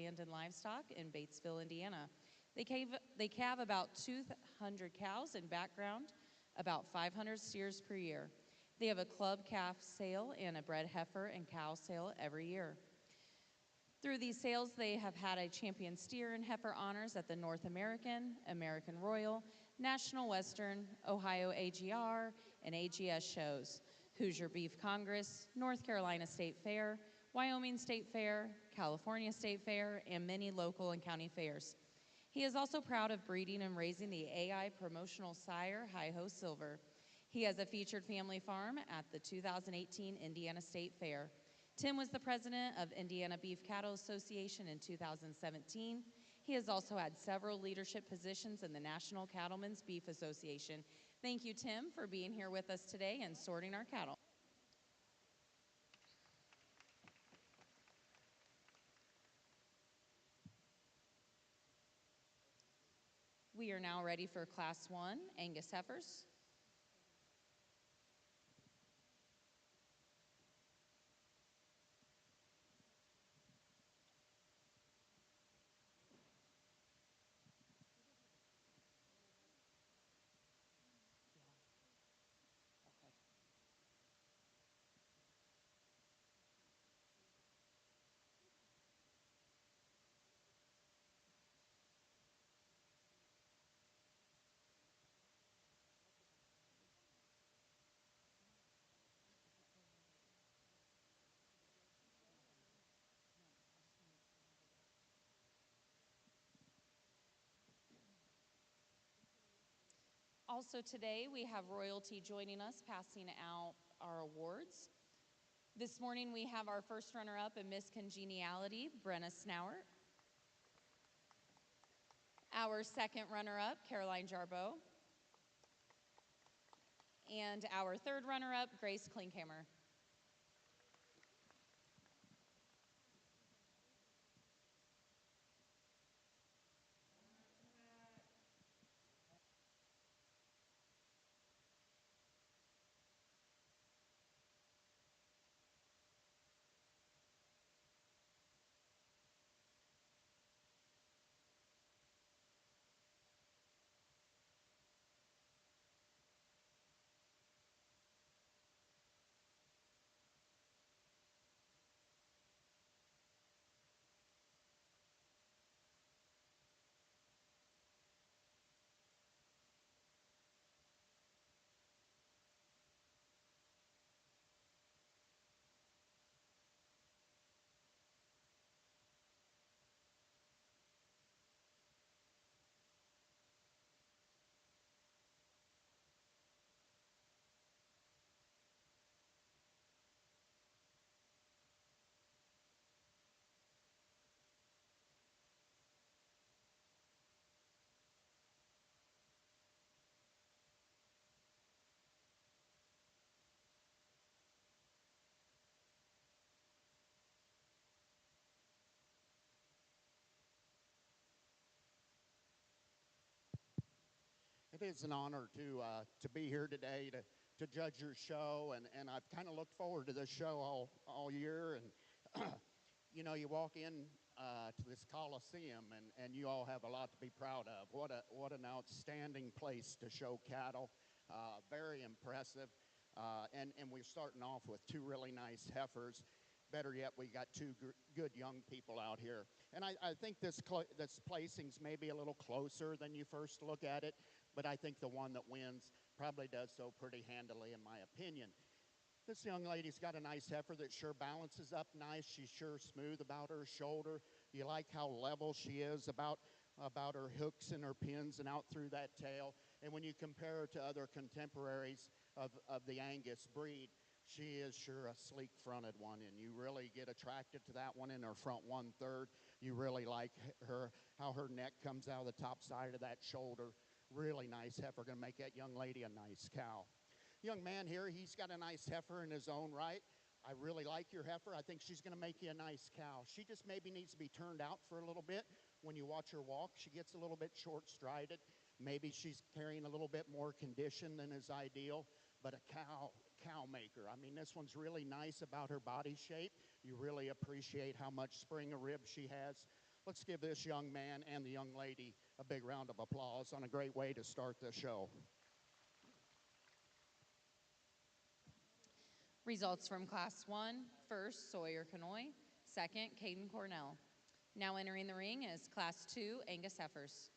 Land and Livestock in Batesville, Indiana. They calve about 200 cows in background, about 500 steers per year. They have a club calf sale and a bred heifer and cow sale every year. Through these sales, they have had a champion steer and heifer honors at the North American, American Royal, National Western, Ohio AGR, and AGS shows, Hoosier Beef Congress, North Carolina State Fair, Wyoming State Fair, California State Fair, and many local and county fairs. He is also proud of breeding and raising the AI promotional sire, Hi-Ho Silver. He has a featured family farm at the 2018 Indiana State Fair. Tim was the president of Indiana Beef Cattle Association in 2017. He has also had several leadership positions in the National Cattlemen's Beef Association. Thank you, Tim, for being here with us today and sorting our cattle. We are now ready for Class 1 Angus heifers. Also today, we have royalty joining us, passing out our awards. This morning, we have our first runner-up in Miss Congeniality, Brenna Snowert. Our second runner-up, Caroline Jarboe. And our third runner-up, Grace Klinkhammer. It is an honor to be here today to judge your show, and I've kind of looked forward to this show all year. And you know, you walk in to this Coliseum, and you all have a lot to be proud of. What an outstanding place to show cattle. Very impressive. And we're starting off with two really nice heifers. Better yet, we got two good young people out here. And I think this placing's maybe a little closer than you first look at it, but I think the one that wins probably does so pretty handily, in my opinion. This young lady's got a nice heifer that sure balances up nice. She's sure smooth about her shoulder. You like how level she is about her hooks and her pins and out through that tail. And when you compare her to other contemporaries of the Angus breed, she is sure a sleek-fronted one, and you really get attracted to that one in her front 1/3. You really like how her neck comes out of the top side of that shoulder. Really nice heifer, gonna make that young lady a nice cow. Young man here, he's got a nice heifer in his own right. I really like your heifer. I think she's gonna make you a nice cow. She just maybe needs to be turned out for a little bit. When you watch her walk, she gets a little bit short-strided. Maybe she's carrying a little bit more condition than is ideal, but a cow maker. I mean, this one's really nice about her body shape. You really appreciate how much spring of rib she has. let's give this young man and the young lady a big round of applause on a great way to start the show. Results from Class 1, first, Sawyer Canoy, second, Caden Cornell. Now entering the ring is Class 2, Angus heifers.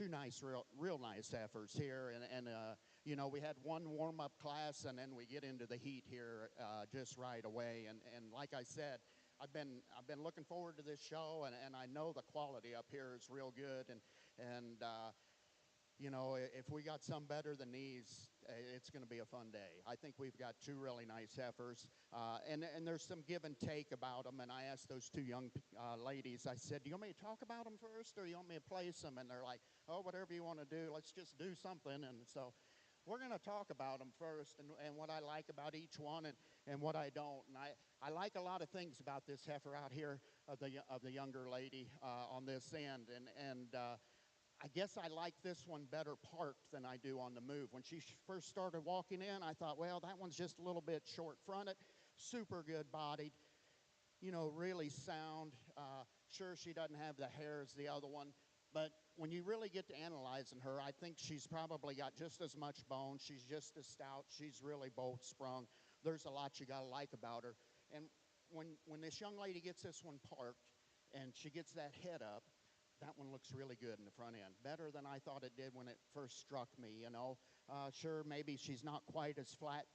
two nice, real nice heifers here, and you know, we had one warm-up class, and then we get into the heat here just right away. And like I said, I've been looking forward to this show, and I know the quality up here is real good, and you know, if we got some better than these, it's going to be a fun day. I think we've got two really nice heifers, and there's some give and take about them. And I asked those two young ladies, I said, do you want me to talk about them first, or do you want me to place them? And they're like, oh, whatever you want to do, let's just do something. And so we're going to talk about them first, and what I like about each one, and what I don't. And I like a lot of things about this heifer out here of the younger lady on this end, and I guess I like this one better parked than I do on the move. When she first started walking in, I thought, well, that one's just a little bit short-fronted, super good bodied, you know, really sound. Sure, she doesn't have the hair as the other one, but when you really get to analyzing her, I think she's probably got just as much bone. She's just as stout. She's really bolt sprung. There's a lot you got to like about her. And when this young lady gets this one parked and she gets that head up, that one looks really good in the front end, better than I thought it did when it first struck me, you know. Sure, maybe she's not quite as flat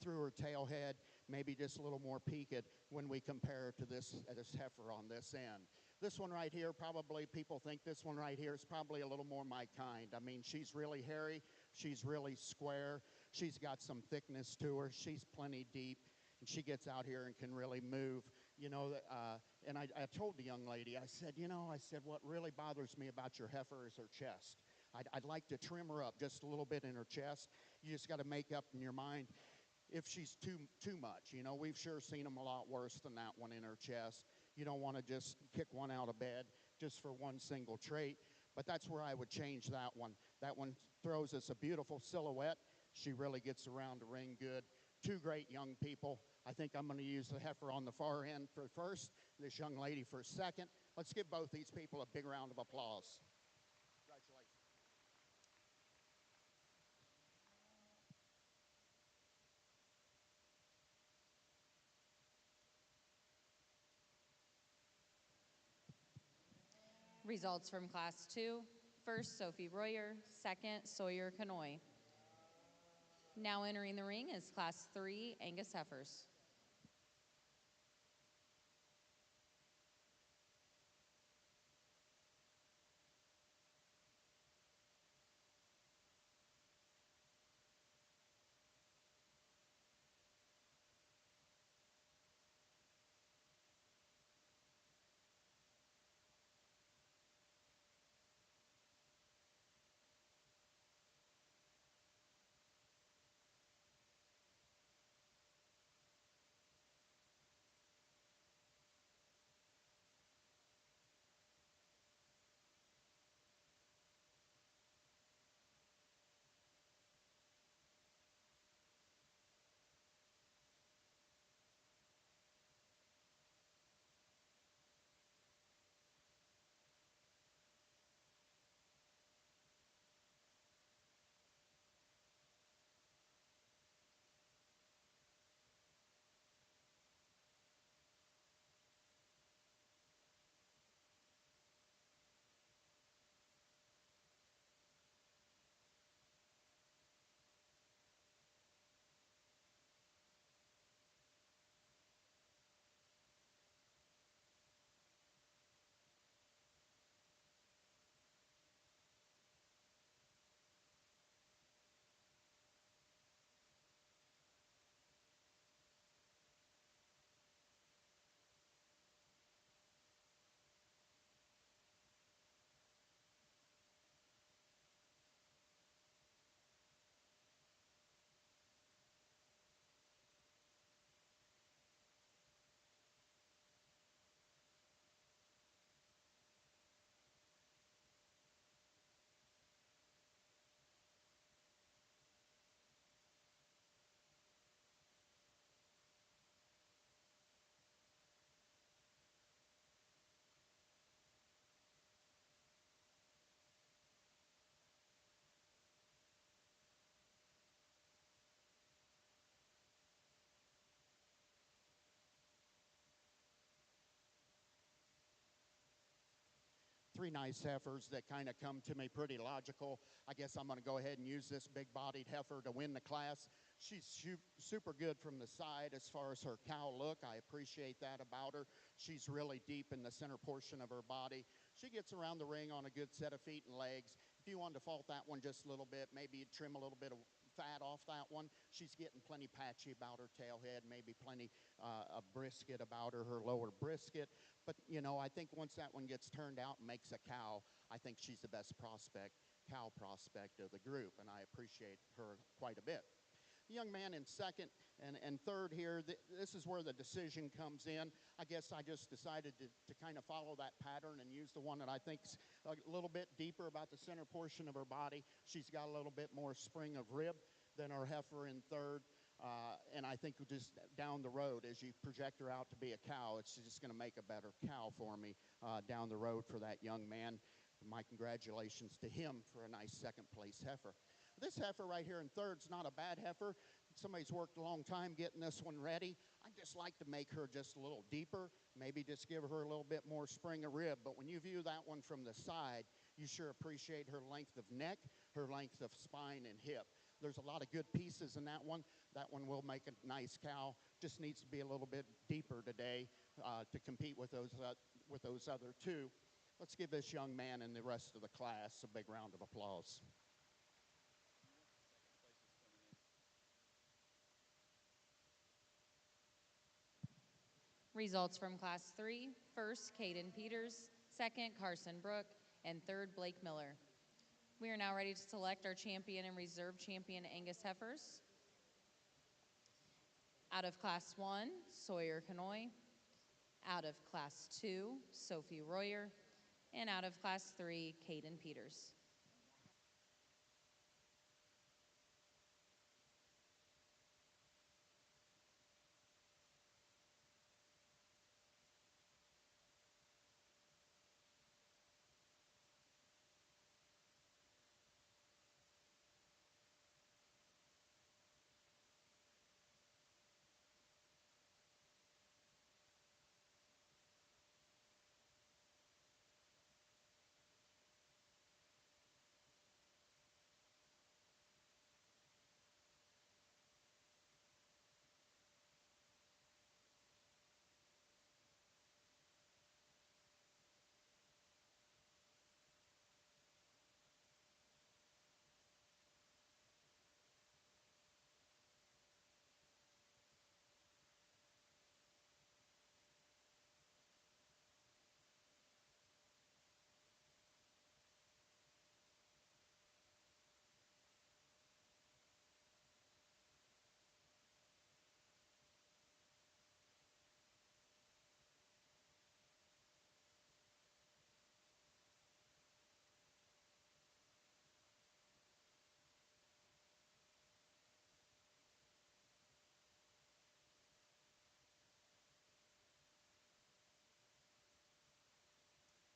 through her tail head, maybe just a little more peaked when we compare her to this heifer on this end. This one right here, probably people think this one right here is probably a little more my kind. I mean, she's really hairy, she's really square, she's got some thickness to her, she's plenty deep, and she gets out here and can really move. You know, and I told the young lady, I said, you know, what really bothers me about your heifer is her chest. I'd like to trim her up just a little bit in her chest. You just got to make up in your mind if she's too much. You know, we've sure seen them a lot worse than that one in her chest. You don't want to just kick one out of bed just for one single trait, but that's where I would change that one. That one throws us a beautiful silhouette. She really gets around the ring good. Two great young people. I think I'm going to use the heifer on the far end for first, this young lady for second. Let's give both these people a big round of applause. Congratulations. Results from Class 2. First, Sophie Royer. Second, Sawyer Canoy. Now entering the ring is Class 3 Angus heifers. three nice heifers that kind of come to me pretty logical. I guess I'm going to go ahead and use this big-bodied heifer to win the class. She's super good from the side as far as her cow look. I appreciate that about her. She's really deep in the center portion of her body. She gets around the ring on a good set of feet and legs. If you wanted to fault that one just a little bit, maybe you'd trim a little bit of fat off that one. She's getting plenty patchy about her tail head, maybe plenty of brisket about her lower brisket. But, you know, I think once that one gets turned out and makes a cow, I think she's the best cow prospect of the group, and I appreciate her quite a bit. The young man in second and third here, this is where the decision comes in. I guess I just decided to kind of follow that pattern and use the one that I think's a little bit deeper about the center portion of her body. She's got a little bit more spring of rib than our heifer in third. And I think just down the road, as you project her out to be a cow, it's just going to make a better cow for me down the road for that young man. My congratulations to him for a nice second place heifer. This heifer right here in third's not a bad heifer. Somebody's worked a long time getting this one ready. I just like to make her just a little deeper, maybe just give her a little bit more spring of rib. But when you view that one from the side, you sure appreciate her length of neck, her length of spine and hip. There's a lot of good pieces in that one. That one will make a nice cow. Just needs to be a little bit deeper today to compete with those other two. Let's give this young man and the rest of the class a big round of applause. Results from Class 3, first, Caden Peters, second, Carson Brook, and third, Blake Miller. We are now ready to select our champion and reserve champion Angus heifers. Out of Class 1, Sawyer Canoe. Out of Class 2, Sophie Royer. And out of Class 3, Caden Peters.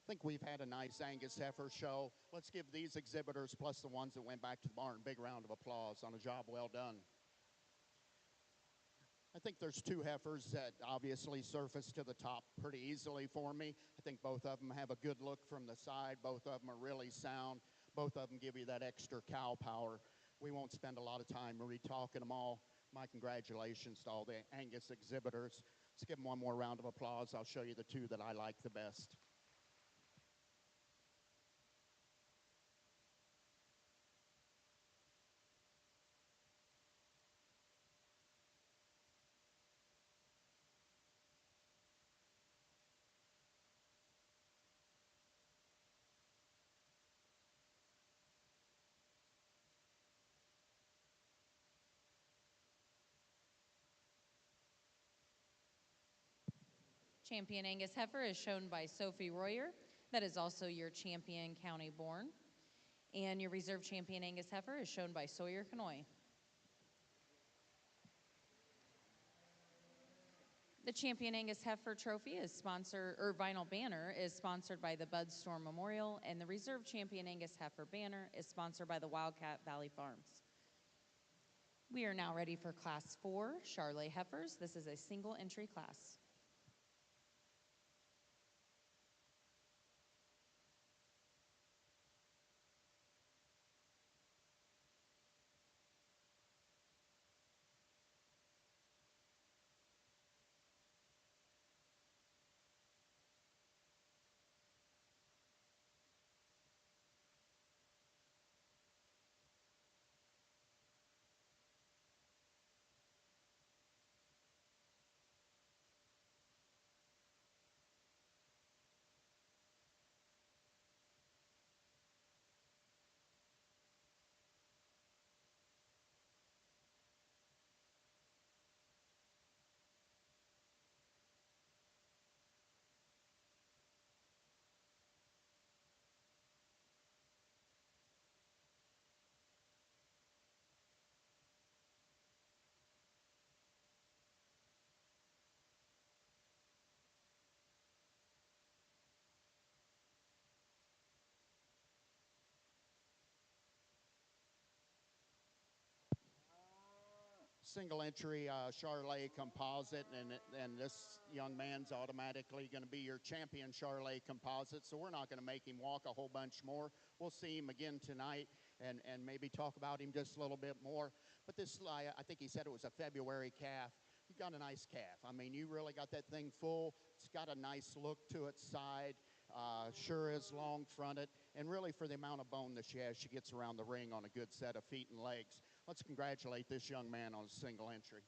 I think we've had a nice Angus heifer show. Let's give these exhibitors, plus the ones that went back to the barn, a big round of applause on a job well done. I think there's two heifers that obviously surfaced to the top pretty easily for me. I think both of them have a good look from the side. Both of them are really sound. Both of them give you that extra cow power. We won't spend a lot of time re-talking them all. My congratulations to all the Angus exhibitors. Let's give them one more round of applause. I'll show you the two that I like the best. Champion Angus heifer is shown by Sophie Royer. That is also your champion county born. And your reserve champion Angus heifer is shown by Sawyer Canoe. The Champion Angus Heifer Trophy is sponsored, or vinyl banner is sponsored by the Bud Storm Memorial, and the Reserve Champion Angus Heifer banner is sponsored by the Wildcat Valley Farms. We are now ready for Class 4, Charolais heifers. This is a single entry class. single entry Charolais composite, and this young man's automatically going to be your champion Charolais composite. So we're not going to make him walk a whole bunch more. We'll see him again tonight and maybe talk about him just a little bit more. But this, I think he said it was a February calf. You got a nice calf. I mean, you really got that thing full. It's got a nice look to its side. Sure is long fronted, and really for the amount of bone that she has, she gets around the ring on a good set of feet and legs. Let's congratulate this young man on his single entry.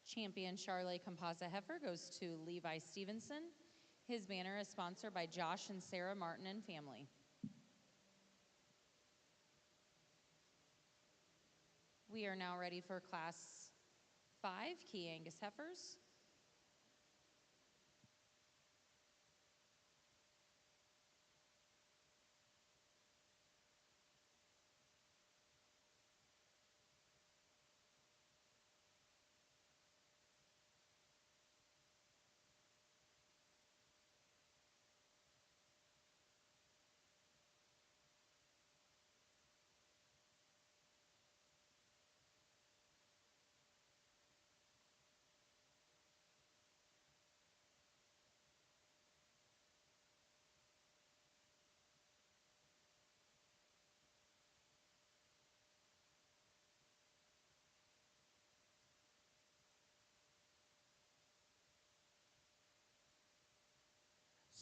Champion Charolais Composite Heifer goes to Levi Stevenson. His banner is sponsored by Josh and Sarah Martin and family. We are now ready for Class 5 Chi-Angus heifers.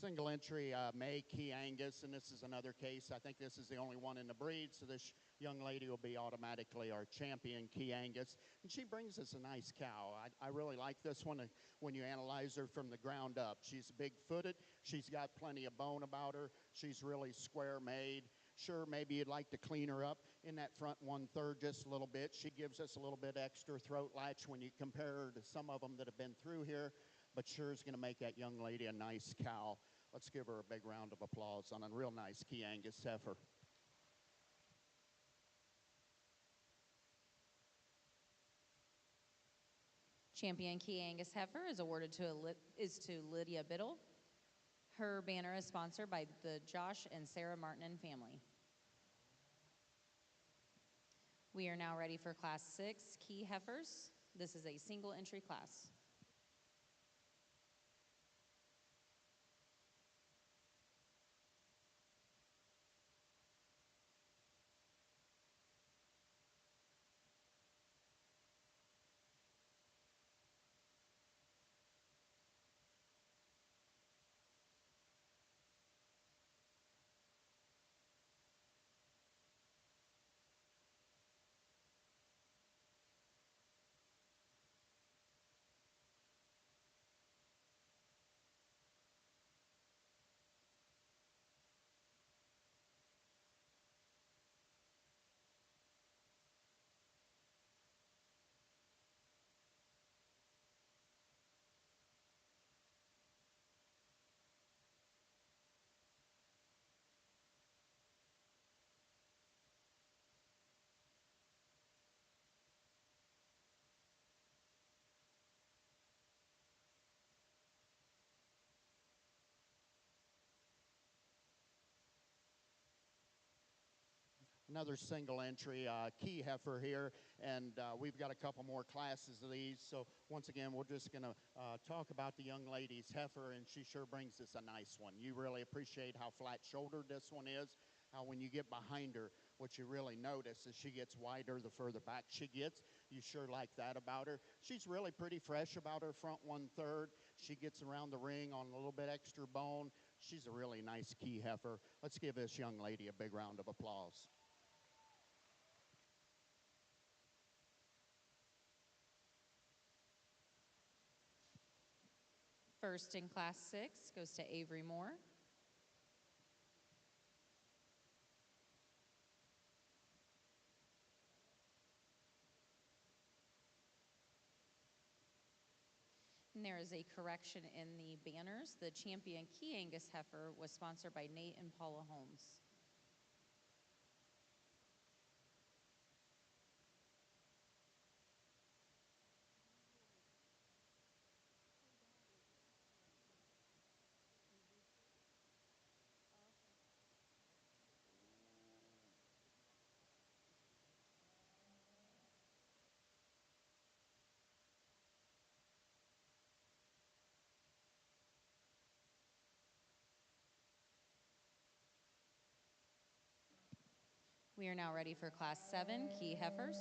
Single entry May Chi-Angus, and this is another case. I think this is the only one in the breed, so this young lady will be automatically our champion Chi-Angus. And she brings us a nice cow. I really like this one when you analyze her from the ground up. She's big-footed. She's got plenty of bone about her. She's really square-made. Sure, maybe you'd like to clean her up in that front 1/3 just a little bit. She gives us a little bit extra throat latch when you compare her to some of them that have been through here, but sure is going to make that young lady a nice cow. Let's give her a big round of applause on a real nice Chi-Angus heifer. Champion Chi-Angus heifer is awarded to Lydia Biddle. Her banner is sponsored by the Josh and Sarah Martin and family. We are now ready for Class 6 Chi heifers. This is a single entry class. Another single entry Chi heifer here, and we've got a couple more classes of these. So once again, we're just going to talk about the young lady's heifer, and she sure brings us a nice one. You really appreciate how flat-shouldered this one is, how when you get behind her, what you really notice is she gets wider the further back she gets. You sure like that about her. She's really pretty fresh about her front 1/3. She gets around the ring on a little bit extra bone. She's a really nice Chi heifer. Let's give this young lady a big round of applause. First in Class 6 goes to Avery Moore. And there is a correction in the banners. The champion Chi-Angus heifer was sponsored by Nate and Paula Holmes. We are now ready for Class 7 Key Heifers.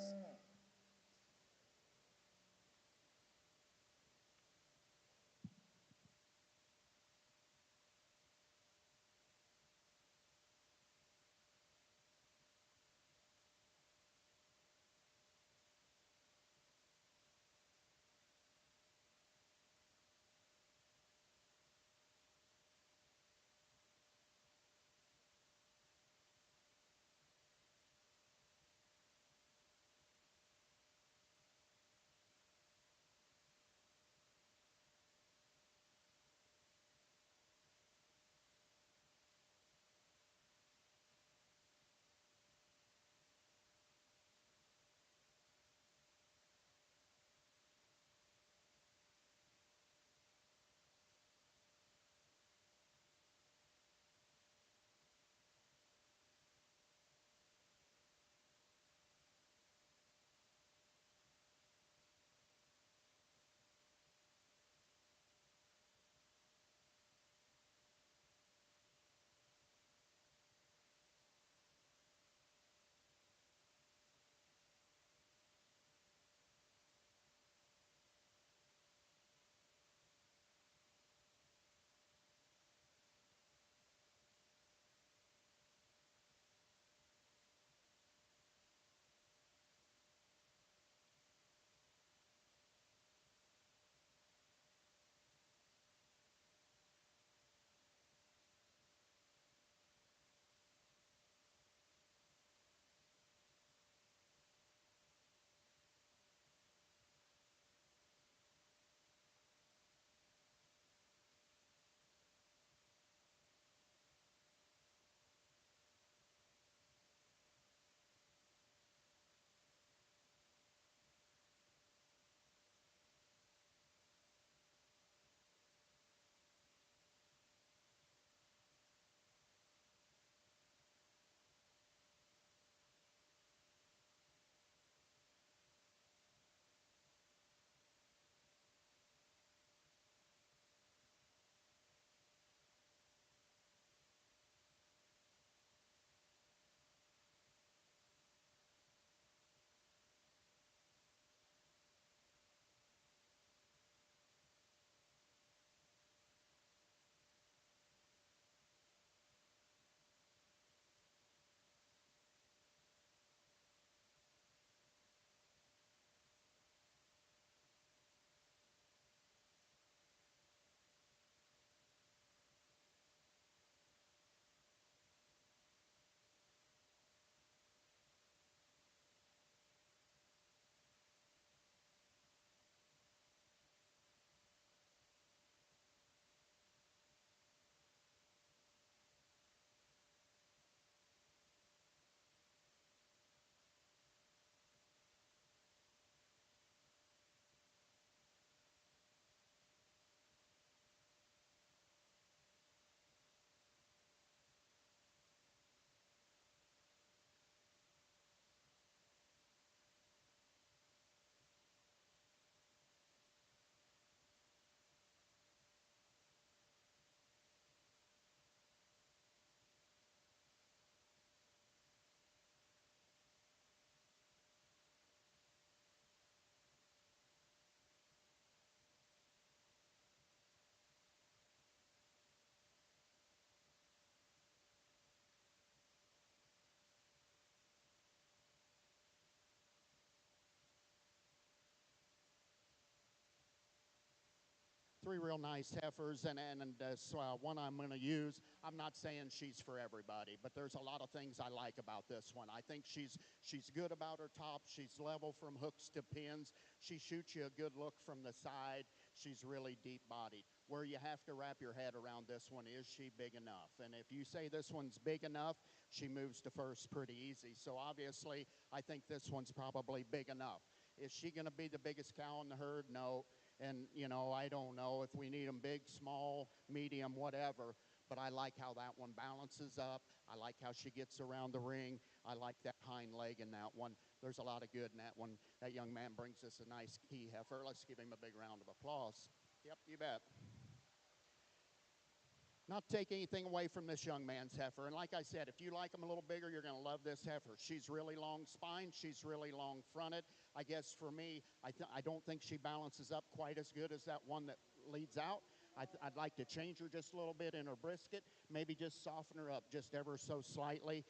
Three real nice heifers, and this one I'm going to use. I'm not saying she's for everybody, but there's a lot of things I like about this one. I think she's good about her top. She's level from hooks to pins. She shoots you a good look from the side. She's really deep-bodied. Where you have to wrap your head around this one, is she big enough? And if you say this one's big enough, she moves to first pretty easy. So obviously, I think this one's probably big enough. Is she going to be the biggest cow in the herd? No. And, I don't know if we need them big, small, medium, whatever. But I like how that one balances up. I like how she gets around the ring. I like that hind leg in that one. There's a lot of good in that one. That young man brings us a nice key heifer. Let's give him a big round of applause. Yep, you bet. Not to take anything away from this young man's heifer. And like I said, if you like them a little bigger, you're going to love this heifer. She's really long spine. She's really long fronted. I guess for me, I don't think she balances up quite as good as that one that leads out. I'd like to change her just a little bit in her brisket, maybe just soften her up just ever so slightly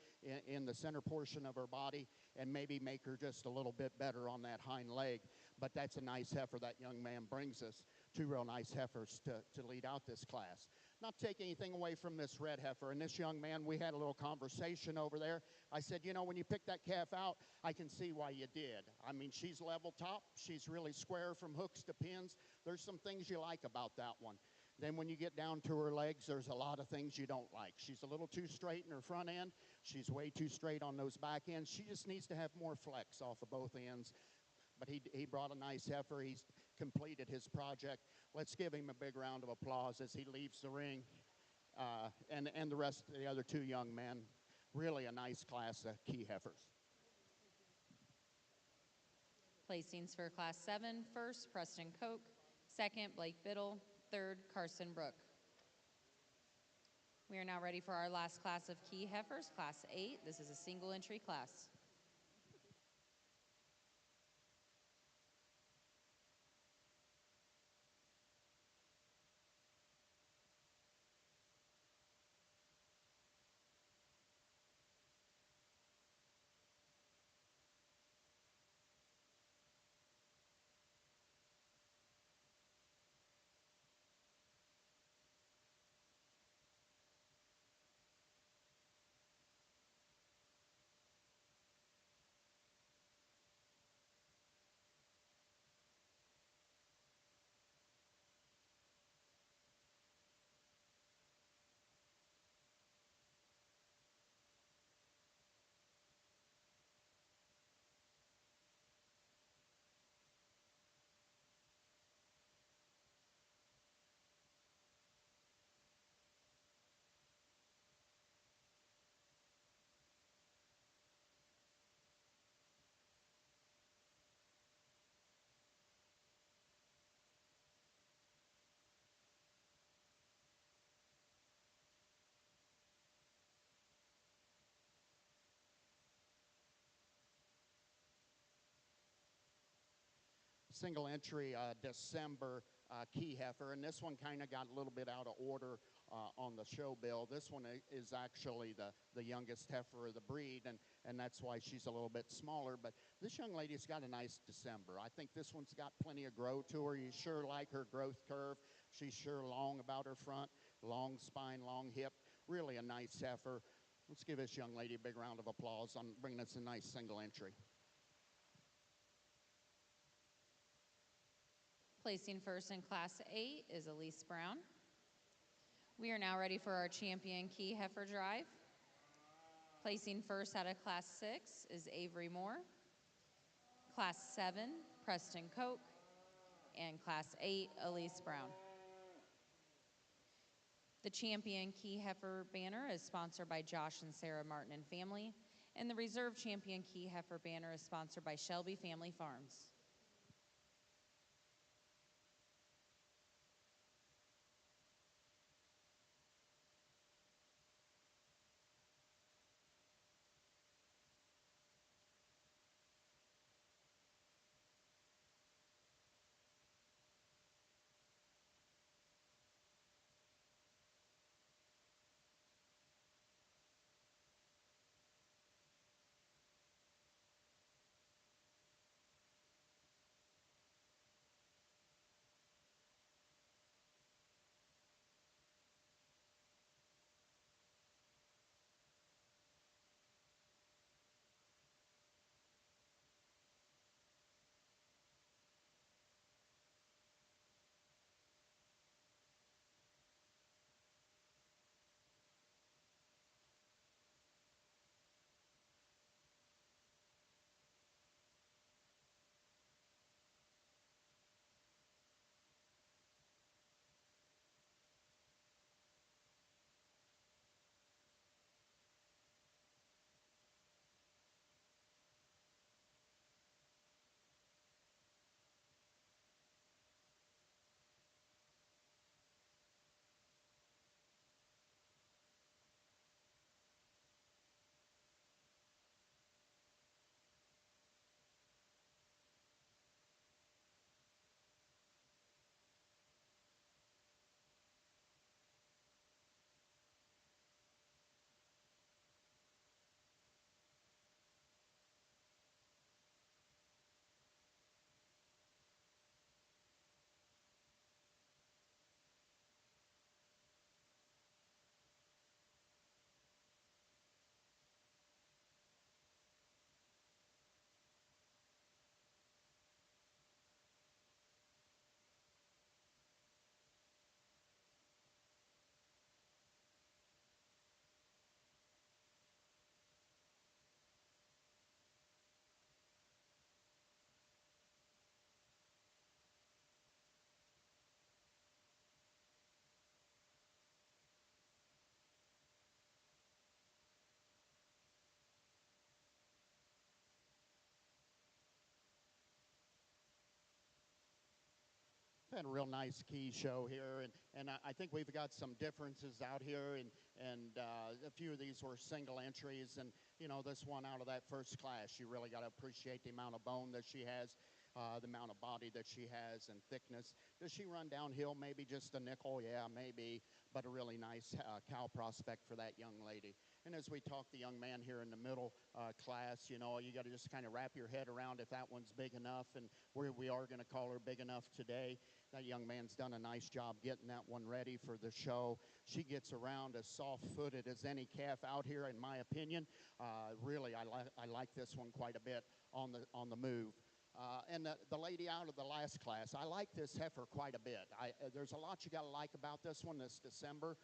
in the center portion of her body, and maybe make her just a little bit better on that hind leg. But that's a nice heifer that young man brings us. Two real nice heifers to lead out this class. Not take anything away from this red heifer. And this young man, we had a little conversation over there. I said, you know, when you pick that calf out, I can see why you did. I mean, she's level top. She's really square from hooks to pins. There's some things you like about that one. Then when you get down to her legs, there's a lot of things you don't like. She's a little too straight in her front end. She's way too straight on those back ends. She just needs to have more flex off of both ends. But he brought a nice heifer. He's completed his project. Let's give him a big round of applause as he leaves the ring. And the rest of the other two young men. Really a nice class of key heifers. Placings for Class 7, first, Preston Koch, second, Blake Biddle, third, Carson Brook. We are now ready for our last class of key heifers, Class 8. This is a single entry class. Single entry December key heifer, and this one kind of got a little bit out of order on the show bill. This one is actually the youngest heifer of the breed, and that's why she's a little bit smaller. But this young lady's got a nice December. I think this one's got plenty of growth to her. You sure like her growth curve. She's sure long about her front, long spine, long hip. Really a nice heifer. Let's give this young lady a big round of applause on bringing us a nice single entry. Placing first in Class 8 is Elise Brown. We are now ready for our champion key heifer drive. Placing first out of Class 6 is Avery Moore. Class 7, Preston Koch. And Class 8, Elise Brown. The champion key heifer banner is sponsored by Josh and Sarah Martin and family. And the reserve champion key heifer banner is sponsored by Shelby Family Farms. had a real nice key show here, and I think we've got some differences out here, and a few of these were single entries, and you know, this one out of that first class, you really got to appreciate the amount of bone that she has, the amount of body that she has, and thickness. Does she run downhill? Maybe just a nickel, yeah, maybe, but a really nice cow prospect for that young lady. And as we talk, the young man here in the middle class, you know, you got to just kind of wrap your head around if that one's big enough, and we are going to call her big enough today. That young man's done a nice job getting that one ready for the show. She gets around as soft-footed as any calf out here, in my opinion. Really, I like this one quite a bit on the move. And the lady out of the last class, I like this heifer quite a bit. There's a lot you got to like about this one this December.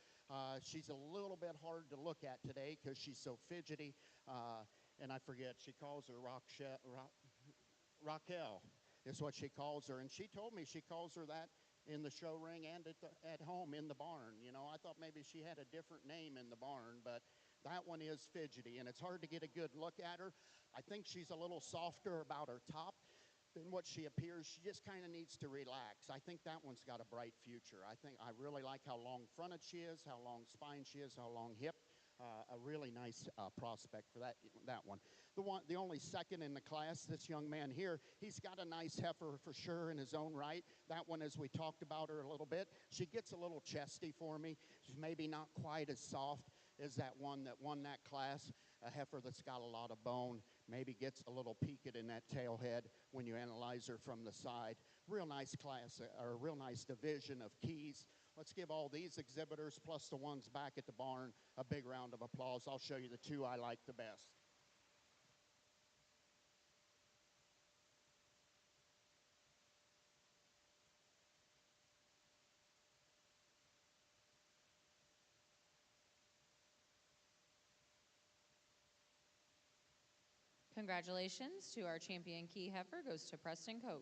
She's a little bit hard to look at today because she's so fidgety. And I forget, she calls her Raquel is what she calls her. And she told me she calls her that in the show ring and at home in the barn. You know, I thought maybe she had a different name in the barn, but that one is fidgety, and it's hard to get a good look at her. I think she's a little softer about her top than what she appears. She just kind of needs to relax. I think that one's got a bright future. I really like how long fronted she is, how long spine she is, how long hip. A really nice prospect for that one. The only second in the class, this young man here, he's got a nice heifer for sure in his own right. That one, as we talked about her a little bit, she gets a little chesty for me. She's maybe not quite as soft as that one that won that class. A heifer that's got a lot of bone, maybe gets a little peaked in that tail head when you analyze her from the side. Real nice class, or a real nice division of keys. Let's give all these exhibitors, plus the ones back at the barn, a big round of applause. I'll show you the two I like the best. Congratulations to our champion key heifer goes to Preston Koch.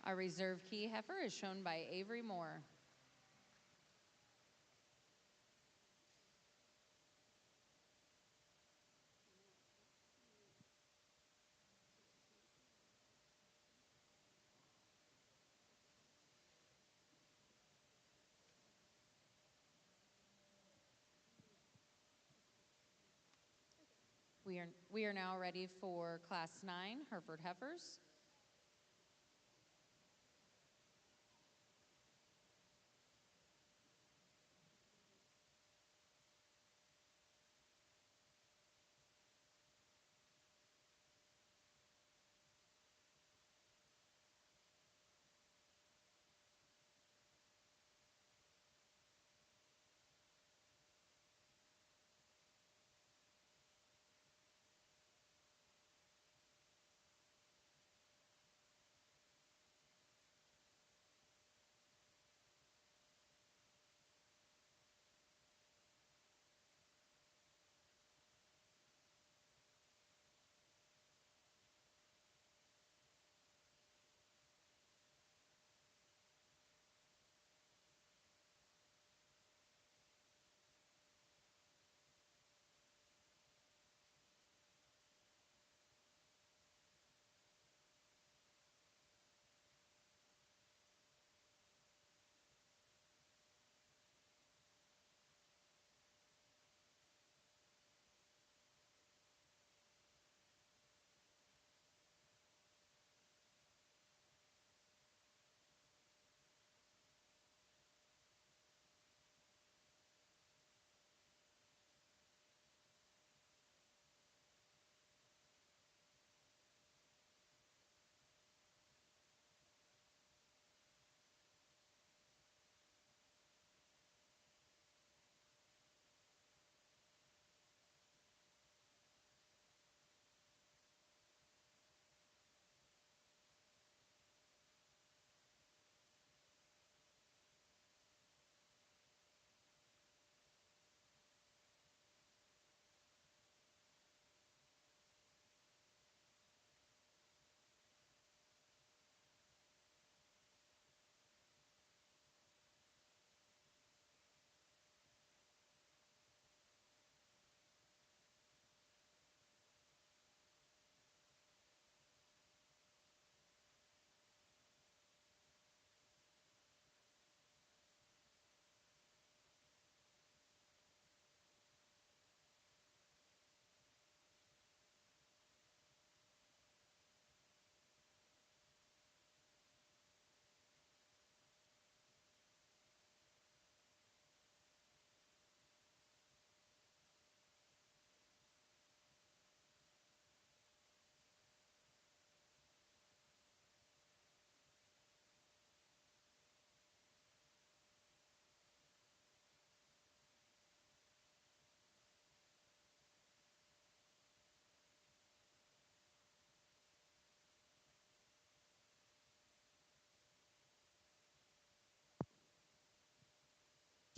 Our reserve key heifer is shown by Avery Moore. We are now ready for Class 9 Hereford heifers.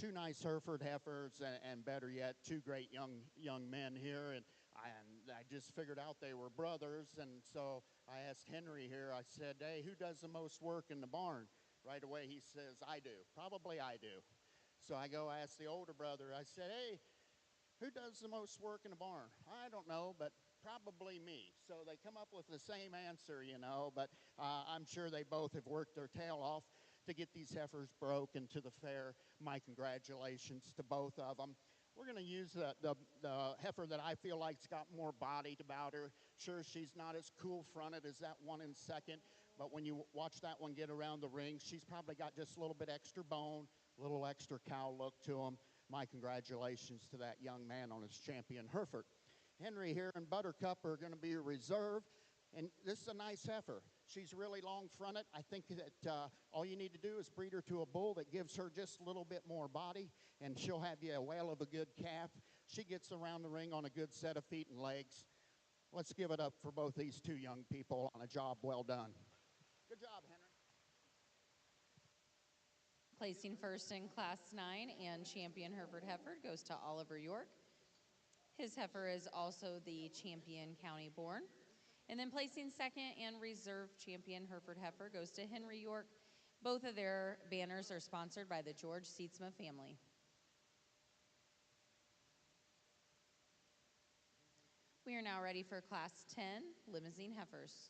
two nice Hereford heifers, and better yet, two great young men here. And I just figured out they were brothers, and so I asked Henry here. I said, "Hey, who does the most work in the barn?" Right away, he says, "I do. Probably I do." So I go ask the older brother. I said, "Hey, who does the most work in the barn?" "I don't know, but probably me." So they come up with the same answer, but I'm sure they both have worked their tail off to get these heifers broke into the fair. My congratulations to both of them. We're going to use the heifer that I feel like's got more body about her. Sure, she's not as cool fronted as that one in second, but when you watch that one get around the ring, she's probably got just a little bit extra bone, a little extra cow look to them. My congratulations to that young man on his champion Hereford. Henry here and Buttercup are going to be a reserve, and this is a nice heifer. She's really long fronted. I think that all you need to do is breed her to a bull that gives her just a little bit more body, and she'll have you a whale of a good calf. She gets around the ring on a good set of feet and legs. Let's give it up for both these two young people on a job well done. Good job, Henry. Placing first in Class 9 and champion Hereford Heifer goes to Oliver York. His heifer is also the champion county born. And then placing second and reserve champion Hereford Heifer goes to Henry York. Both of their banners are sponsored by the George Seatsma family. We are now ready for Class 10 Limousin heifers.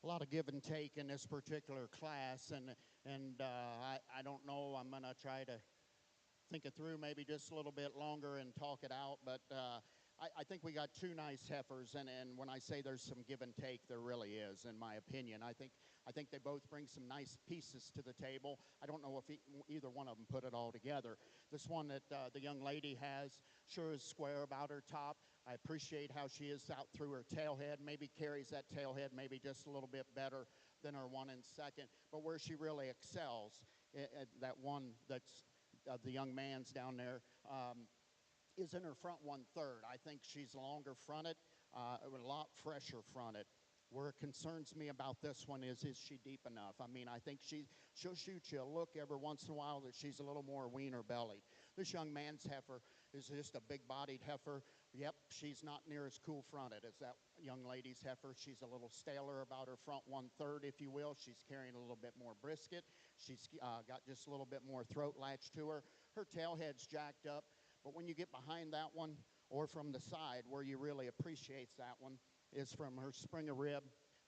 a lot of give and take in this particular class, and I don't know. I'm gonna try to think it through maybe just a little bit longer and talk it out. But I think we got two nice heifers, and when I say there's some give and take, there really is, in my opinion. I think they both bring some nice pieces to the table. I don't know if either one of them put it all together. This one that the young lady has sure is square about her top. I appreciate how she is out through her tailhead, maybe carries that tailhead maybe just a little bit better than her one in second. But where she really excels, that one that's the young man's down there, is in her front 1/3. I think she's longer fronted, a lot fresher fronted. Where it concerns me about this one is she deep enough? I mean, I think she'll shoot you a look every once in a while that she's a little more wiener bellied. This young man's heifer is just a big-bodied heifer. Yep, she's not near as cool fronted as that young lady's heifer. She's a little staler about her front 1/3, if you will. She's carrying a little bit more brisket. She's got just a little bit more throat latch to her. Her tailhead's jacked up. But when you get behind that one or from the side, where you really appreciate that one is from her spring of rib,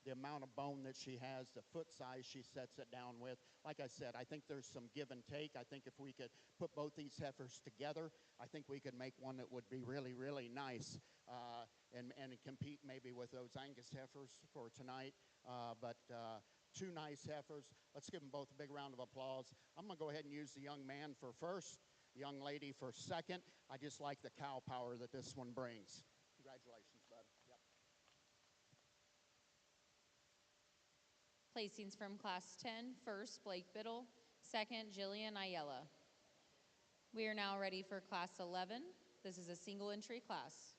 the amount of bone that she has, the foot size she sets it down with. Like I said, I think there's some give and take. I think if we could put both these heifers together, I think we could make one that would be really, really nice and compete maybe with those Angus heifers for tonight. But two nice heifers. Let's give them both a big round of applause. I'm going to go ahead and use the young man for first. Young lady for second. I just like the cow power that this one brings. Congratulations, bud. Yep. Placings from Class 10, first, Blake Biddle, second, Jillian Ayala. We are now ready for Class 11. This is a single entry class.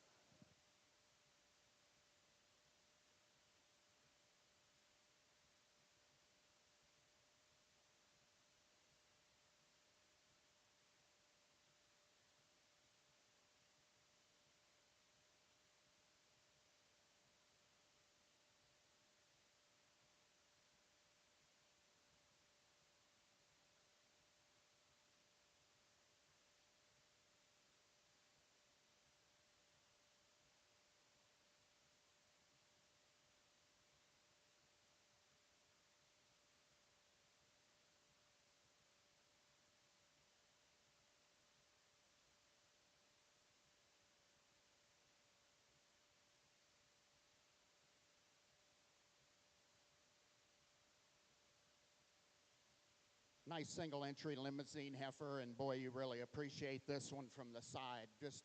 Nice single entry Limousin heifer, and boy, you really appreciate this one from the side. Just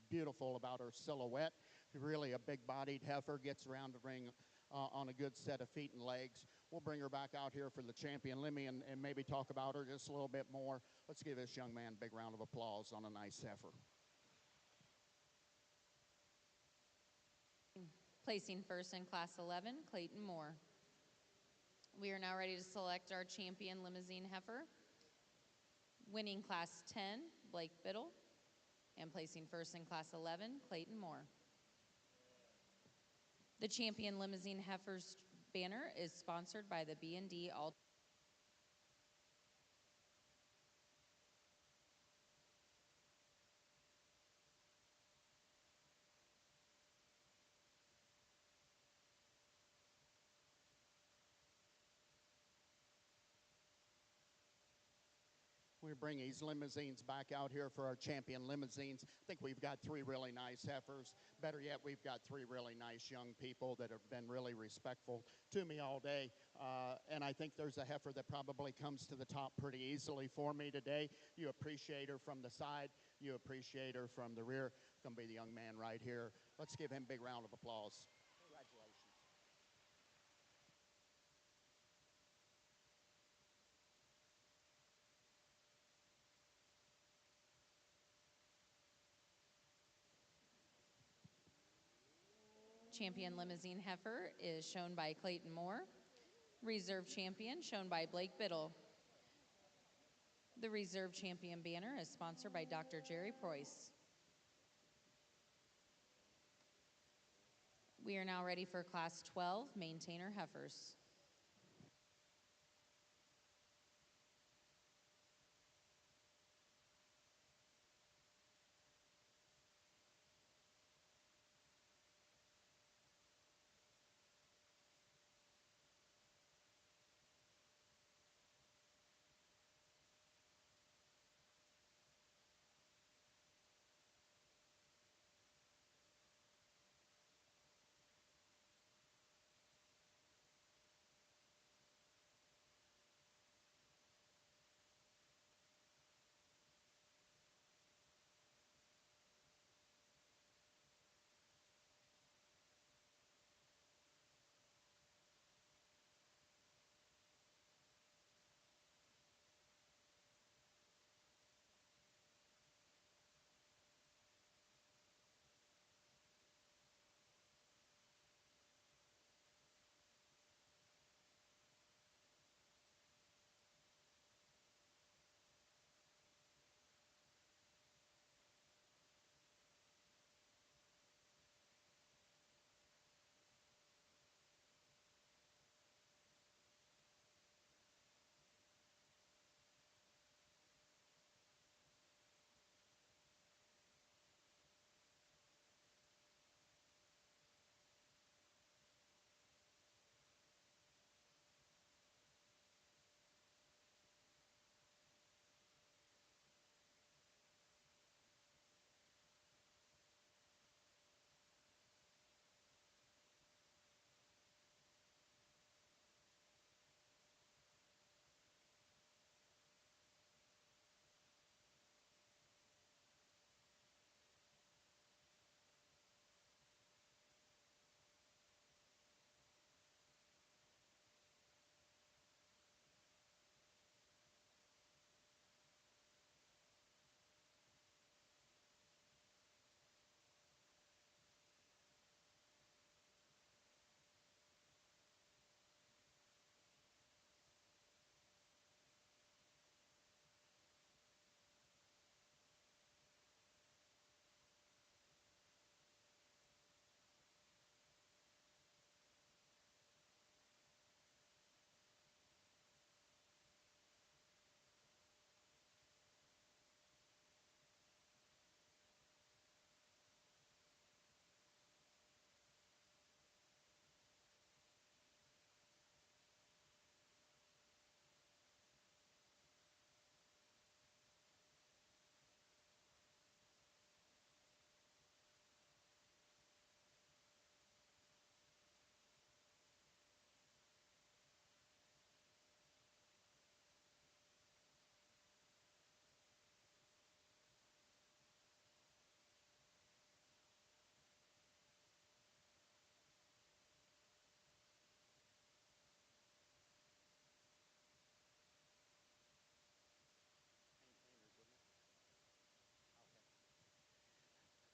beautiful about her silhouette. Really a big-bodied heifer, gets around the ring on a good set of feet and legs. We'll bring her back out here for the champion Limmy and maybe talk about her just a little bit more. Let's give this young man a big round of applause on a nice heifer. Placing first in Class 11, Clayton Moore. We are now ready to select our champion Limousin heifer. Winning Class 10, Blake Biddle. And placing first in Class 11, Clayton Moore. The champion Limousin heifer's banner is sponsored by the B&D All. We bring these limousines back out here for our champion limousines. I think we've got three really nice heifers. Better yet, we've got three really nice young people that have been really respectful to me all day. And I think there's a heifer that probably comes to the top pretty easily for me today. You appreciate her from the side. You appreciate her from the rear. It's going to be the young man right here. Let's give him a big round of applause. Congratulations. Champion Limousin heifer is shown by Clayton Moore. Reserve champion shown by Blake Biddle. The reserve champion banner is sponsored by Dr. Jerry Preuss. We are now ready for Class 12, maintainer heifers.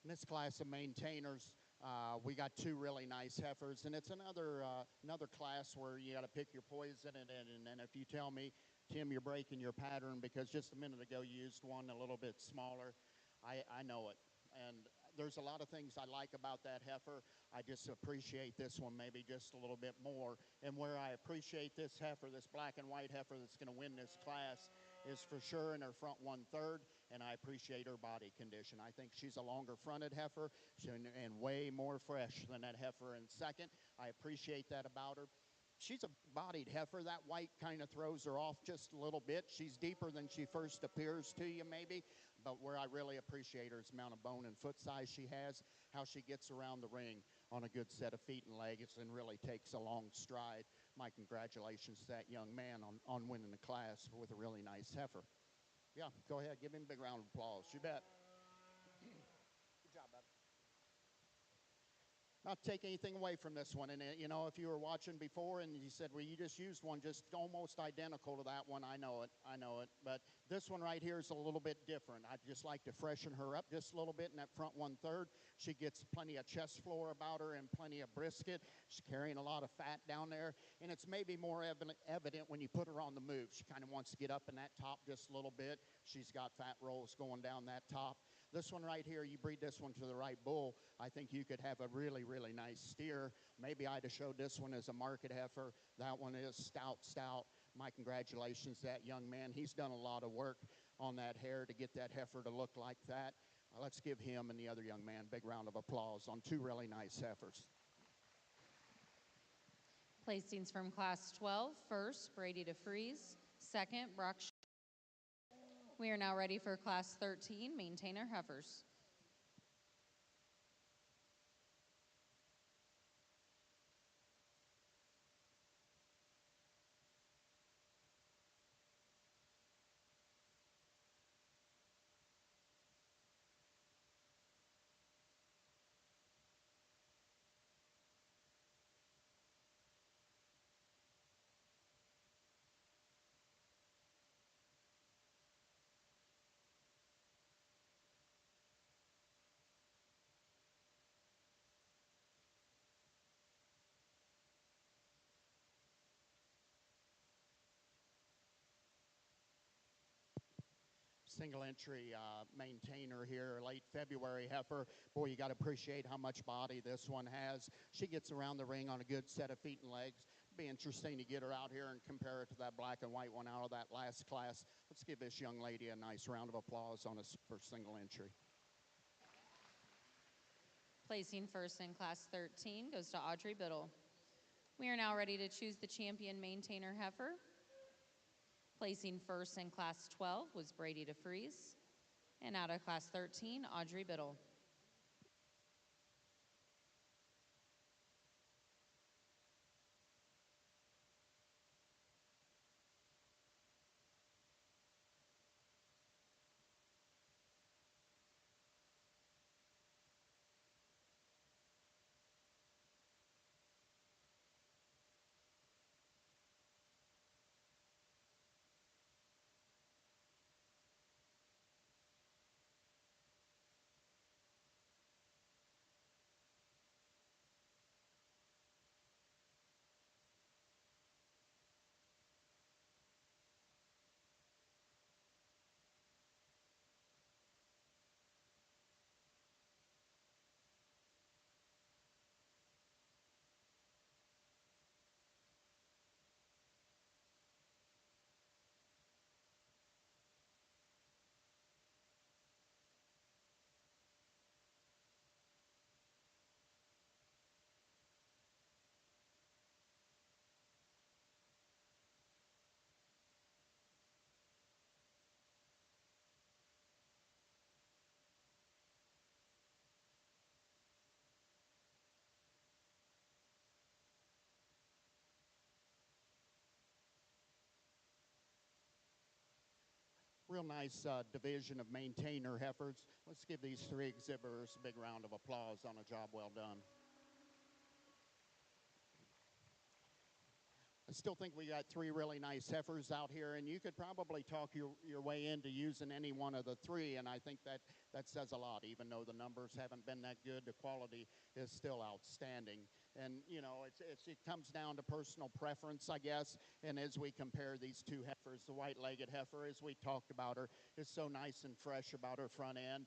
In this class of maintainers, we got two really nice heifers, and it's another class where you got to pick your poison. And if you tell me, Tim, you're breaking your pattern because just a minute ago you used one a little bit smaller, I know it. And there's a lot of things I like about that heifer. I just appreciate this one maybe just a little bit more. And where I appreciate this heifer, this black and white heifer that's going to win this class, is for sure in her front 1/3, and I appreciate her body condition. I think she's a longer fronted heifer and way more fresh than that heifer in second. I appreciate that about her. She's a bodied heifer. That white kind of throws her off just a little bit. She's deeper than she first appears to you maybe, but where I really appreciate her is the amount of bone and foot size she has, how she gets around the ring on a good set of feet and legs and really takes a long stride. My congratulations to that young man on winning the class with a really nice heifer. Yeah, go ahead. Give him a big round of applause. You bet. Good job, bud. Not to take anything away from this one. And, you know, if you were watching before and you said, well, you just used one just almost identical to that one, I know it. But this one right here is a little bit different. I'd just like to freshen her up just a little bit in that front 1/3. She gets plenty of chest floor about her and plenty of brisket. She's carrying a lot of fat down there. And it's maybe more evident when you put her on the move. She kind of wants to get up in that top just a little bit. She's got fat rolls going down that top. This one right here, you breed this one to the right bull, I think you could have a really, really nice steer. Maybe I'd have showed this one as a market heifer. That one is stout. My congratulations to that young man. He's done a lot of work on that hair to get that heifer to look like that. Let's give him and the other young man a big round of applause on two really nice heifers. Placings from Class 12, first, Brady DeFries, second, Brock. We are now ready for Class 13, Maintainer Heifers. Single entry maintainer here, late February heifer. Boy, you got to appreciate how much body this one has. She gets around the ring on a good set of feet and legs. It'd be interesting to get her out here and compare it to that black and white one out of that last class. Let's give this young lady a nice round of applause on for single entry. Placing first in Class 13 goes to Audrey Biddle. We are now ready to choose the champion maintainer heifer. Placing first in Class 12 was Brady DeFries. And out of Class 13, Audrey Biddle. Real nice division of maintainer heifers. Let's give these three exhibitors a big round of applause on a job well done. I still think we got three really nice heifers out here, and you could probably talk your way into using any one of the three, and I think that says a lot. Even though the numbers haven't been that good, the quality is still outstanding. And, you know, it comes down to personal preference, I guess, and as we compare these two heifers, the white-legged heifer, as we talked about her, is so nice and fresh about her front end,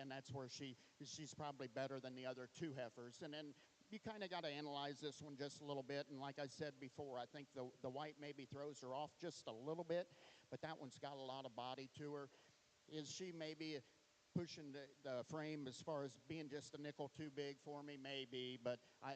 and that's where she's probably better than the other two heifers. And then you kind of got to analyze this one just a little bit. And like I said before, I think the white maybe throws her off just a little bit, but that one's got a lot of body to her. Is she maybe pushing the frame as far as being just a nickel too big for me? Maybe, but I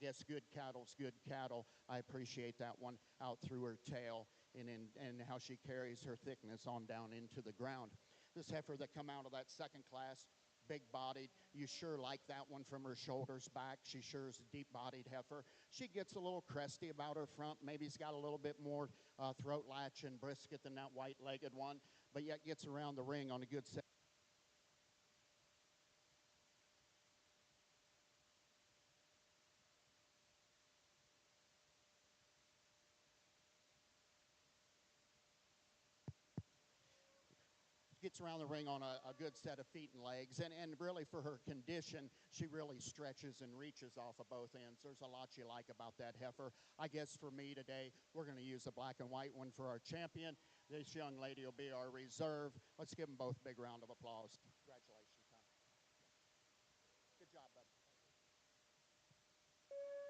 guess good cattle's good cattle. I appreciate that one out through her tail and how she carries her thickness on down into the ground. This heifer that come out of that second class, big-bodied. You sure like that one from her shoulders back. She sure is a deep-bodied heifer. She gets a little cresty about her front. Maybe it's got a little bit more throat latch and brisket than that white-legged one, but yet gets around the ring on a good set. Gets around the ring on a good set of feet and legs. And really, for her condition, she really stretches and reaches off of both ends. There's a lot you like about that heifer. I guess for me today, we're going to use a black and white one for our champion. This young lady will be our reserve. Let's give them both a big round of applause. Congratulations, Tom. Good job, bud.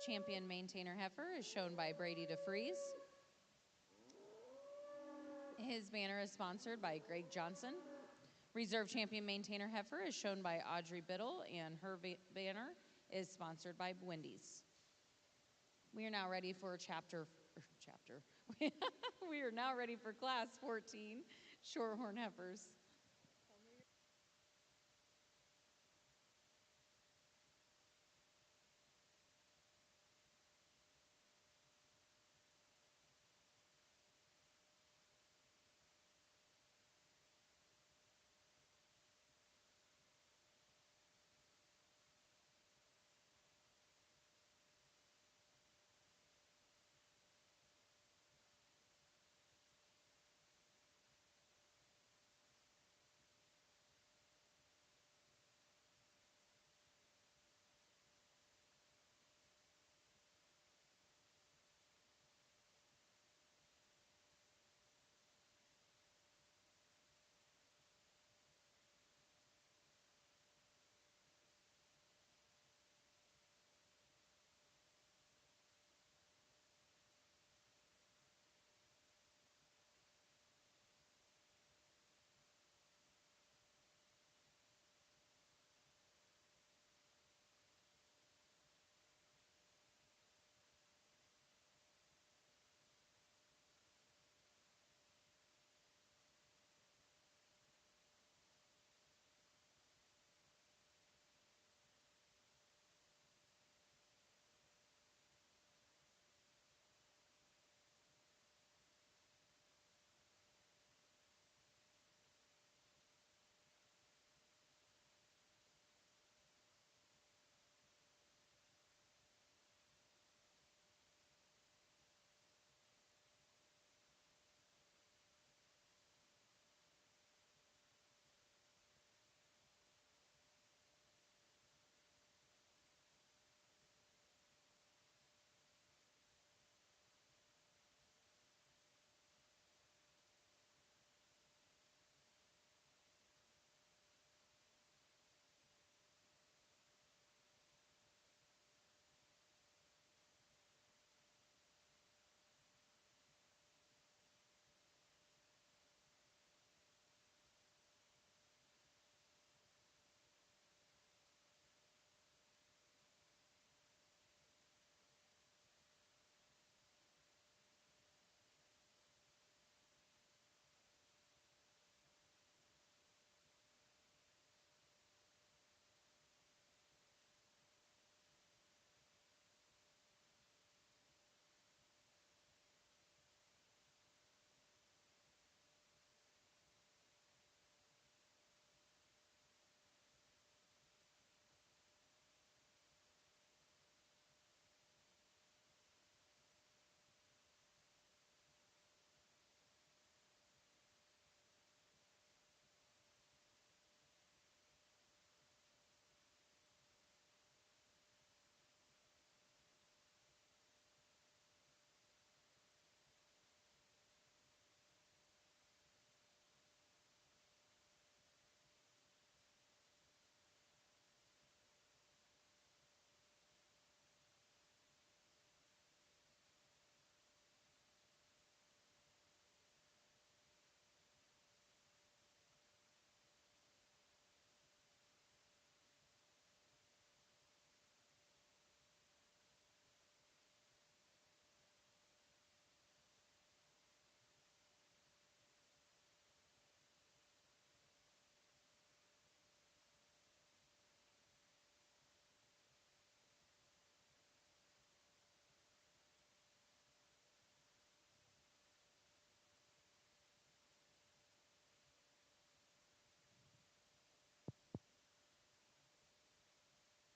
Champion maintainer heifer is shown by Brady DeFries. His banner is sponsored by Greg Johnson. Reserve champion maintainer heifer is shown by Audrey Biddle, and her banner is sponsored by Wendy's. We are now ready for chapter. We are now ready for class 14, Shorthorn heifers.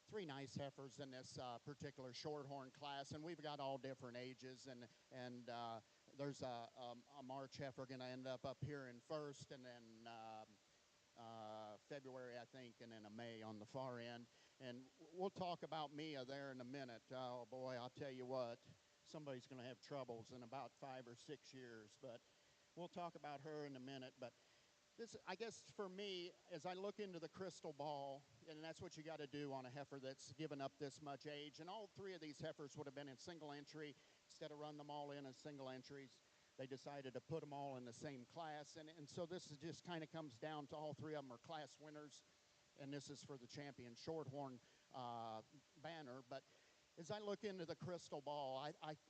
three nice heifers in this particular Shorthorn class, and we've got all different ages. And there's a March heifer going to end up here in first, and then February, I think, and then a May on the far end. And we'll talk about Mia there in a minute. Oh boy, I'll tell you what, somebody's going to have troubles in about 5 or 6 years, but we'll talk about her in a minute. But this, I guess, for me, as I look into the crystal ball, and that's what you got to do on a heifer that's given up this much age. And all three of these heifers would have been in single entry. Instead of run them all in as single entries, they decided to put them all in the same class. And so this is just kind of comes down to all three of them are class winners. And this is for the champion Shorthorn banner. But as I look into the crystal ball,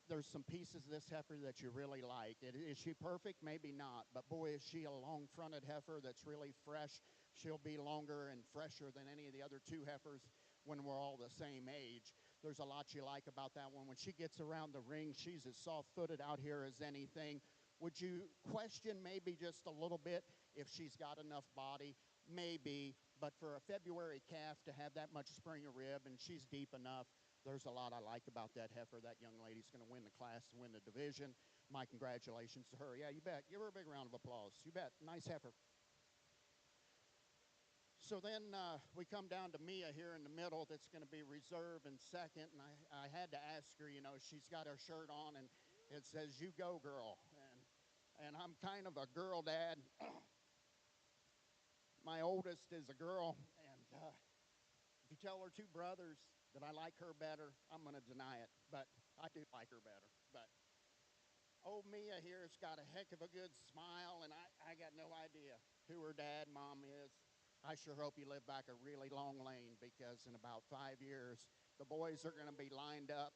there's some pieces of this heifer that you really like. Is she perfect? Maybe not. But boy, is she a long-fronted heifer that's really fresh. She'll be longer and fresher than any of the other two heifers when we're all the same age. There's a lot you like about that one. When she gets around the ring, she's as soft-footed out here as anything. Would you question maybe just a little bit if she's got enough body? Maybe. But for a February calf to have that much spring of rib and she's deep enough, there's a lot I like about that heifer. That young lady's going to win the class, win the division. My congratulations to her. Yeah, you bet. Give her a big round of applause. You bet. Nice heifer. So then we come down to Mia here in the middle. That's going to be reserve in second. And I had to ask her, you know, she's got her shirt on and it says, "You go, girl." And I'm kind of a girl dad. My oldest is a girl. And if you tell her two brothers that I like her better, I'm going to deny it. But I do like her better. But old Mia here has got a heck of a good smile, and I got no idea who her dad, mom is. I sure hope you live back a really long lane, because in about 5 years, the boys are going to be lined up,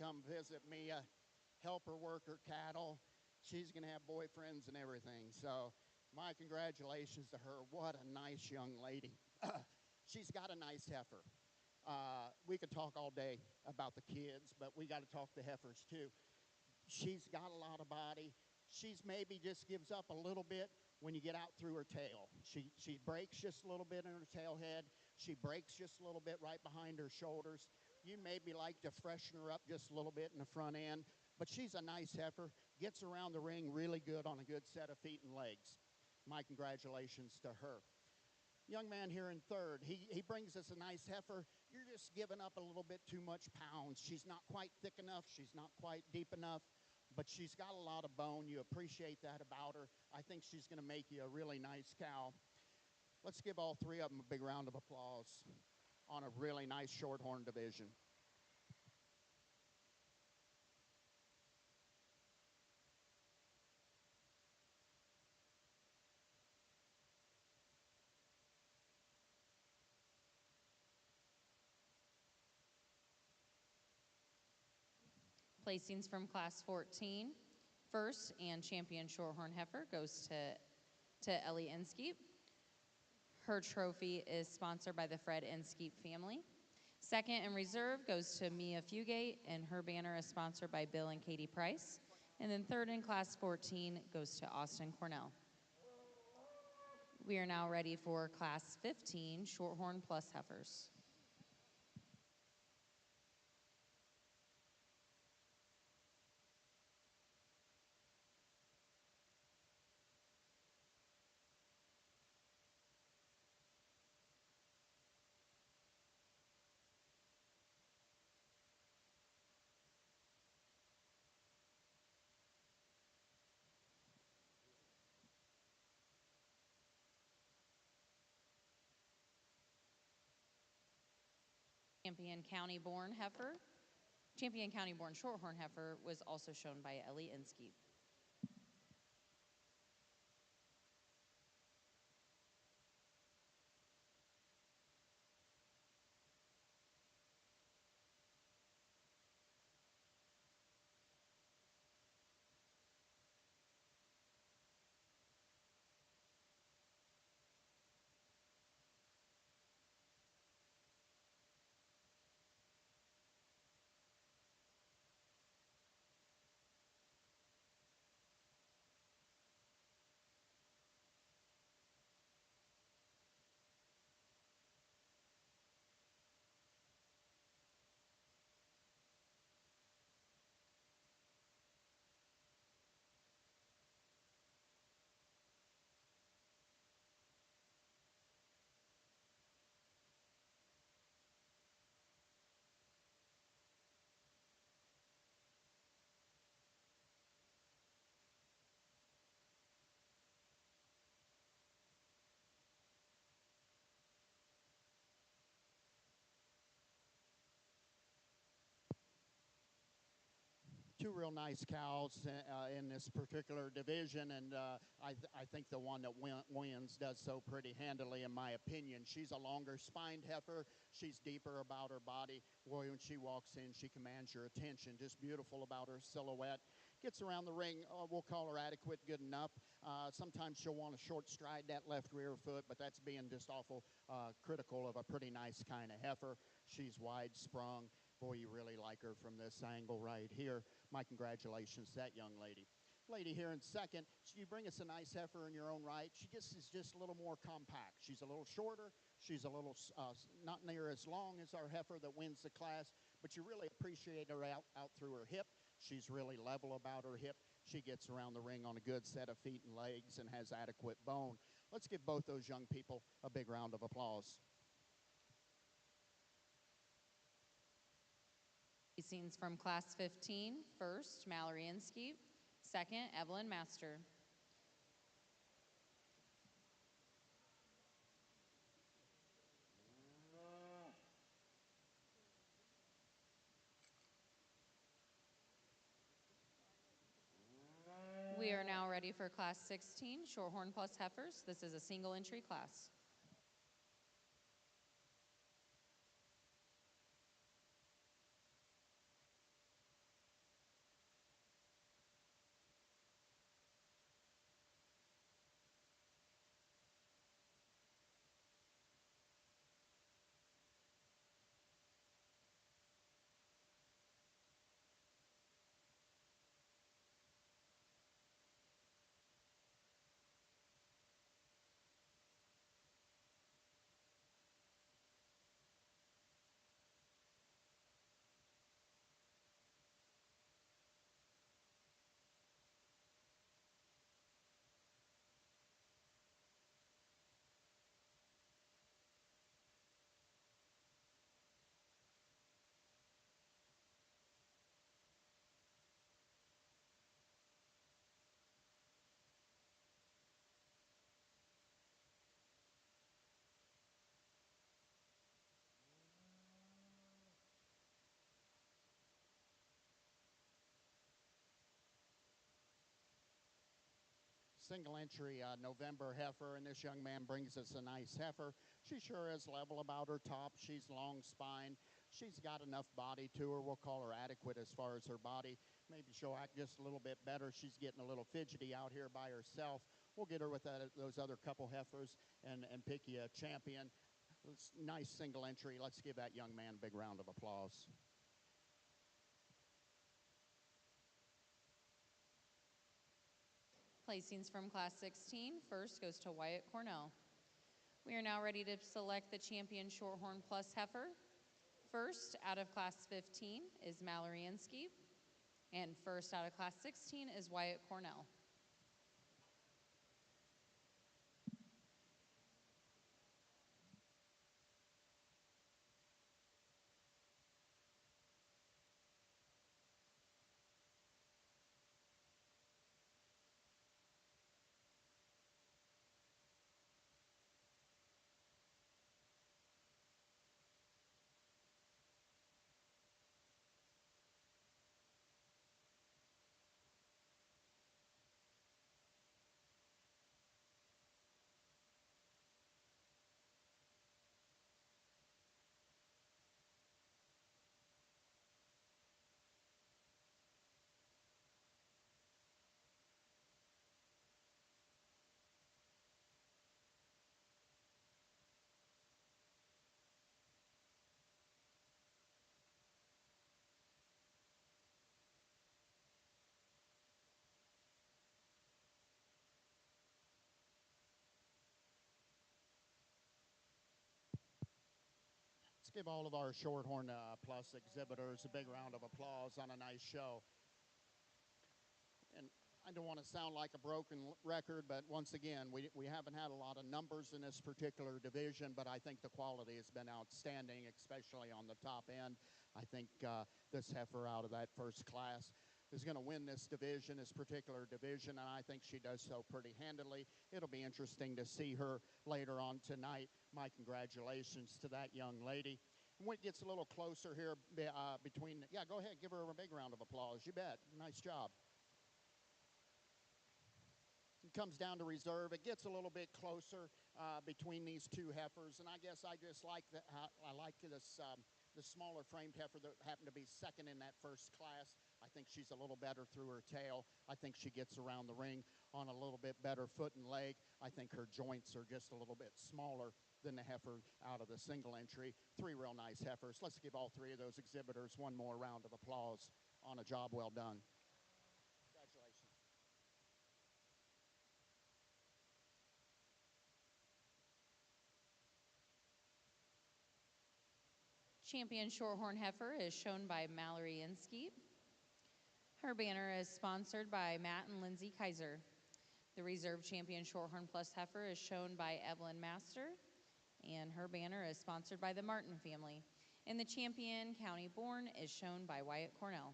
come visit Mia, help her work her cattle. She's going to have boyfriends and everything. So my congratulations to her. What a nice young lady. She's got a nice heifer. We could talk all day about the kids, but we got to talk the heifers too. She's got a lot of body. She's maybe just gives up a little bit when you get out through her tail. She breaks just a little bit in her tail head. She breaks just a little bit right behind her shoulders. You maybe like to freshen her up just a little bit in the front end, but she's a nice heifer, gets around the ring really good on a good set of feet and legs. My congratulations to her. Young man here in third, he brings us a nice heifer. You're just giving up a little bit too much pounds. She's not quite thick enough. She's not quite deep enough, but she's got a lot of bone. You appreciate that about her. I think she's going to make you a really nice cow. Let's give all three of them a big round of applause on a really nice Shorthorn division. Placings from Class 14. First and champion Shorthorn heifer goes to Ellie Inskeep. Her trophy is sponsored by the Fred Inskeep family. Second and reserve goes to Mia Fugate, and her banner is sponsored by Bill and Katie Price. And then third in Class 14 goes to Austin Cornell. We are now ready for Class 15 Shorthorn Plus heifers. Champion County-born heifer. Champion County-born Shorthorn heifer was also shown by Ellie Inskeep. two real nice cows in this particular division, and I think the one that wins does so pretty handily, in my opinion. She's a longer spined heifer. She's deeper about her body. Boy, when she walks in, she commands your attention. Just beautiful about her silhouette. Gets around the ring, we'll call her adequate, good enough. Sometimes she'll want to short stride that left rear foot, but that's being just awful critical of a pretty nice kind of heifer. She's wide sprung. Boy, you really like her from this angle right here. My congratulations to that young lady. Lady here in second, you bring us a nice heifer in your own right. She is just a little more compact. She's a little shorter. She's a little not near as long as our heifer that wins the class, but you really appreciate her out through her hip. She's really level about her hip. She gets around the ring on a good set of feet and legs and has adequate bone. Let's give both those young people a big round of applause. Scenes from Class 15. First, Mallory Inskeep. Second, Evelyn Master. We are now ready for Class 16, Shorthorn Plus heifers. This is a single entry class. Single entry November heifer, and this young man brings us a nice heifer. She sure is level about her top. She's long spine. She's got enough body to her. We'll call her adequate as far as her body. Maybe she'll act just a little bit better. She's getting a little fidgety out here by herself. We'll get her with those other couple heifers and pick you a champion. Nice single entry. Let's give that young man a big round of applause. Placings from Class 16. First goes to Wyatt Cornell. We are now ready to select the champion Shorthorn Plus heifer. First out of Class 15 is Mallory Inskeep, and first out of Class 16 is Wyatt Cornell. Let's give all of our Shorthorn Plus exhibitors a big round of applause on a nice show. And I don't want to sound like a broken record, but once again, we haven't had a lot of numbers in this particular division, but I think the quality has been outstanding, especially on the top end. I think this heifer out of that first class is going to win this division, this particular division, and I think she does so pretty handily. It'll be interesting to see her later on tonight. My congratulations to that young lady. when it gets a little closer here between, yeah, go ahead, give her a big round of applause. You bet. Nice job. It comes down to reserve. It gets a little bit closer between these two heifers, and I guess I just like that. I like this the smaller framed heifer that happened to be second in that first class. I think she's a little better through her tail. I think she gets around the ring on a little bit better foot and leg. I think her joints are just a little bit smaller than the heifer out of the single entry. Three real nice heifers. Let's give all three of those exhibitors one more round of applause on a job well done. Congratulations. Champion Shorthorn Heifer is shown by Mallory Inskeep. Her banner is sponsored by Matt and Lindsay Kaiser. The Reserve Champion Shorthorn Plus Heifer is shown by Evelyn Master, and her banner is sponsored by the Martin family. And the Champion County Born is shown by Wyatt Cornell.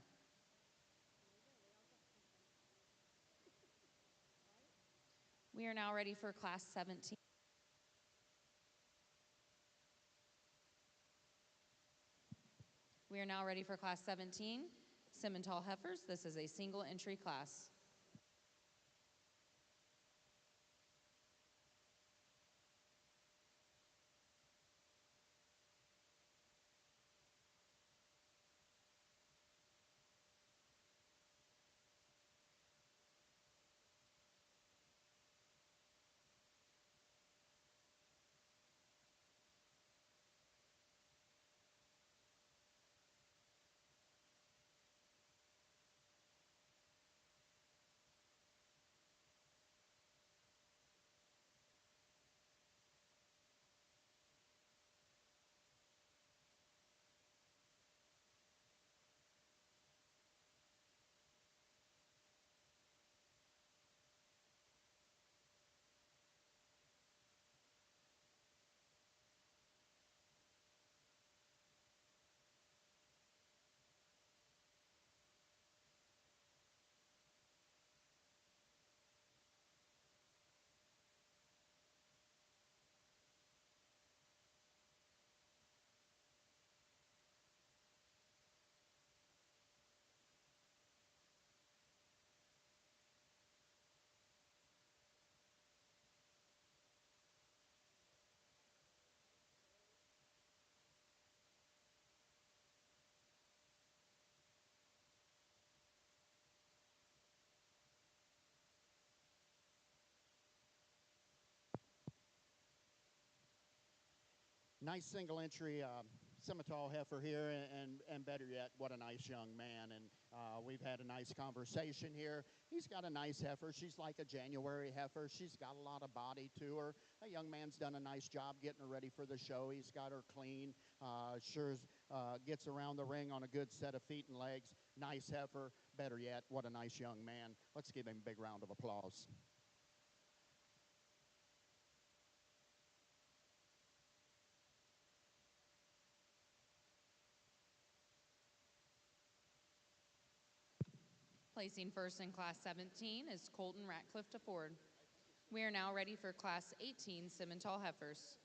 We are now ready for Class 17. We are now ready for Class 17, Simmental Heifers. This is a single entry class. Nice single entry Simmental heifer here, and better yet, what a nice young man. And we've had a nice conversation here. He's got a nice heifer. She's like a January heifer. She's got a lot of body to her. A young man's done a nice job getting her ready for the show. He's got her clean. Gets around the ring on a good set of feet and legs. Nice heifer. Better yet, what a nice young man. Let's give him a big round of applause. Placing first in Class 17 is Colton Ratcliffe DeFord. We are now ready for Class 18 Simmental Heifers.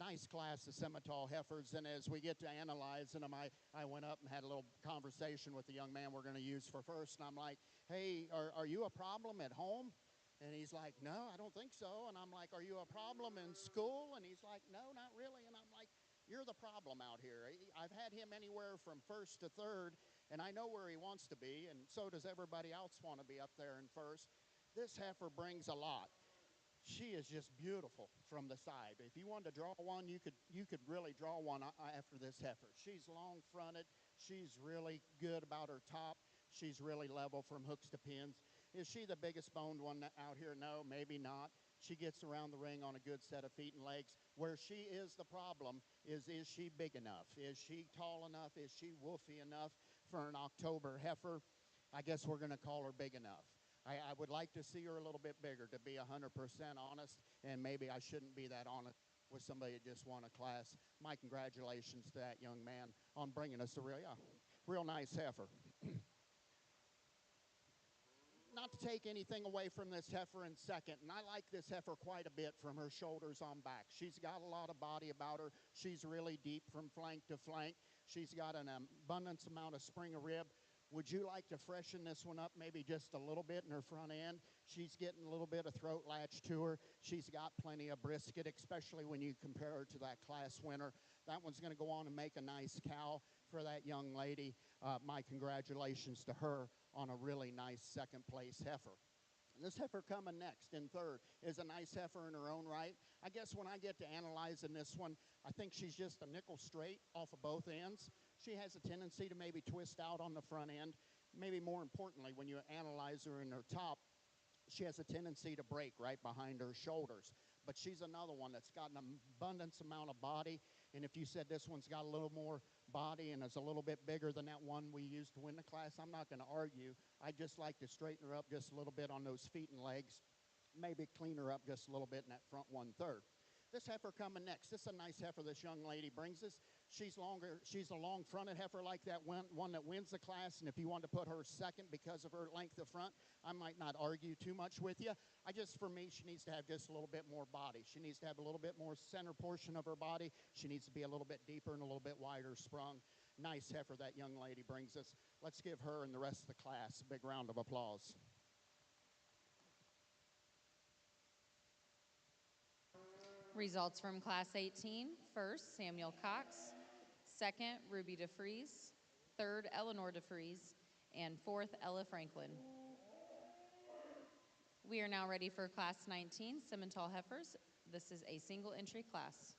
nice class of Simmental heifers, and as we get to analyzing them, I went up and had a little conversation with the young man we're going to use for first, and I'm like, hey, are you a problem at home? And he's like, no, I don't think so. And I'm like, are you a problem in school? And he's like, no, not really. And I'm like, you're the problem out here. I've had him anywhere from first to third, and I know where he wants to be, and so does everybody else want to be up there in first. This heifer brings a lot. She is just beautiful from the side. If you wanted to draw one, you could really draw one after this heifer. She's long fronted. She's really good about her top. She's really level from hooks to pins. Is she the biggest boned one out here? No, maybe not. She gets around the ring on a good set of feet and legs. Where she is the problem is she big enough? Is she tall enough? Is she woofy enough for an October heifer? I guess we're going to call her big enough. I would like to see her a little bit bigger, to be 100% honest, and maybe I shouldn't be that honest with somebody that just won a class. My congratulations to that young man on bringing us a real nice heifer. Not to take anything away from this heifer in second, and I like this heifer quite a bit from her shoulders on back. She's got a lot of body about her. She's really deep from flank to flank. She's got an abundance amount of spring of rib. Would you like to freshen this one up maybe just a little bit in her front end? She's getting a little bit of throat latch to her. She's got plenty of brisket, especially when you compare her to that class winner. That one's going to go on and make a nice cow for that young lady. My congratulations to her on a really nice second place heifer. This heifer coming next in third is a nice heifer in her own right. I guess when I get to analyzing this one, I think she's just a nickel straight off of both ends. She has a tendency to maybe twist out on the front end. Maybe more importantly, when you analyze her in her top, she has a tendency to break right behind her shoulders. But she's another one that's got an abundance amount of body. And if you said this one's got a little more body and is a little bit bigger than that one we used to win the class, I'm not going to argue. I'd just like to straighten her up just a little bit on those feet and legs. Maybe clean her up just a little bit in that front 1/3. This heifer coming next. This is a nice heifer this young lady brings us. She's longer. She's a long-fronted heifer like that one that wins the class. And if you want to put her second because of her length of front, I might not argue too much with you. For me, she needs to have just a little bit more body. She needs to have a little bit more center portion of her body. She needs to be a little bit deeper and a little bit wider sprung. Nice heifer that young lady brings us. Let's give her and the rest of the class a big round of applause. Results from Class 18. First, Samuel Cox. Second, Ruby DeFries. Third, Eleanor DeFries. And fourth, Ella Franklin. We are now ready for Class 19, Simmental heifers. This is a single entry class.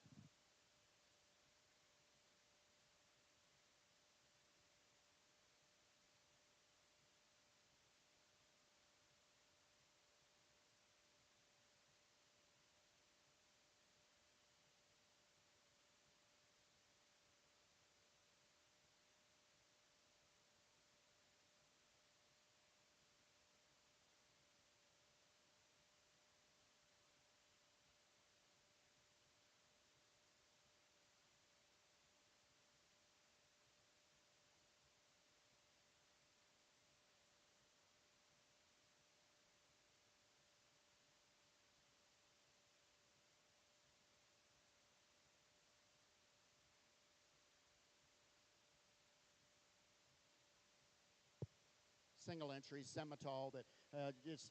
Single entry Simmental that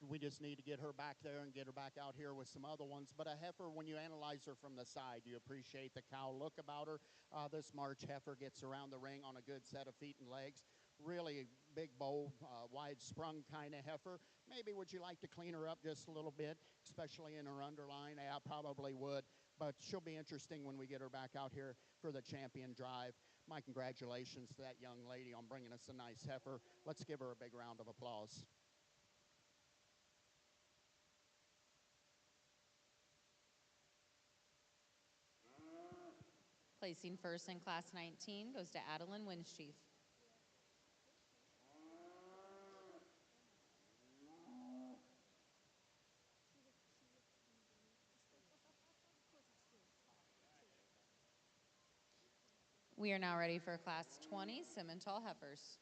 we just need to get her back there and get her back out here with some other ones. But a heifer, when you analyze her from the side, you appreciate the cow look about her. This March heifer gets around the ring on a good set of feet and legs. Really big, bold, wide sprung kind of heifer. Maybe would you like to clean her up just a little bit, especially in her underline? Yeah, I probably would. But she'll be interesting when we get her back out here for the champion drive. My congratulations to that young lady on bringing us a nice heifer. Let's give her a big round of applause. Placing first in Class 19 goes to Adeline Winschief. We are now ready for Class 20, Simmental heifers.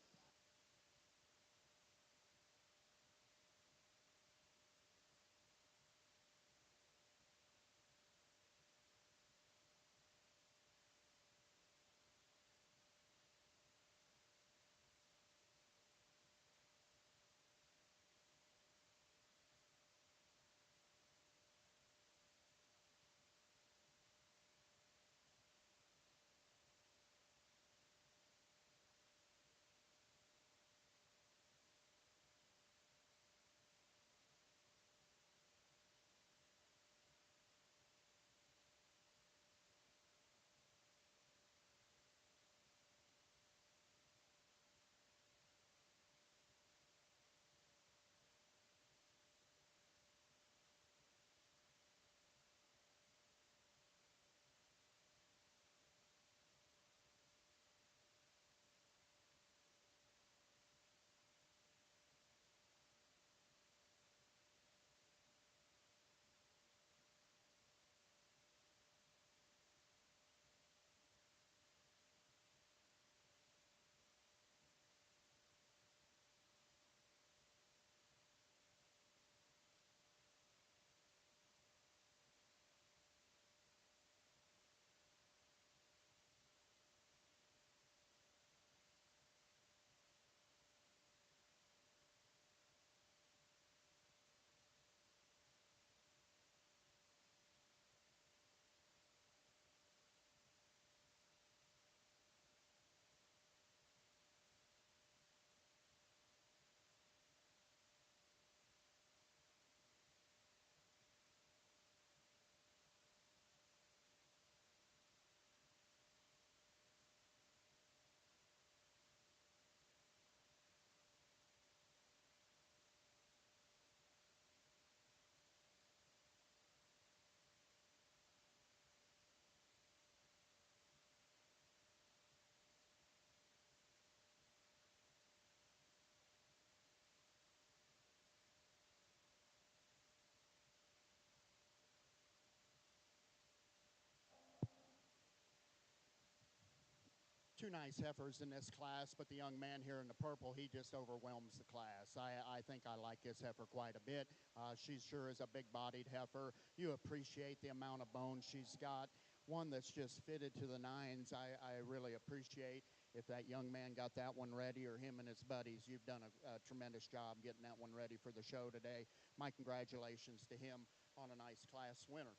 two nice heifers in this class, but the young man here in the purple, he just overwhelms the class. I think I like this heifer quite a bit. She sure is a big-bodied heifer. You appreciate the amount of bone she's got. One that's just fitted to the nines. I really appreciate if that young man got that one ready, or him and his buddies. You've done a tremendous job getting that one ready for the show today. My congratulations to him on a nice class winner.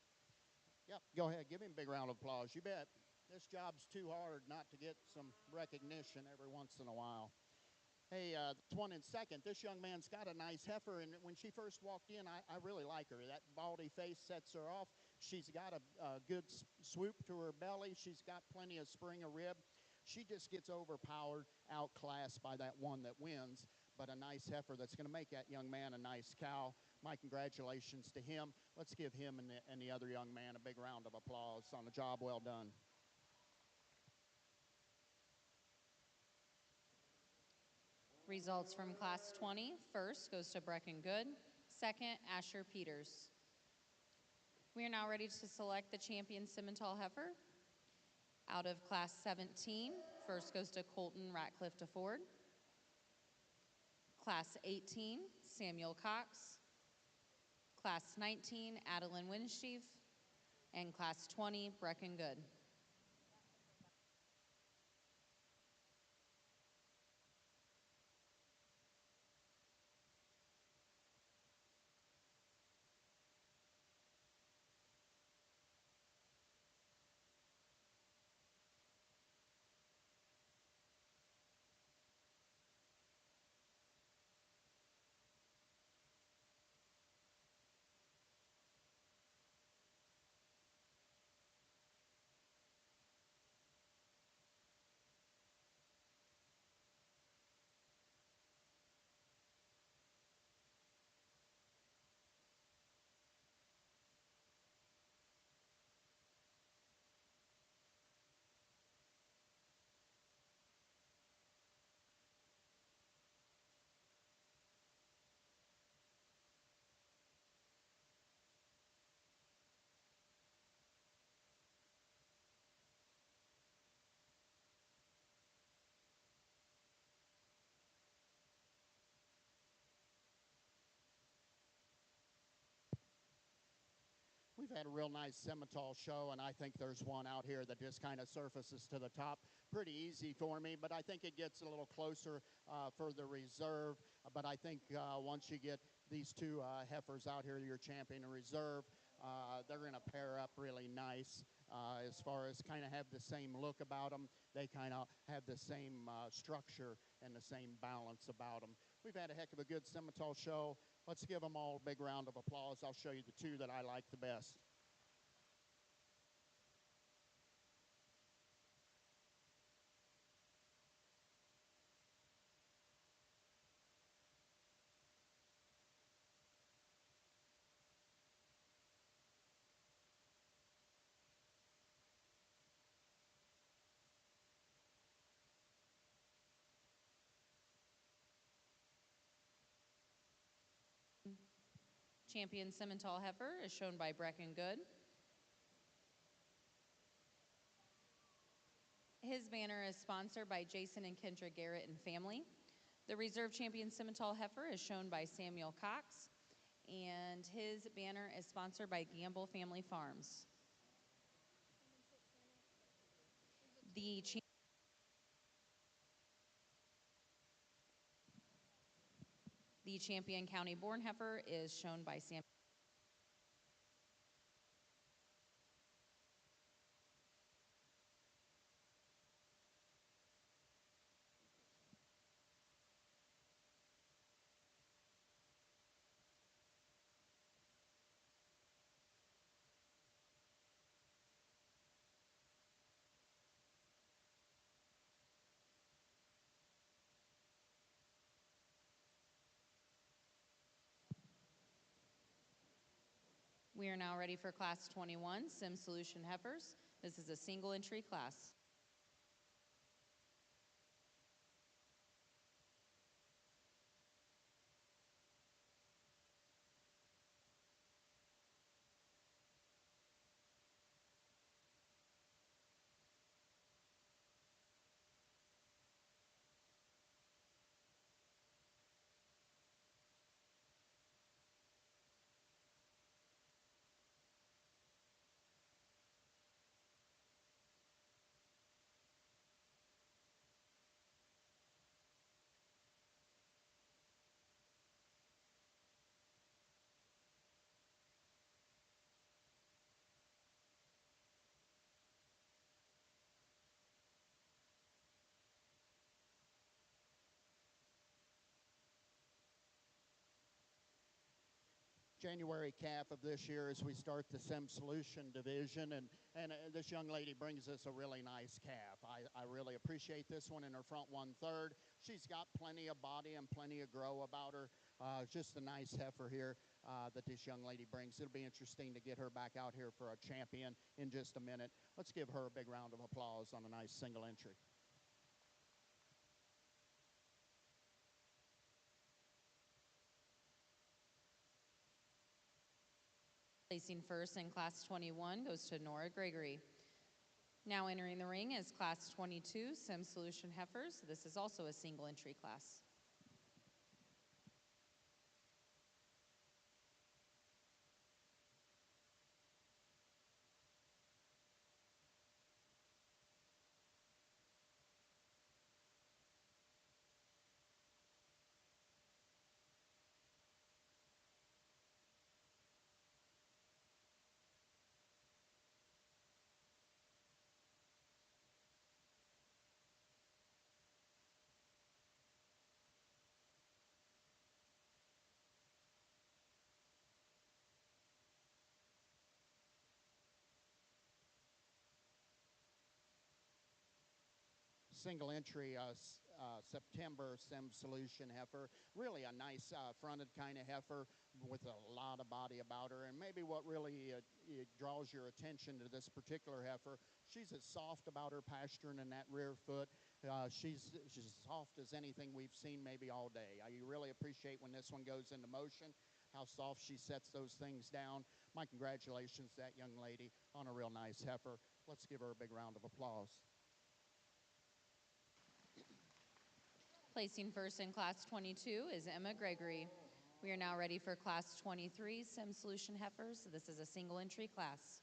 Yep, go ahead. Give him a big round of applause. You bet. This job's too hard not to get some recognition every once in a while. Hey, this one in second. This young man's got a nice heifer, and when she first walked in, I really like her. That baldy face sets her off. She's got a good swoop to her belly. She's got plenty of spring of rib. She just gets overpowered, outclassed by that one that wins, but a nice heifer that's going to make that young man a nice cow. My congratulations to him. Let's give him and the other young man a big round of applause on a job well done. Results from Class 20. First goes to Brecken Good. Second, Asher Peters. We are now ready to select the champion Simmental heifer. Out of Class 17, first goes to Colton Ratcliffe DeFord. Class 18, Samuel Cox. Class 19, Adeline Winschief. And Class 20, Brecken Good. We've had a real nice Simmental show, and I think there's one out here that just kind of surfaces to the top. Pretty easy for me, but I think it gets a little closer for the reserve. But I think once you get these two heifers out here, your champion and reserve, they're going to pair up really nice as far as kind of have the same look about them. They kind of have the same structure and the same balance about them. We've had a heck of a good Simmental show. Let's give them all a big round of applause. I'll show you the two that I like the best. Champion Simmental heifer is shown by Brecken Good. His banner is sponsored by Jason and Kendra Garrett and family. The reserve champion Simmental heifer is shown by Samuel Cox, and his banner is sponsored by Gamble Family Farms. The champion county born heifer is shown by Sam. We are now ready for Class 21, SimSolution heifers. This is a single entry class. January calf of this year as we start the SimSolution division, and this young lady brings us a really nice calf. I really appreciate this one in her front 1/3. She's got plenty of body and plenty of grow about her. Just a nice heifer here that this young lady brings. It'll be interesting to get her back out here for a champion in just a minute. Let's give her a big round of applause on a nice single entry. Placing first in Class 21 goes to Nora Gregory. Now entering the ring is Class 22 SimSolution heifers. This is also a single entry class. Single entry September SimSolution heifer. Really a nice fronted kind of heifer with a lot of body about her. And maybe what really draws your attention to this particular heifer, she's as soft about her pasturing in that rear foot. She's as soft as anything we've seen maybe all day. You really appreciate when this one goes into motion, how soft she sets those things down. My congratulations to that young lady on a real nice heifer. Let's give her a big round of applause. Placing first in Class 22 is Emma Gregory. We are now ready for Class 23 SimSolution heifers. This is a single entry class.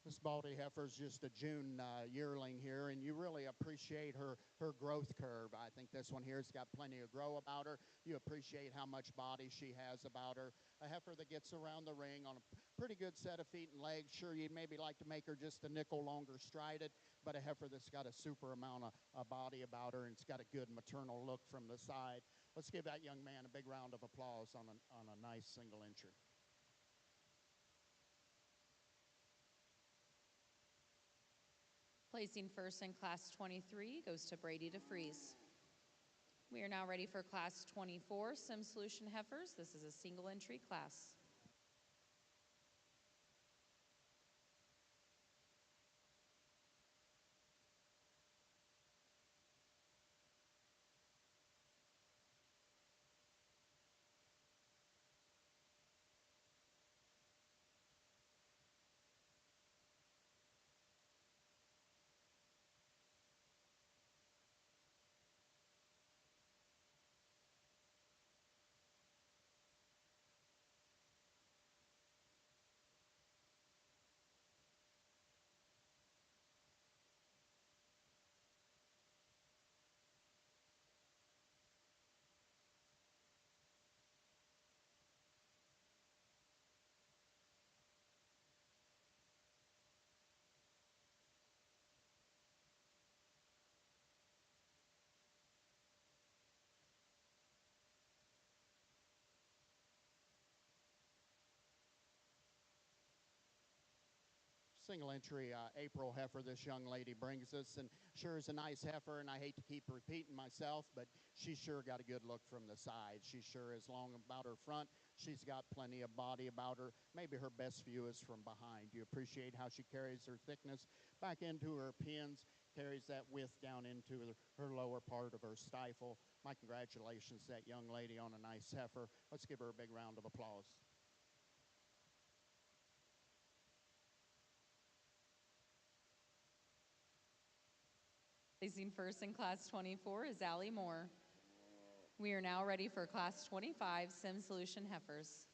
This Baldy heifer is just a June yearling here, and you really appreciate her growth curve. I think this one here has got plenty of grow about her. You appreciate how much body she has about her. A heifer that gets around the ring on a pretty good set of feet and legs. Sure, you'd maybe like to make her just a nickel longer strided, but a heifer that's got a super amount of body about her, and it's got a good maternal look from the side. Let's give that young man a big round of applause on a nice single entry. Placing first in Class 23 goes to Brady DeFries. We are now ready for Class 24 SimSolution heifers. This is a single entry class. Single entry April heifer this young lady brings us, and sure is a nice heifer, and I hate to keep repeating myself, but she's sure got a good look from the side. She sure is long about her front, She's got plenty of body about her. Maybe her best view is from behind. You appreciate how she carries her thickness back into her pins, carries that width down into her lower part of her stifle. My congratulations to that young lady on a nice heifer. Let's give her a big round of applause. Placing first in Class 24 is Allie Moore. We are now ready for Class 25 SimSolution heifers.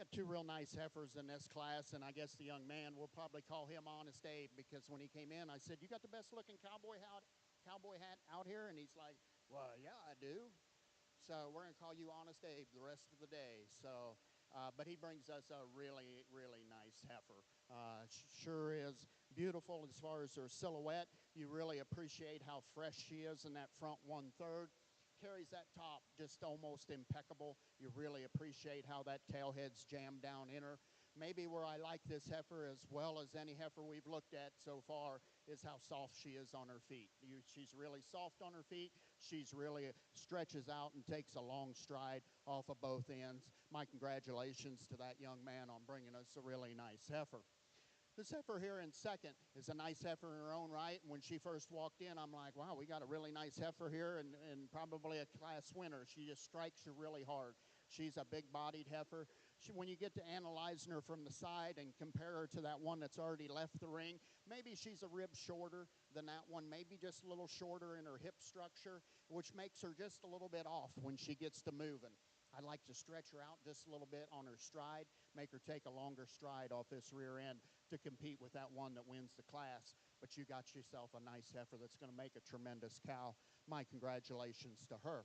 got two real nice heifers in this class, and I guess the young man, we'll probably call him Honest Abe, because when he came in, I said, "You got the best looking cowboy hat out here?" And he's like, "Well, yeah, I do." So we're going to call you Honest Abe the rest of the day. So, but he brings us a really, really nice heifer. Sure is beautiful as far as her silhouette. You really appreciate how fresh she is in that front 1/3. Carries that top just almost impeccable. You really appreciate how that tail head's jammed down in her. Maybe where I like this heifer as well as any heifer we've looked at so far is how soft she is on her feet. She's really soft on her feet. She's really stretches out and takes a long stride off of both ends. My congratulations to that young man on bringing us a really nice heifer. This heifer here in second is a nice heifer in her own right. And when she first walked in, I'm like, wow, we got a really nice heifer here and probably a class winner. She just strikes you really hard. She's a big-bodied heifer. When you get to analyzing her from the side and compare her to that one that's already left the ring, maybe she's a rib shorter than that one, maybe just a little shorter in her hip structure, which makes her just a little bit off when she gets to moving. I'd like to stretch her out just a little bit on her stride, make her take a longer stride off this rear end to compete with that one that wins the class. But you got yourself a nice heifer that's going to make a tremendous cow. My congratulations to her.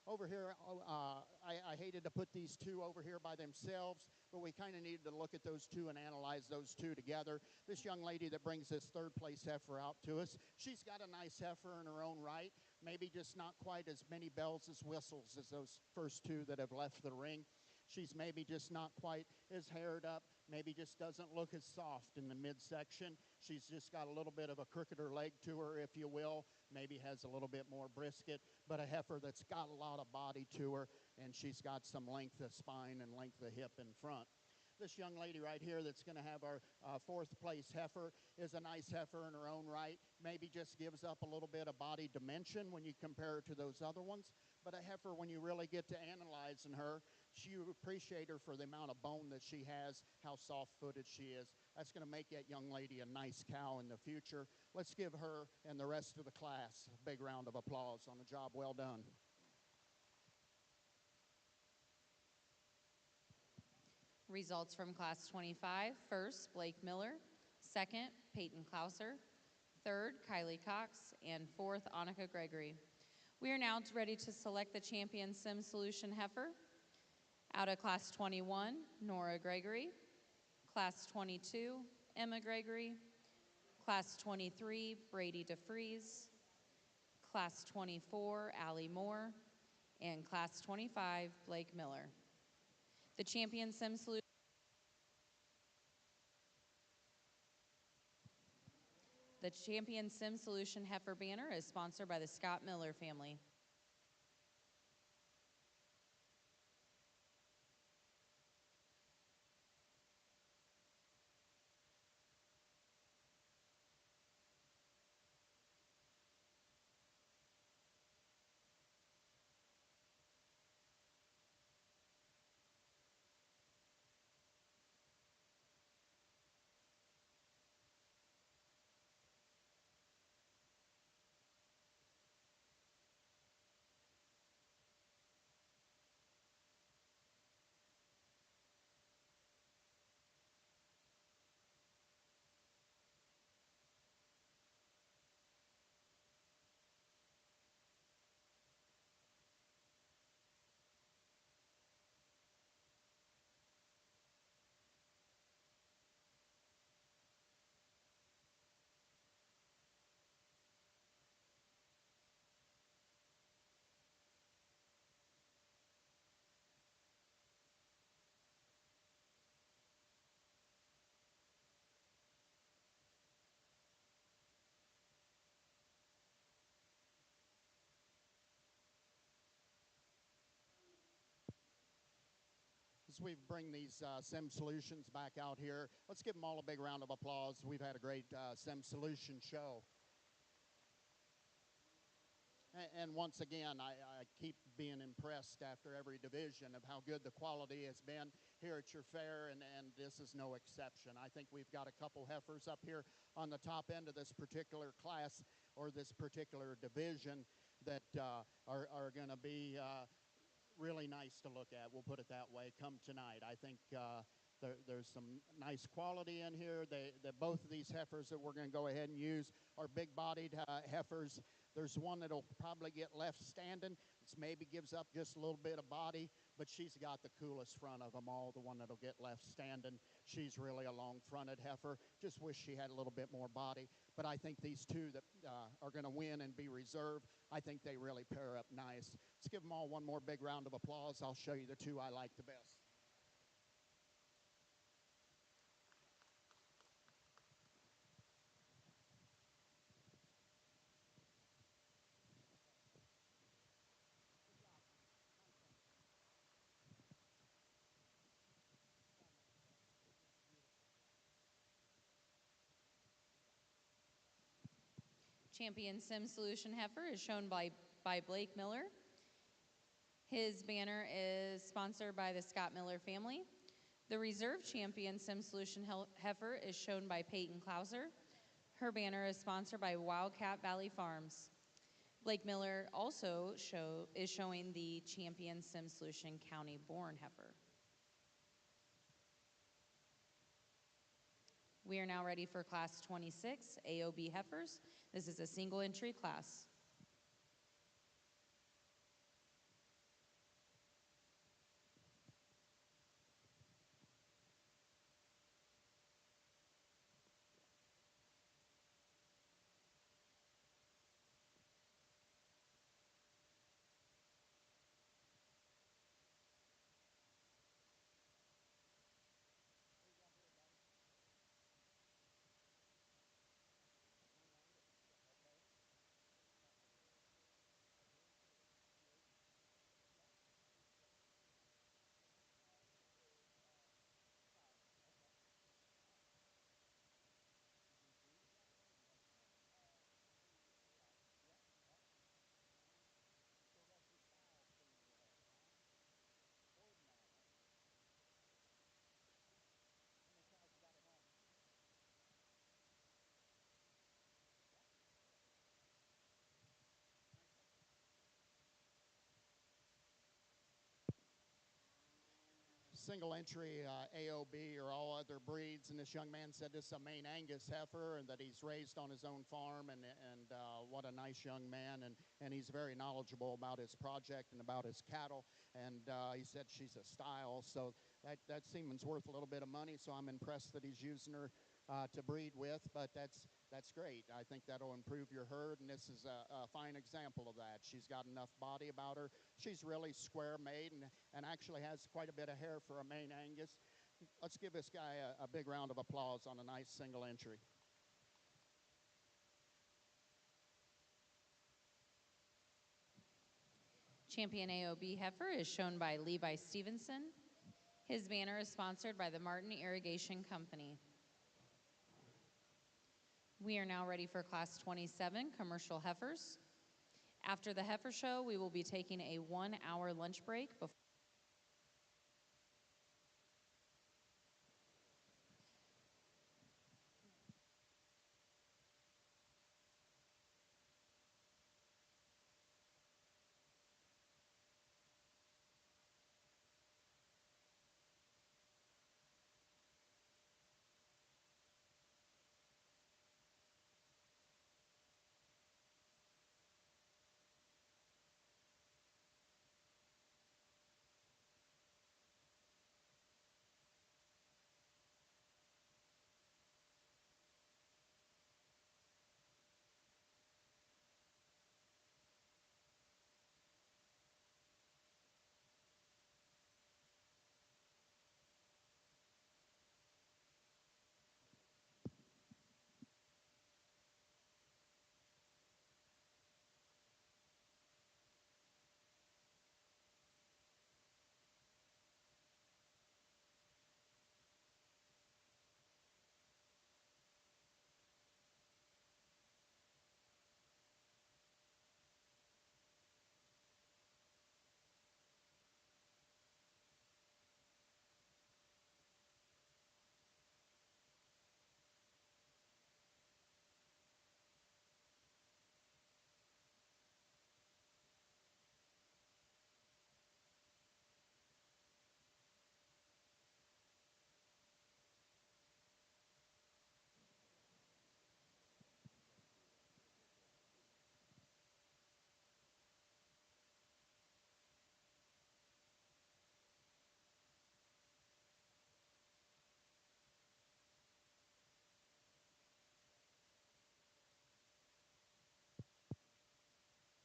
Over here, I hated to put these two over here by themselves, but we kind of needed to look at those two and analyze those two together. This young lady that brings this third place heifer out to us, she's got a nice heifer in her own right, maybe just not quite as many bells as whistles as those first two that have left the ring. She's maybe just not quite as haired up, maybe just doesn't look as soft in the midsection. She's just got a little bit of a crookeder leg to her, if you will, maybe has a little bit more brisket, but a heifer that's got a lot of body to her, and she's got some length of spine and length of hip in front. This young lady right here that's going to have our fourth place heifer is a nice heifer in her own right. Maybe just gives up a little bit of body dimension when you compare her to those other ones. But a heifer, when you really get to analyzing her, you appreciate her for the amount of bone that she has, how soft-footed she is. That's going to make that young lady a nice cow in the future. Let's give her and the rest of the class a big round of applause on a job well done. Results from Class 25. First, Blake Miller. Second, Peyton Klauser. Third, Kylie Cox. And fourth, Annika Gregory. We are now ready to select the champion SimSolution heifer. Out of Class 21, Nora Gregory. Class 22, Emma Gregory. Class 23, Brady DeFries. Class 24, Allie Moore. And Class 25, Blake Miller. The champion SimSolution heifer banner is sponsored by the Scott Miller family. As we bring these SimSolutions back out here, let's give them all a big round of applause. We've had a great SimSolution show. And once again, I keep being impressed after every division of how good the quality has been here at your fair, and this is no exception. I think we've got a couple heifers up here on the top end of this particular class or this particular division that are going to be really nice to look at. We'll put it that way. Come tonight, I think there's some nice quality in here. Both of these heifers that we're going to go ahead and use are big-bodied heifers. There's one that'll probably get left standing. It's maybe gives up just a little bit of body, but she's got the coolest front of them all, the one that'll get left standing. She's really a long-fronted heifer. Just wish she had a little bit more body. But I think these two that are going to win and be reserved, I think they really pair up nice. Let's give them all one more big round of applause. I'll show you the two I like the best. Champion SimSolution heifer is shown by Blake Miller. His banner is sponsored by the Scott Miller family. The reserve champion SimSolution heifer is shown by Peyton Klauser. Her banner is sponsored by Wildcat Valley Farms. Blake Miller also is showing the champion SimSolution County Born heifer. We are now ready for Class 26 AOB heifers. This is a single entry class. Single entry AOB or all other breeds, and this young man said this is a Maine-Anjou heifer and that he's raised on his own farm, and what a nice young man, and he's very knowledgeable about his project and about his cattle, and he said she's a style, so that semen's worth a little bit of money, so I'm impressed that he's using her to breed with, but that's great. I think that'll improve your herd, and this is a fine example of that. She's got enough body about her. She's really square made and actually has quite a bit of hair for a Maine-Anjou. Let's give this guy a big round of applause on a nice single entry. Champion AOB heifer is shown by Levi Stevenson. His banner is sponsored by the Martin Irrigation Company. We are now ready for Class 27 commercial heifers. After the heifer show, we will be taking a 1-hour lunch break before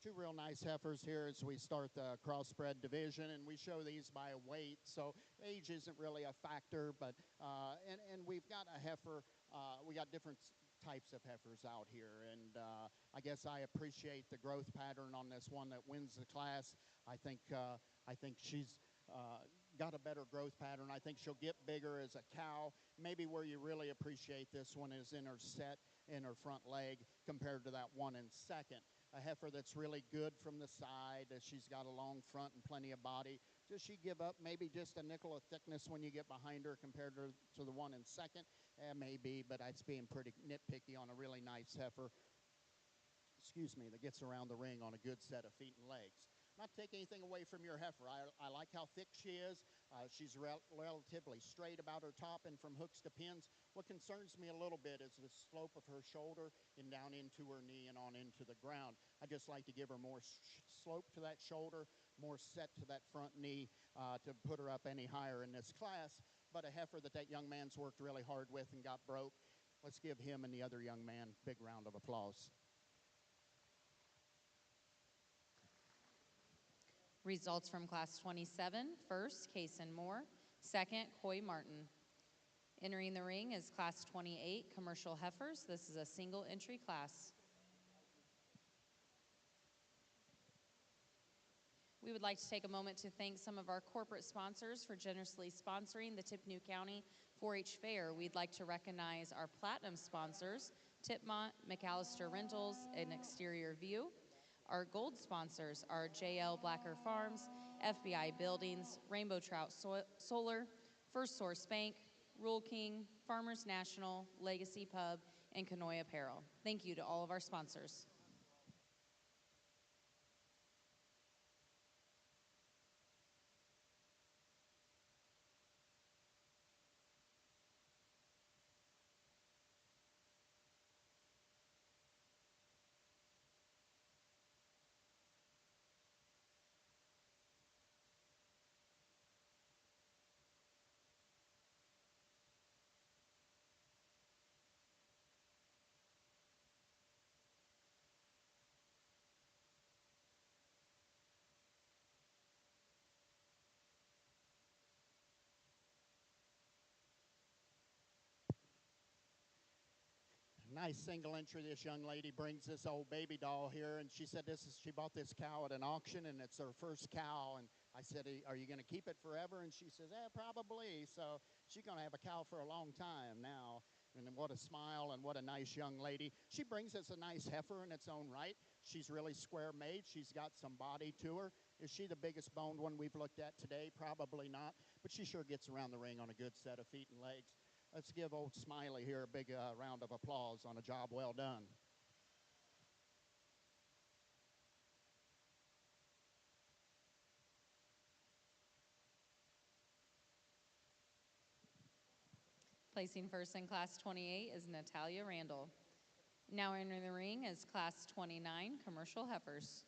two real nice heifers here as we start the crossbred division, and we show these by weight, so age isn't really a factor, but and we've got a heifer. We got different types of heifers out here, and I guess I appreciate the growth pattern on this one that wins the class. I think she's got a better growth pattern. I think she'll get bigger as a cow. Maybe where you really appreciate this one is in her set in her front leg compared to that one in second. A heifer that's really good from the side. She's got a long front and plenty of body. Does she give up maybe just a nickel of thickness when you get behind her compared to the one in second? Maybe, but that's being pretty nitpicky on a really nice heifer, that gets around the ring on a good set of feet and legs. Not take anything away from your heifer. I like how thick she is. She's relatively straight about her top and from hooks to pins. What concerns me a little bit is the slope of her shoulder and down into her knee and on into the ground. I just like to give her more slope to that shoulder, more set to that front knee to put her up any higher in this class. But a heifer that young man's worked really hard with and got broke. Let's give him and the other young man a big round of applause. Results from Class 27. First, Kaysen Moore. Second, Coy Martin. Entering the ring is Class 28, Commercial Heifers. This is a single entry class. We would like to take a moment to thank some of our corporate sponsors for generously sponsoring the Tippecanoe County 4-H Fair. We'd like to recognize our platinum sponsors, Tipmont, McAllister Rentals, and Exterior View. Our gold sponsors are JL Blacker Farms, FBI Buildings, Rainbow Trout Solar, First Source Bank, Rule King, Farmers National, Legacy Pub, and Canoe Apparel. Thank you to all of our sponsors. Nice single entry. This young lady brings this old baby doll here, and she said she bought this cow at an auction, and it's her first cow. And I said, are you going to keep it forever? And she says, probably. So she's going to have a cow for a long time now. And what a smile and what a nice young lady. She brings us a nice heifer in its own right. She's really square made. She's got some body to her. Is she the biggest boned one we've looked at today? Probably not, but she sure gets around the ring on a good set of feet and legs. Let's give old Smiley here a big round of applause on a job well done. Placing first in Class 28 is Natalia Randall. Now entering the ring is Class 29, Commercial Heifers.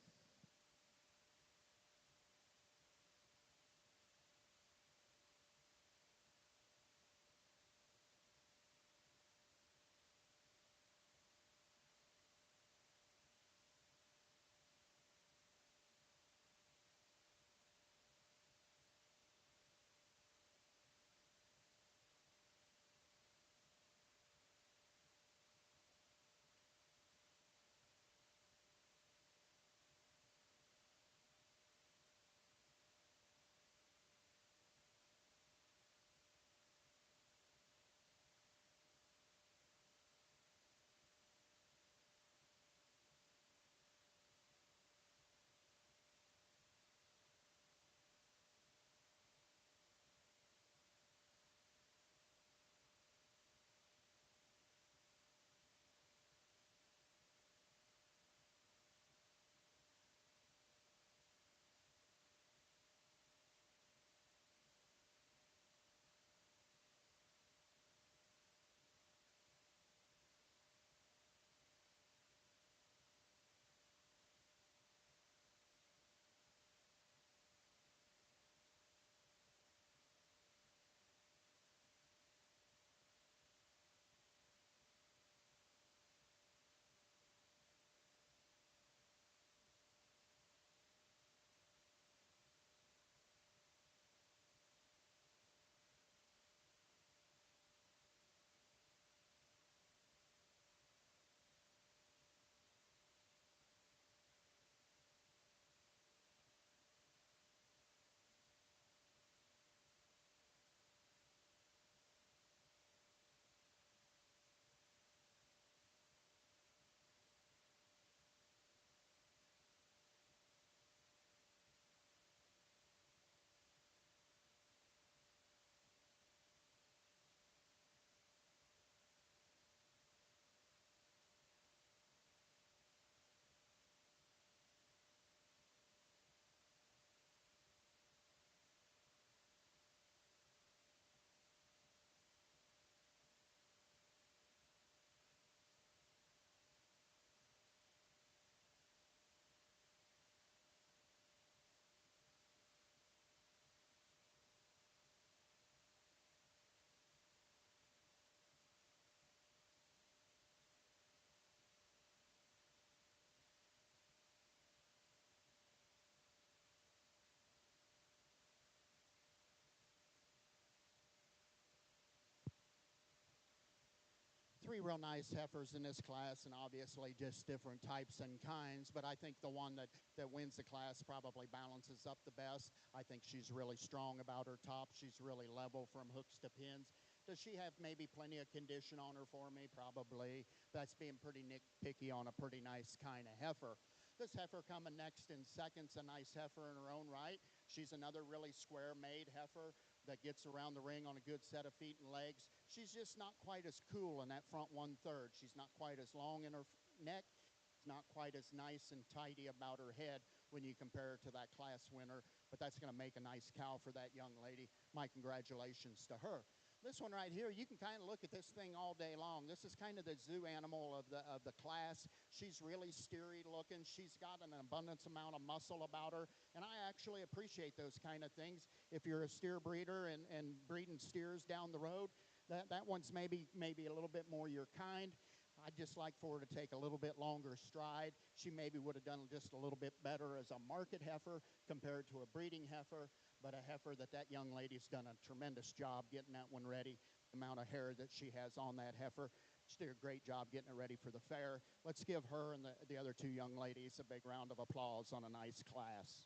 three real nice heifers in this class, and obviously just different types and kinds. But I think the one that wins the class probably balances up the best. I think she's really strong about her top. She's really level from hooks to pins. Does she have maybe plenty of condition on her for me? Probably. That's being pretty nitpicky on a pretty nice kind of heifer. This heifer coming next in second's a nice heifer in her own right. She's another really square-made heifer that gets around the ring on a good set of feet and legs. She's just not quite as cool in that front 1/3. She's not quite as long in her neck. It's not quite as nice and tidy about her head when you compare her to that class winner, but that's going to make a nice cow for that young lady. My congratulations to her. This one right here, you can kind of look at this thing all day long. This is kind of the zoo animal of the class. She's really steery looking. She's got an abundance amount of muscle about her, and I actually appreciate those kind of things. If you're a steer breeder and breeding steers down the road, that one's maybe a little bit more your kind. I'd just like for her to take a little bit longer stride. She maybe would have done just a little bit better as a market heifer compared to a breeding heifer, but a heifer that young lady's done a tremendous job getting that one ready. The amount of hair that she has on that heifer, she did a great job getting it ready for the fair. Let's give her and the other two young ladies a big round of applause on a nice class.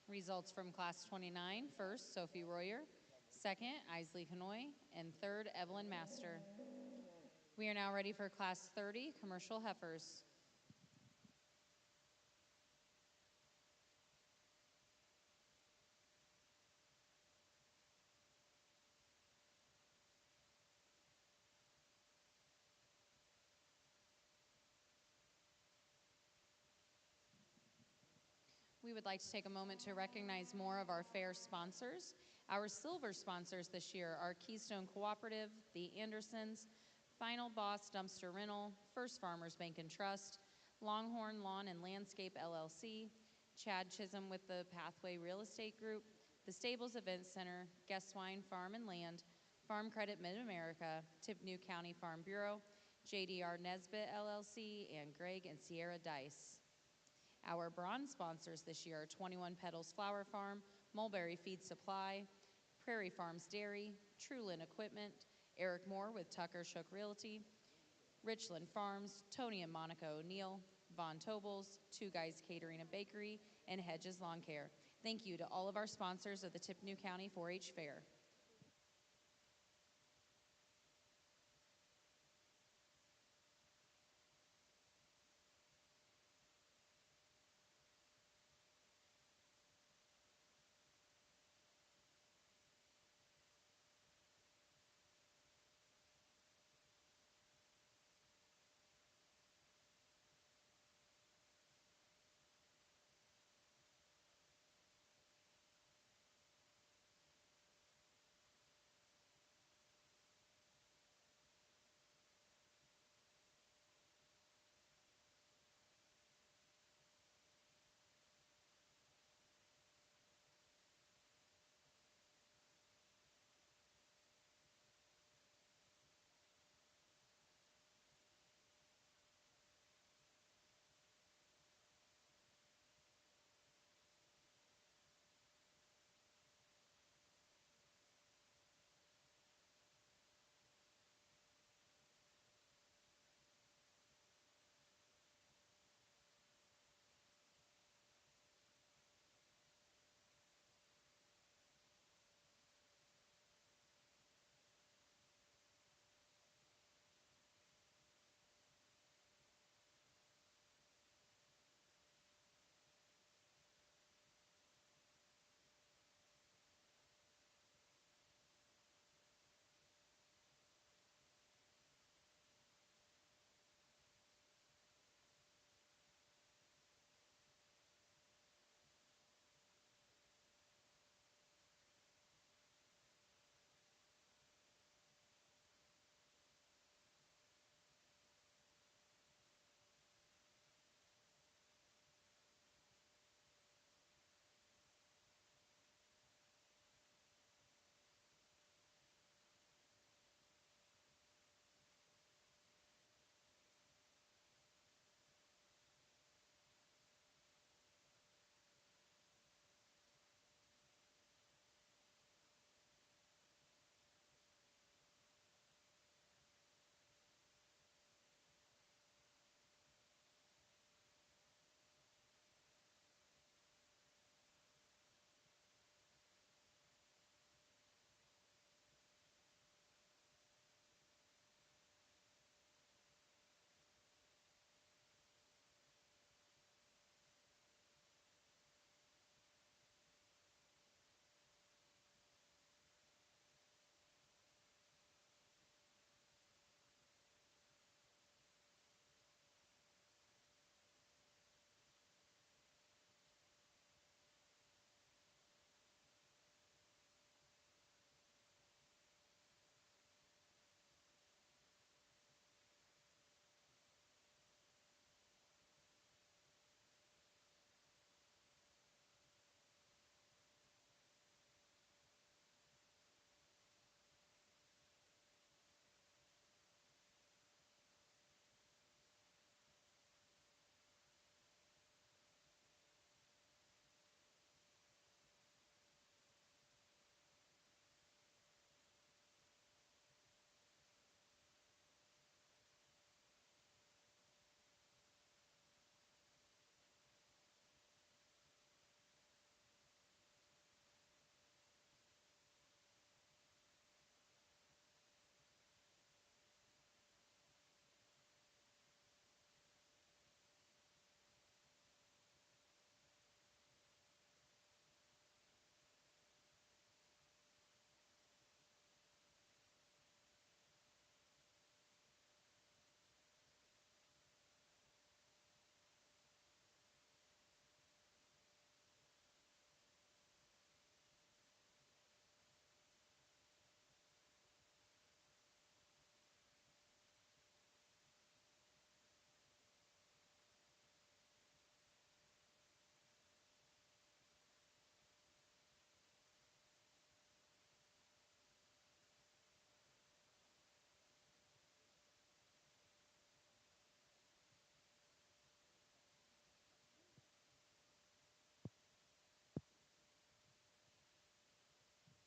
Results from Class 29, first, Sophie Royer, second, Isley Canoy, and third, Evelyn Master. We are now ready for Class 30, Commercial Heifers. We would like to take a moment to recognize more of our fair sponsors. Our silver sponsors this year are Keystone Cooperative, the Andersons, Final Boss Dumpster Rental, First Farmers Bank and Trust, Longhorn Lawn and Landscape LLC, Chad Chisholm with the Pathway Real Estate Group, the Stables Event Center, Guest Wine Farm and Land, Farm Credit Mid-America, Tippecanoe County Farm Bureau, JDR Nesbitt LLC, and Greg and Sierra Dice. Our bronze sponsors this year are 21 Petals Flower Farm, Mulberry Feed Supply, Prairie Farms Dairy, Truland Equipment, Eric Moore with Tucker Shook Realty, Richland Farms, Tony and Monica O'Neill, Von Tobles, Two Guys Catering and Bakery, and Hedges Lawn Care. Thank you to all of our sponsors of the Tippecanoe County 4-H Fair.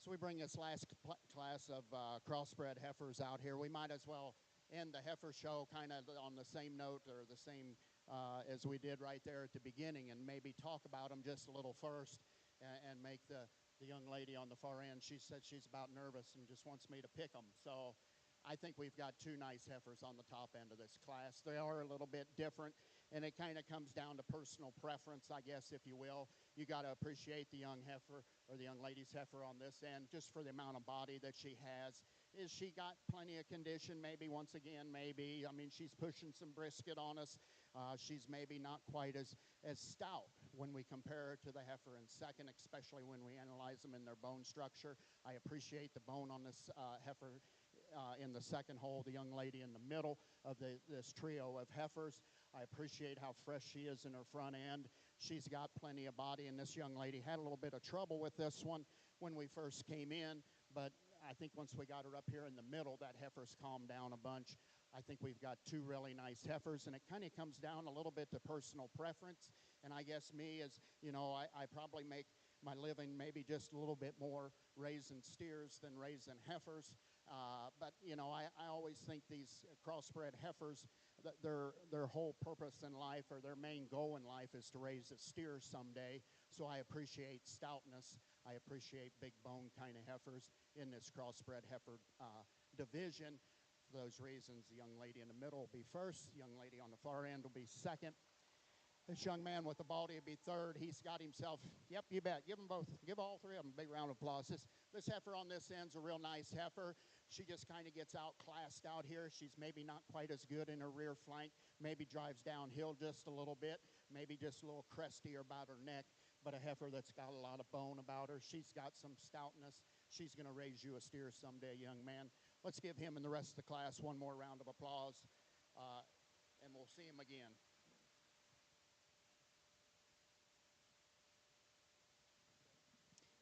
So we bring this last class of crossbred heifers out here. We might as well end the heifer show kind of on the same note or the same as we did right there at the beginning, and maybe talk about them just a little first and make the young lady on the far end, she said she's about nervous and just wants me to pick them. So I think we've got two nice heifers on the top end of this class. They are a little bit different, and it kind of comes down to personal preference, I guess, if you will. You got to appreciate the young heifer or the young lady's heifer on this end just for the amount of body that she has. Is she got plenty of condition? Maybe, once again, maybe. I mean, she's pushing some brisket on us. She's maybe not quite as stout when we compare her to the heifer in second, especially when we analyze them in their bone structure. I appreciate the bone on this heifer in the second hole, the young lady in the middle of this trio of heifers. I appreciate how fresh she is in her front end. She's got plenty of body, and this young lady had a little bit of trouble with this one when we first came in, but I think once we got her up here in the middle, that heifer's calmed down a bunch. I think we've got two really nice heifers, and it kind of comes down a little bit to personal preference. And I guess me, as you know, I probably make my living maybe just a little bit more raising steers than raising heifers. But you know, I always think these crossbred heifers, their whole purpose in life, or their main goal in life, is to raise a steer someday. So I appreciate stoutness. I appreciate big bone kind of heifers in this crossbred heifer division. For those reasons, the young lady in the middle will be first. The young lady on the far end will be second. This young man with the body will be third. He's got himself, yep, you bet. Give them both, give all three of them a big round of applause. This heifer on this end's a real nice heifer. She just kind of gets outclassed out here. She's maybe not quite as good in her rear flank, maybe drives downhill just a little bit, maybe just a little crestier about her neck, but a heifer that's got a lot of bone about her. She's got some stoutness. She's going to raise you a steer someday, young man. Let's give him and the rest of the class one more round of applause, and we'll see him again.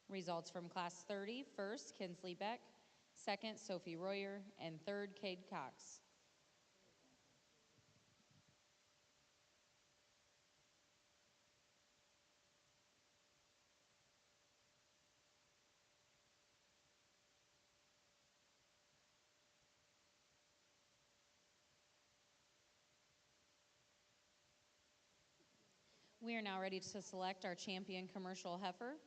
Results from Class 30, first, Kinsley Beck, second, Sophie Royer, and third, Cade Cox. We are now ready to select our champion commercial heifer.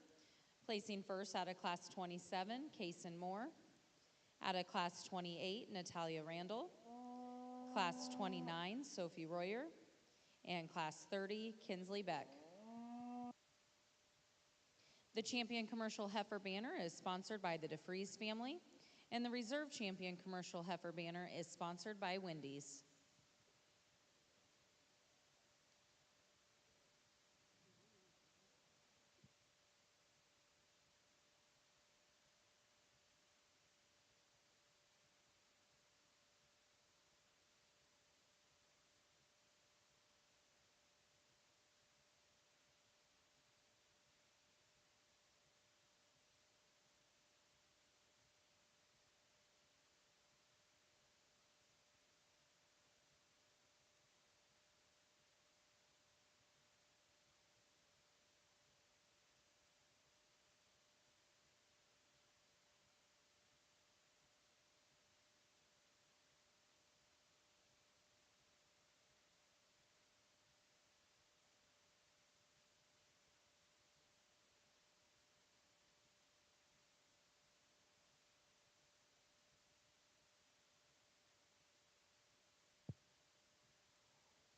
Placing first out of Class 27, Kaysen Moore. Out of Class 28, Natalia Randall. Class 29, Sophie Royer. And Class 30, Kinsley Beck. The champion commercial heifer banner is sponsored by the DeFries family, and the reserve champion commercial heifer banner is sponsored by Wendy's.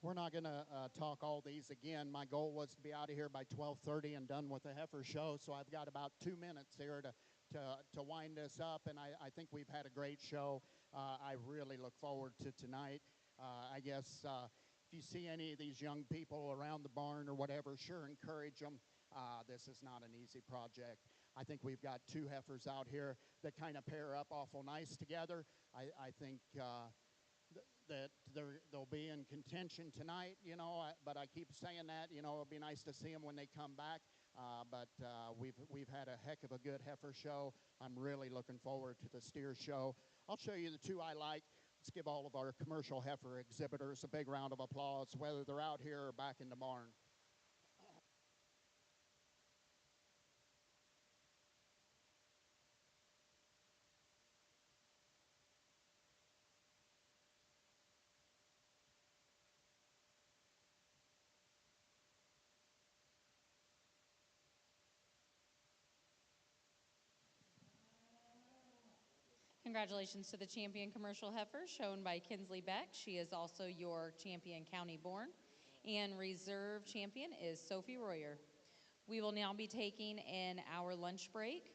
We're not going to talk all these again. My goal was to be out of here by 12:30 and done with the heifer show, so I've got about 2 minutes here to wind this up, and I think we've had a great show. I really look forward to tonight. I guess if you see any of these young people around the barn or whatever, sure, encourage them. This is not an easy project. I think we've got two heifers out here that kind of pair up awful nice together. I think that they'll be in contention tonight, you know, but I keep saying that, you know, it'll be nice to see them when they come back. But we've had a heck of a good heifer show. I'm really looking forward to the steer show. I'll show you the two I like. Let's give all of our commercial heifer exhibitors a big round of applause, whether they're out here or back in the barn. Congratulations to the champion commercial heifer shown by Kinsley Beck. She is also your champion county born. And reserve champion is Sophie Royer. We will now be taking an hour lunch break.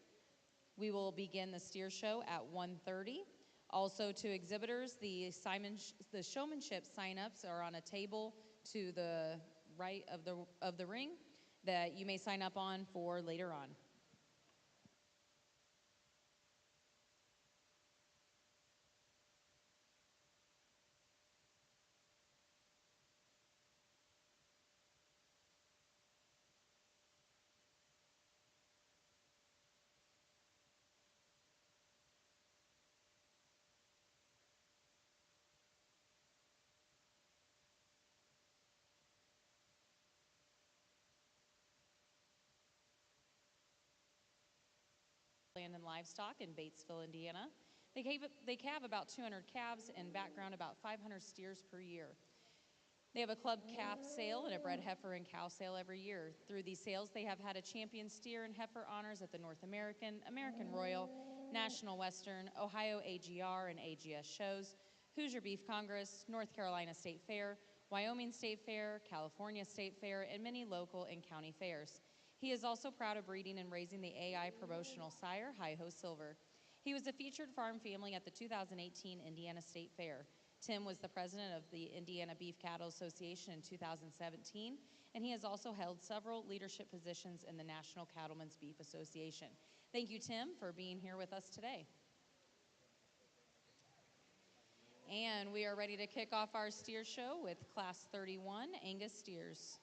We will begin the steer show at 1:30. Also to exhibitors, the showmanship sign-ups are on a table to the right of the ring that you may sign up on for later on. Land and Livestock in Batesville, Indiana. They calve about 200 calves and background about 500 steers per year. They have a club calf sale and a bred heifer and cow sale every year. Through these sales, they have had a champion steer and heifer honors at the North American, American Royal, National Western, Ohio AGR and AGS shows, Hoosier Beef Congress, North Carolina State Fair, Wyoming State Fair, California State Fair, and many local and county fairs. He is also proud of breeding and raising the AI promotional sire, Hi-Ho Silver. He was a featured farm family at the 2018 Indiana State Fair. Tim was the president of the Indiana Beef Cattle Association in 2017, and he has also held several leadership positions in the National Cattlemen's Beef Association. Thank you, Tim, for being here with us today. And we are ready to kick off our steer show with Class 31 Angus steers.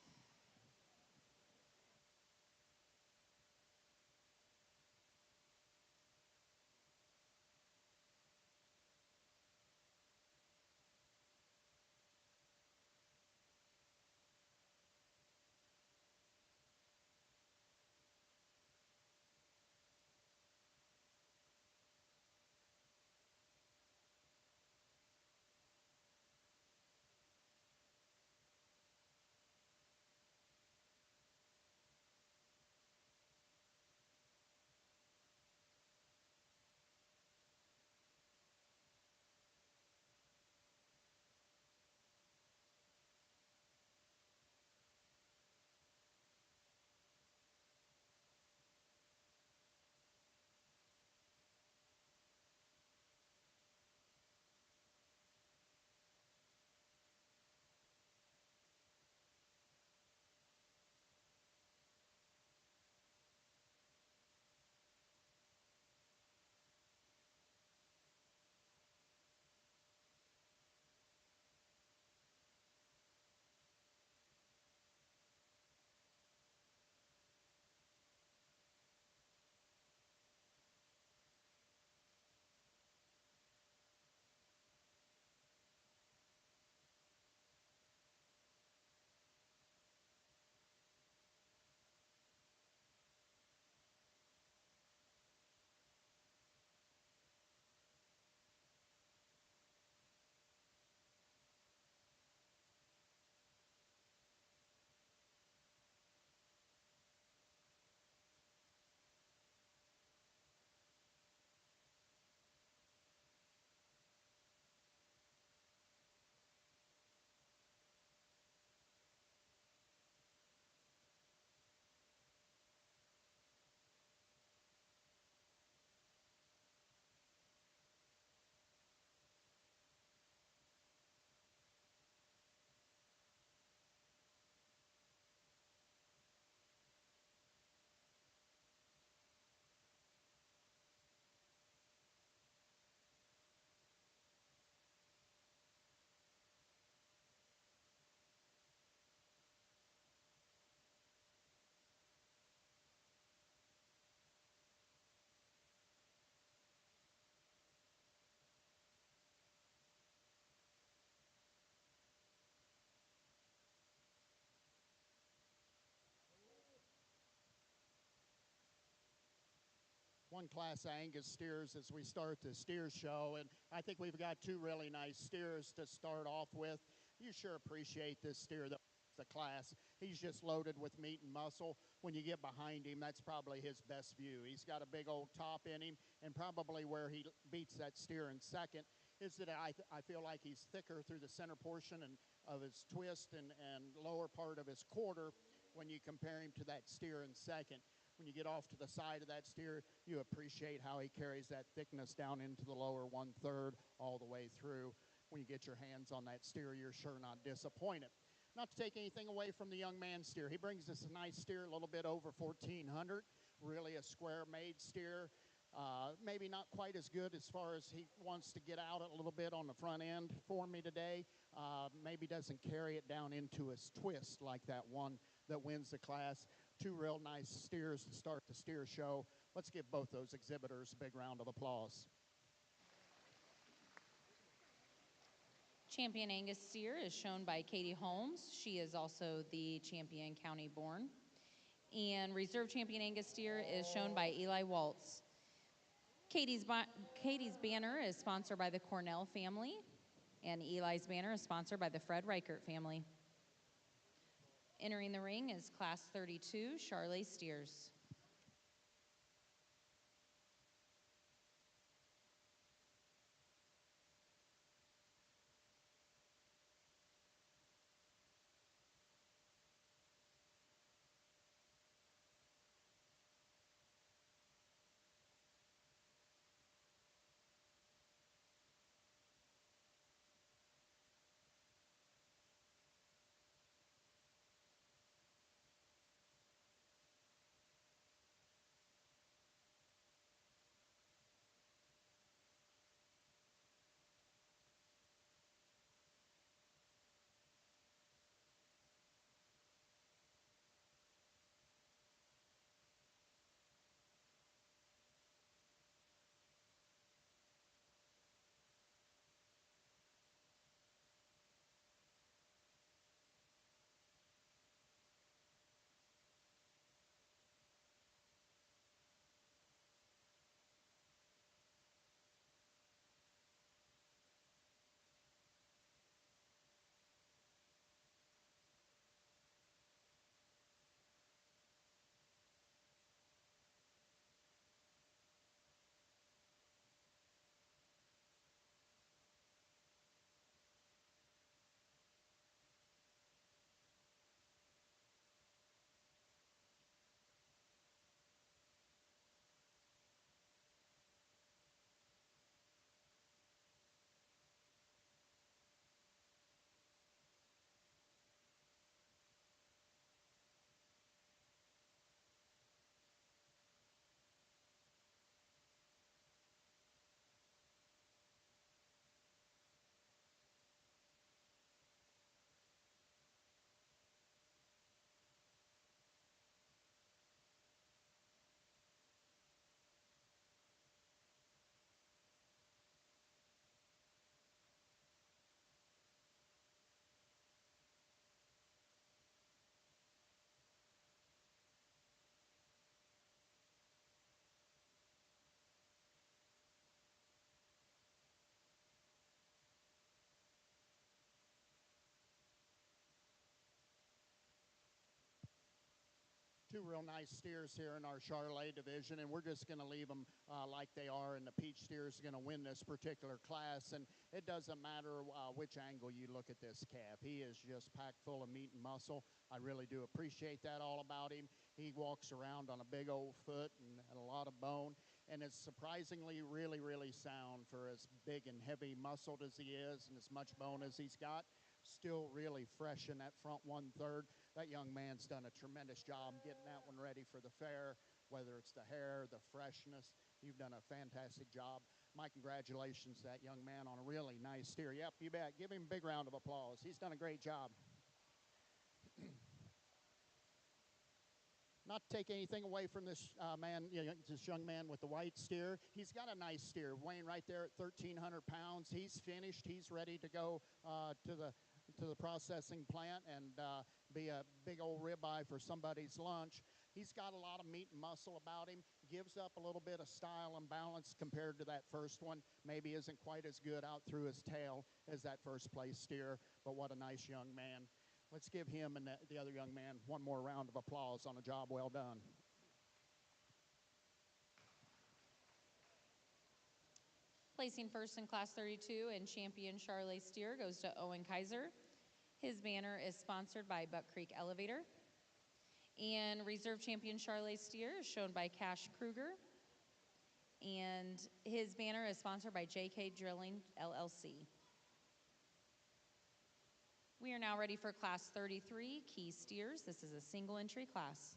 One class Angus steers as we start the steer show, and I think we've got two really nice steers to start off with. You sure appreciate this steer, though. the class. He's just loaded with meat and muscle. When you get behind him, that's probably his best view. He's got a big old top in him, and probably where he beats that steer in second is that I feel like he's thicker through the center portion and of his twist and lower part of his quarter when you compare him to that steer in second. When you get off to the side of that steer, you appreciate how he carries that thickness down into the lower 1/3 all the way through. When you get your hands on that steer, you're sure not disappointed. Not to take anything away from the young man steer. He brings us a nice steer, a little bit over 1,400. Really a square-made steer. Maybe not quite as good as far as he wants to get out a little bit on the front end for me today. Maybe doesn't carry it down into his twist like that one that wins the class. Two real nice steers to start the steer show. Let's give both those exhibitors a big round of applause. Champion Angus steer is shown by Katie Holmes. She is also the Champion County born. And Reserve Champion Angus steer is shown by Eli Waltz. Katie's banner is sponsored by the Cornell family, and Eli's banner is sponsored by the Fred Reichert family. Entering the ring is Class 32 Charolais steers. Two real nice steers here in our Charolais division, and we're just going to leave them like they are, and the Peach steer is going to win this particular class, and it doesn't matter which angle you look at this calf. He is just packed full of meat and muscle. I really do appreciate that all about him. He walks around on a big old foot and a lot of bone, and is surprisingly really, really sound for as big and heavy muscled as he is and as much bone as he's got. Still really fresh in that front 1/3. That young man's done a tremendous job getting that one ready for the fair, whether it's the hair, the freshness. You've done a fantastic job. My congratulations to that young man on a really nice steer. Yep, you bet. Give him a big round of applause. He's done a great job. Not to take anything away from this this young man with the white steer. He's got a nice steer, weighing right there at 1,300 pounds. He's finished. He's ready to go to the processing plant and be a big old ribeye for somebody's lunch. He's got a lot of meat and muscle about him. Gives up a little bit of style and balance compared to that first one. Maybe isn't quite as good out through his tail as that first place steer, but what a nice young man. Let's give him and the other young man one more round of applause on a job well done. Placing first in Class 32 and champion Charolais steer goes to Owen Kaiser. His banner is sponsored by Buck Creek Elevator. And reserve champion Charolais steer is shown by Cash Kruger. And his banner is sponsored by JK Drilling LLC. We are now ready for Class 33, Key Steers. This is a single entry class.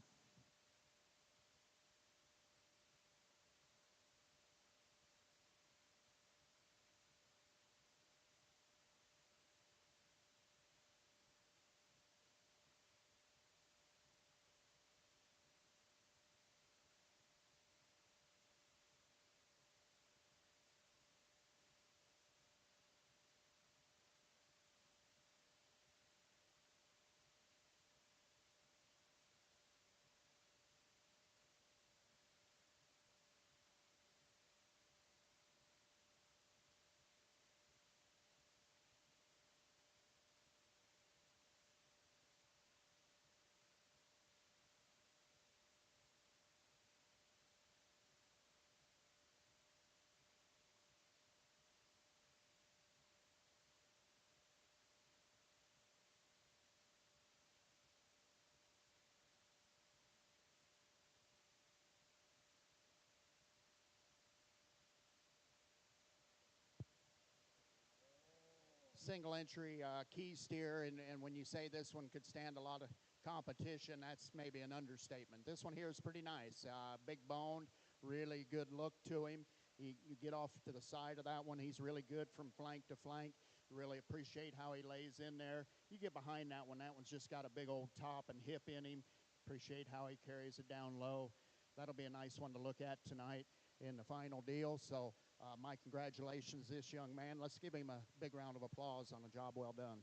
Single entry key steer, and when you say this one could stand a lot of competition, that's maybe an understatement. This one here is pretty nice. Big boned, really good look to him. You get off to the side of that one, he's really good from flank to flank. Really appreciate how he lays in there. You get behind that one's just got a big old top and hip in him. Appreciate how he carries it down low. That'll be a nice one to look at tonight in the final deal. So my congratulations, this young man. Let's give him a big round of applause on a job well done.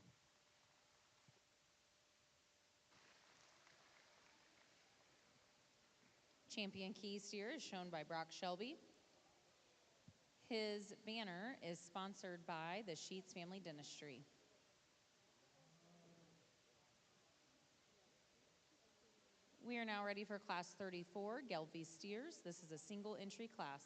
Champion Key Steer is shown by Brock Shelby. His banner is sponsored by the Sheets Family Dentistry. We are now ready for Class 34, Gelbvieh Steers. This is a single entry class.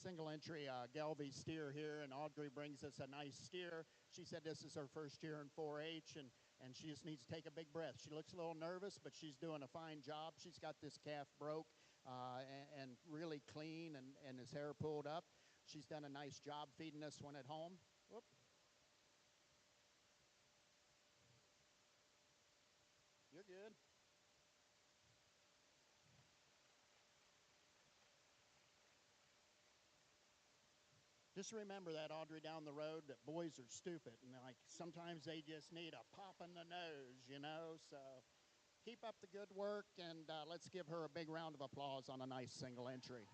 Single entry Gelbvieh steer here, and Audrey brings us a nice steer. She said this is her first year in 4-H, and she just needs to take a big breath. She looks a little nervous, but she's doing a fine job. She's got this calf broke and really clean and his hair pulled up. She's done a nice job feeding this one at home. Whoop. You're good. Just remember that, Audrey, down the road, that boys are stupid. And like sometimes they just need a pop in the nose, you know. So keep up the good work, and let's give her a big round of applause on a nice single entry.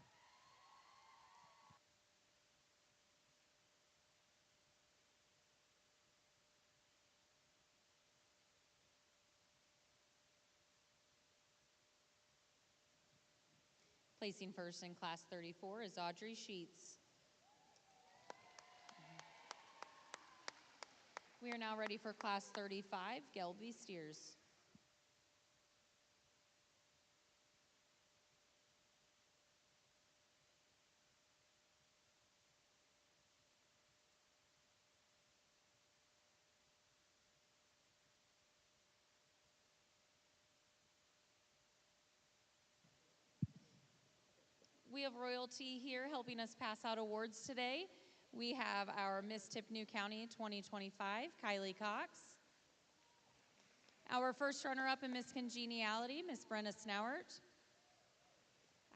Placing first in Class 34 is Audrey Sheets. We are now ready for Class 35, Gelbvieh steers. We have royalty here helping us pass out awards today. We have our Miss Tippecanoe County 2025, Kylie Cox. Our first runner-up in Miss Congeniality, Miss Brenna Snowert.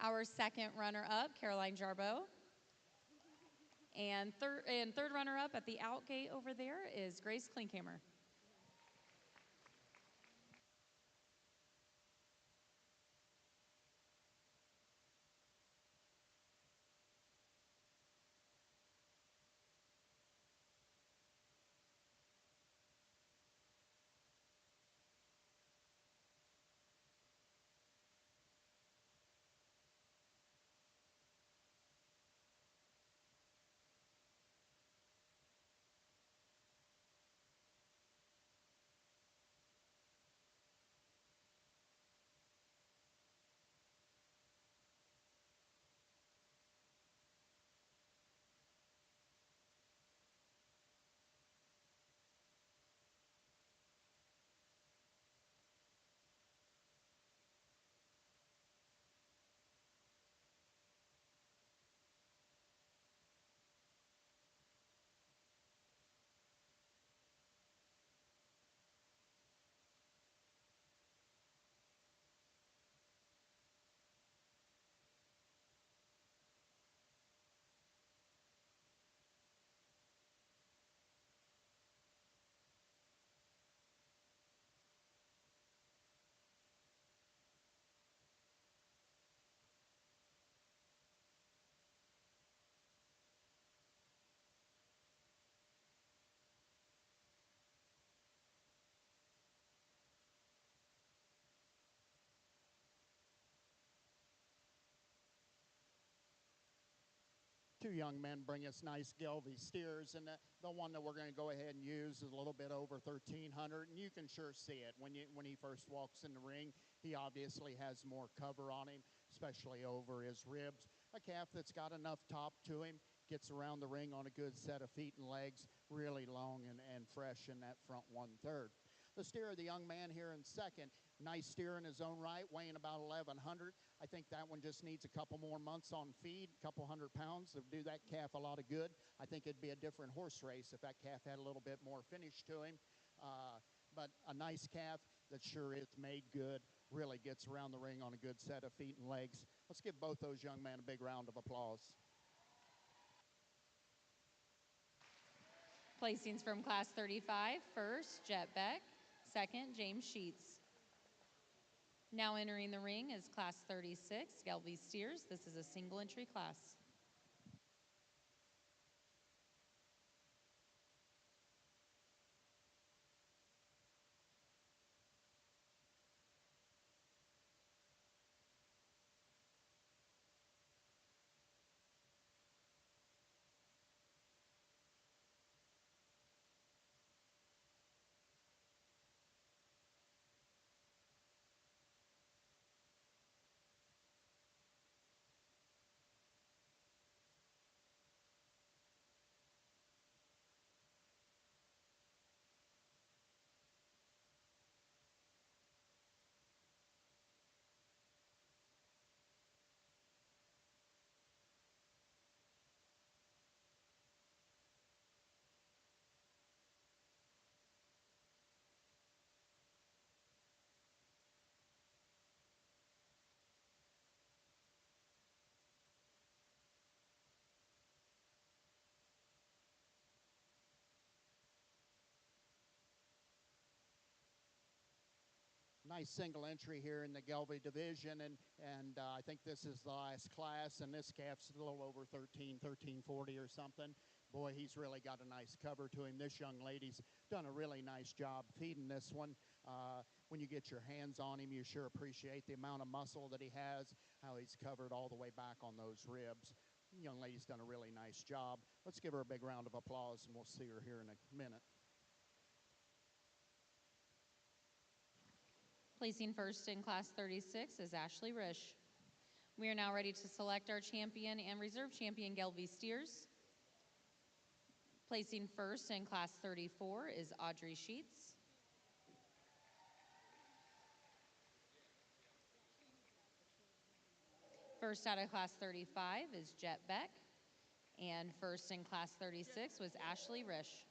Our second runner-up, Caroline Jarbeau. And third runner-up at the outgate over there is Grace Klinkhammer. Two young men bring us nice Gelbvieh steers, and the one that we're going to go ahead and use is a little bit over 1,300, and you can sure see it when he first walks in the ring. He obviously has more cover on him, especially over his ribs. A calf that's got enough top to him, gets around the ring on a good set of feet and legs, really long and fresh in that front 1/3. The steer of the young man here in second, nice steer in his own right, weighing about 1,100. I think that one just needs a couple more months on feed, a couple 100 pounds to do that calf a lot of good. I think it'd be a different horse race if that calf had a little bit more finish to him. But a nice calf that sure is made good, really gets around the ring on a good set of feet and legs. Let's give both those young men a big round of applause. Placings from Class 35, first, Jet Beck. Second, James Sheets. Now entering the ring is Class 36, Gelbvieh steers. This is a single entry class. Nice single entry here in the Gelbvieh division, and I think this is the last class, and this calf's a little over 1340 or something. Boy, he's really got a nice cover to him. This young lady's done a really nice job feeding this one. When you get your hands on him, you sure appreciate the amount of muscle that he has, how he's covered all the way back on those ribs. The young lady's done a really nice job. Let's give her a big round of applause, and we'll see her here in a minute. Placing first in Class 36 is Ashley Rish. We are now ready to select our champion and reserve champion Gelbvieh steers. Placing first in Class 34 is Audrey Sheets. First out of Class 35 is Jet Beck. And first in Class 36 was Ashley Rish.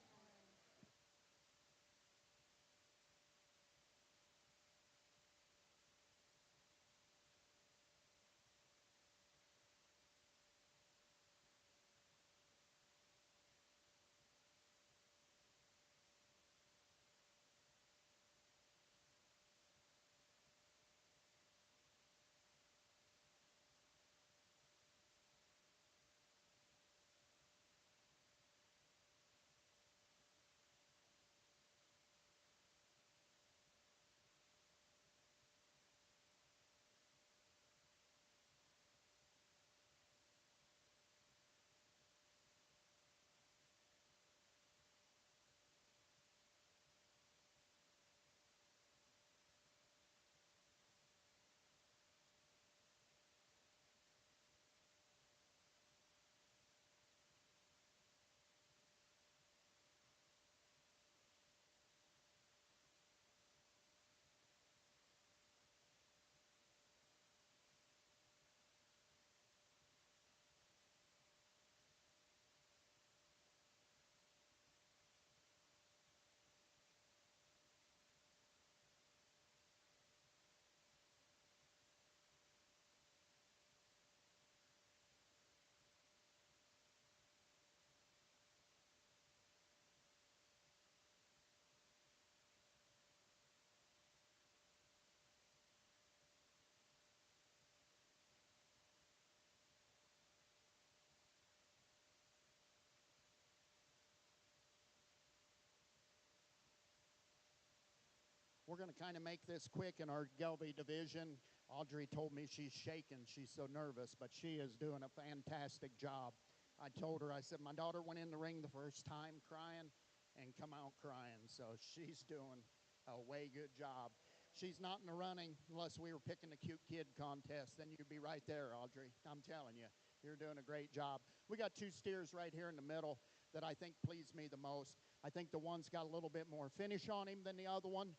We're going to kind of make this quick in our Gelbvieh division. Audrey told me she's shaking. She's so nervous, but she is doing a fantastic job. I told her, I said, my daughter went in the ring the first time crying and come out crying. So she's doing a way good job. She's not in the running unless we were picking the cute kid contest. Then you'd be right there, Audrey. I'm telling you, you're doing a great job. We got two steers right here in the middle that I think pleased me the most. I think the one's got a little bit more finish on him than the other one.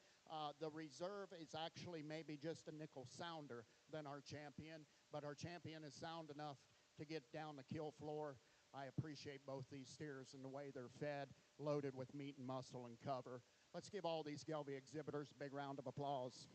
The reserve is actually maybe just a nickel sounder than our champion, but our champion is sound enough to get down the kill floor. I appreciate both these steers and the way they're fed, loaded with meat and muscle and cover. Let's give all these Gelbvieh exhibitors a big round of applause.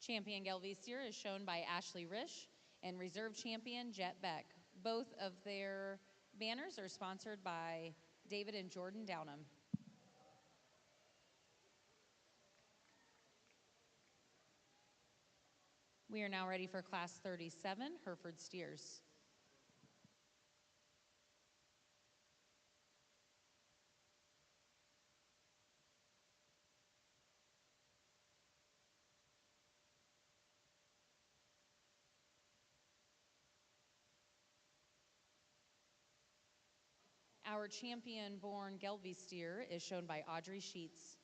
Champion Gelbvieh steer is shown by Ashley Rish and reserve champion Jet Beck. Both of their banners are sponsored by David and Jordan Downham. We are now ready for Class 37, Hereford steers. Our champion-born Gelbvieh steer is shown by Audrey Sheets.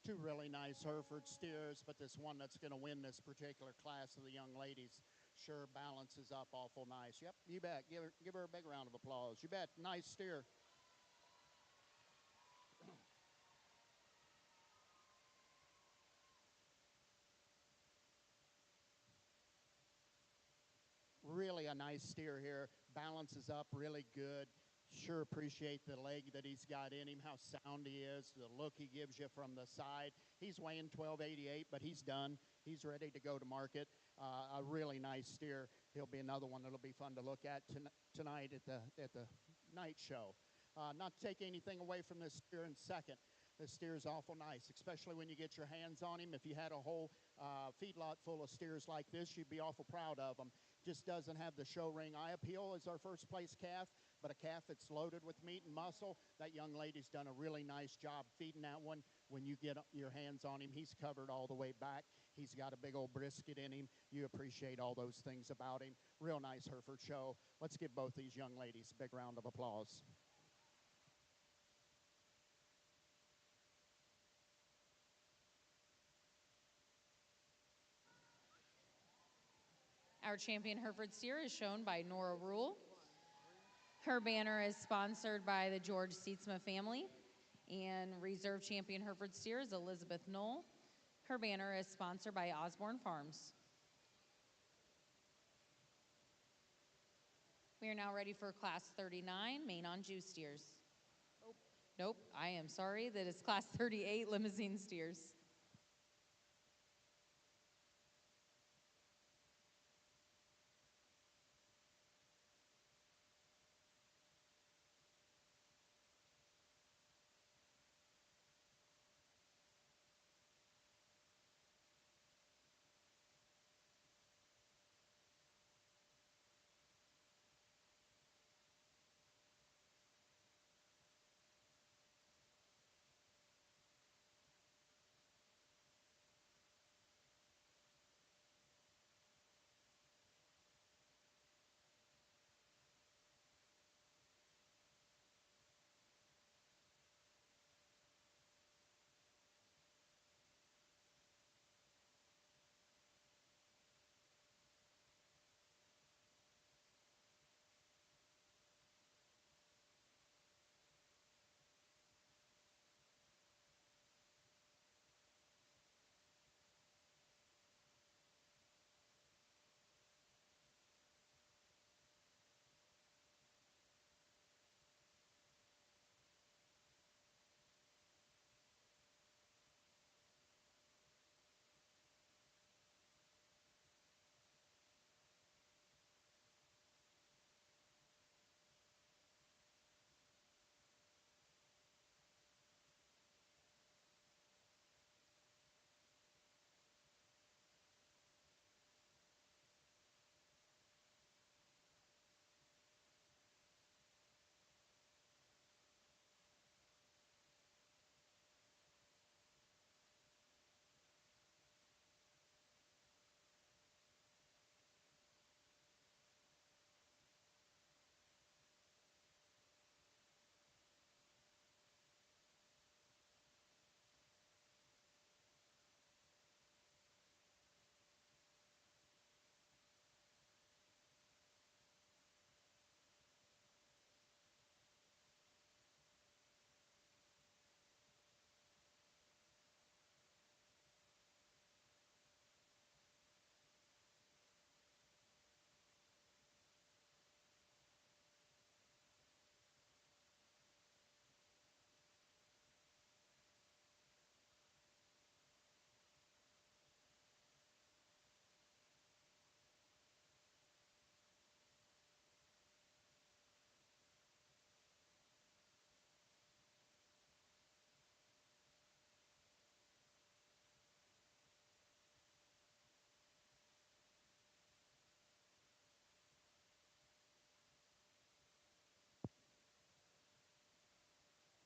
two really nice Hereford steers, but this one that's going to win this particular class of the young ladies sure balances up awful nice. Yep, you bet. Give her a big round of applause. You bet. Nice steer. Really a nice steer here. Balances up really good. Sure appreciate the leg that he's got in him, how sound he is, the look he gives you from the side. He's weighing 1288, but he's done. He's ready to go to market. A really nice steer. He'll be another one that'll be fun to look at tonight at the night show. Not to take anything away from this steer in second. This steer is awful nice, especially when you get your hands on him. If you had a whole feedlot full of steers like this, you'd be awful proud of them. Just doesn't have the show ring eye appeal as our first place calf, but a calf that's loaded with meat and muscle. That young lady's done a really nice job feeding that one. When you get your hands on him, he's covered all the way back. He's got a big old brisket in him. You appreciate all those things about him. Real nice Hereford show. Let's give both these young ladies a big round of applause. Our champion Hereford steer is shown by Nora Rule. Her banner is sponsored by the George Seatsma family. And reserve champion Hereford steer is Elizabeth Knoll. Her banner is sponsored by Osborne Farms. We are now ready for Class 39, Maine-Anjou steers. Nope, I am sorry. That is Class 38, Limousin steers.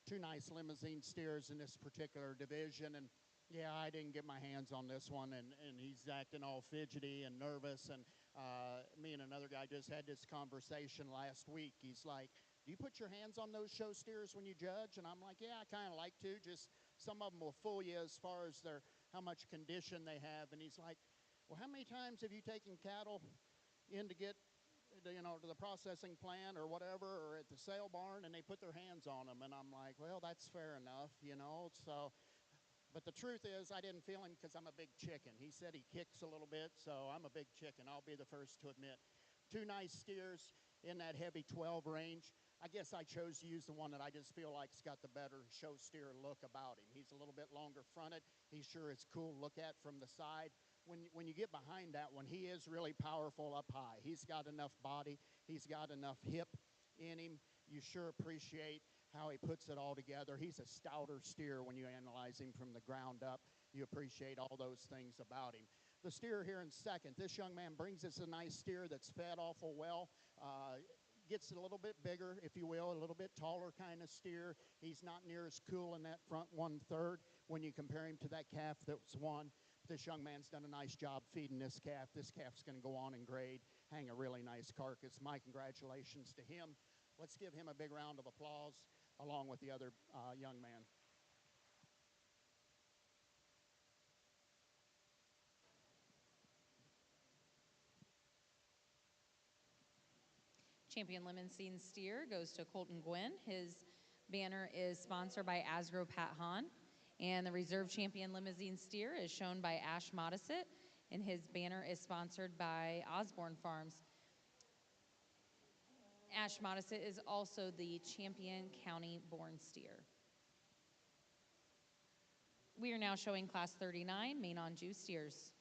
Two nice limousine steers in this particular division, and yeah, I didn't get my hands on this one, and he's acting all fidgety and nervous, and me and another guy just had this conversation last week. He's like, do you put your hands on those show steers when you judge? And I'm like, yeah, I kind of like to. Just some of them will fool you as far as how much condition they have. And he's like, well, how many times have you taken cattle in to get, to the processing plant or whatever, or at the sale barn, and they put their hands on them? And I'm like, well, that's fair enough, So, but the truth is, I didn't feel him because I'm a big chicken. He said he kicks a little bit, so I'm a big chicken. I'll be the first to admit. Two nice steers in that heavy 12 range. I guess I chose to use the one that I just feel like's got the better show steer look about him. He's a little bit longer fronted. He sure is cool to look at from the side. When you get behind that one, he is really powerful up high. He's got enough body. He's got enough hip in him. You sure appreciate how he puts it all together. He's a stouter steer when you analyze him from the ground up. You appreciate all those things about him. The steer here in second, this young man brings us a nice steer that's fed awful well. Gets a little bit bigger, if you will, a little bit taller kind of steer. He's not near as cool in that front 1/3 when you compare him to that calf that was won. This young man's done a nice job feeding this calf. This calf's going to go on and grade, hang a really nice carcass. My congratulations to him. Let's give him a big round of applause along with the other young man. Champion Limousin steer goes to Colton Gwynn. His banner is sponsored by Asgrow Pat Hahn. And the reserve champion Limousin steer is shown by Ash Modisett, and his banner is sponsored by Osborne Farms. Ash Modisett is also the champion county-born steer. We are now showing Class 39 Maine-Anjou steers.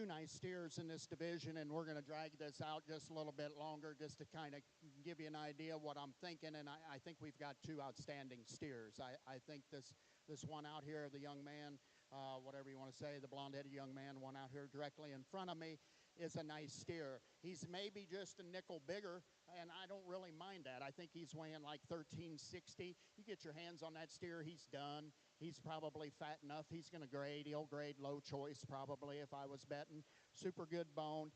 two nice steers in this division, and we're going to drag this out just a little bit longer just to kind of give you an idea of what I'm thinking. And I think we've got two outstanding steers. I think this one out here, the young man, whatever you want to say, the blonde-headed young man, one out here directly in front of me, is a nice steer. He's maybe just a nickel bigger, and I don't really mind that. I think he's weighing like 1360. You get your hands on that steer, he's done. He's probably fat enough. He's going to grade. He'll grade low choice probably if I was betting. Super good boned.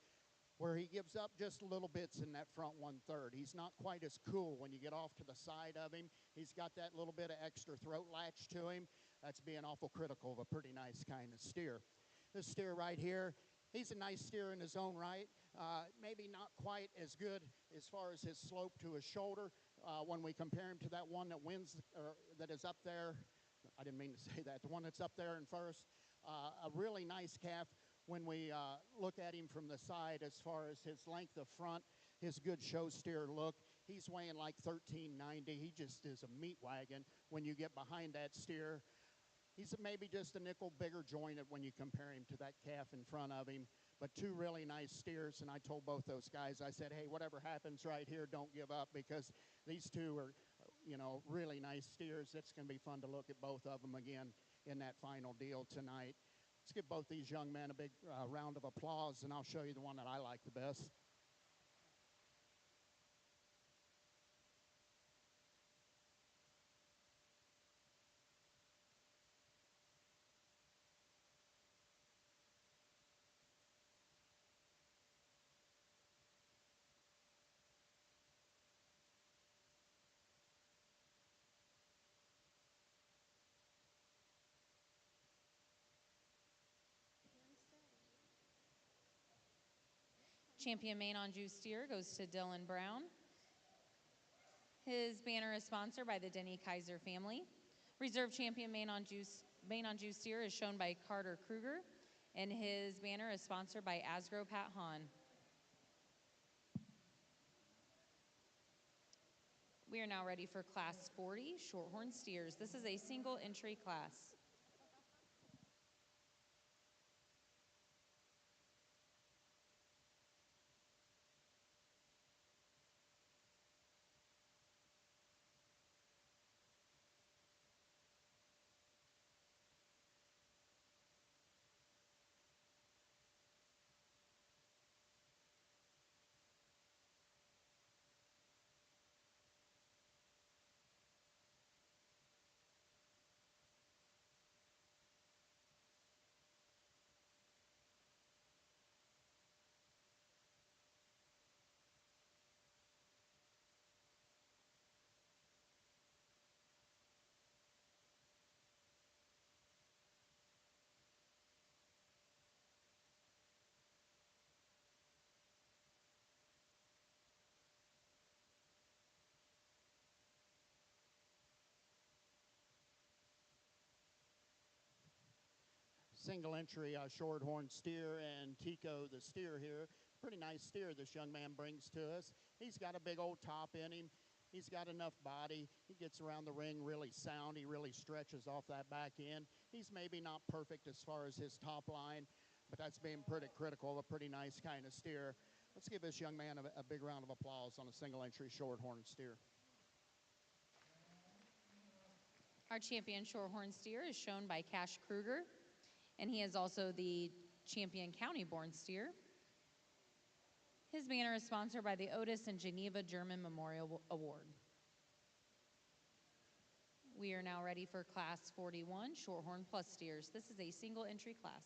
Where he gives up just little bits in that front 1/3. He's not quite as cool when you get off to the side of him. He's got that little bit of extra throat latch to him. That's being awful critical of a pretty nice kind of steer. This steer right here, he's a nice steer in his own right. Maybe not quite as good as far as his slope to his shoulder when we compare him to that one that wins, or that is up there. I didn't mean to say that. The one that's up there in first. A really nice calf when we look at him from the side as far as his length of front, his good show steer look. He's weighing like 1390. He just is a meat wagon when you get behind that steer. He's maybe just a nickel bigger jointed when you compare him to that calf in front of him. But two really nice steers, and I told both those guys, I said, hey, whatever happens right here, don't give up, because these two are, really nice steers. It's going to be fun to look at both of them again in that final deal tonight. Let's give both these young men a big round of applause, and I'll show you the one that I like the best. Champion Maine-Anjou steer goes to Dylan Brown. His banner is sponsored by the Denny Kaiser family. Reserve champion Maine-Anjou steer is shown by Carter Kruger, and his banner is sponsored by Asgrow Pat Hahn. We are now ready for Class 40 Shorthorn steers. This is a single entry class. Single entry shorthorn steer, and Tico the steer here. Pretty nice steer this young man brings to us. He's got a big old top in him. He's got enough body. He gets around the ring really sound. He really stretches off that back end. He's maybe not perfect as far as his top line, but that's being pretty critical of a pretty nice kind of steer. Let's give this young man a big round of applause on a single entry shorthorn steer. Our champion Shorthorn steer is shown by Cash Kruger, and he is also the champion county-born steer. His banner is sponsored by the Otis and Geneva German Memorial Award. We are now ready for Class 41 Shorthorn Plus steers. This is a single entry class.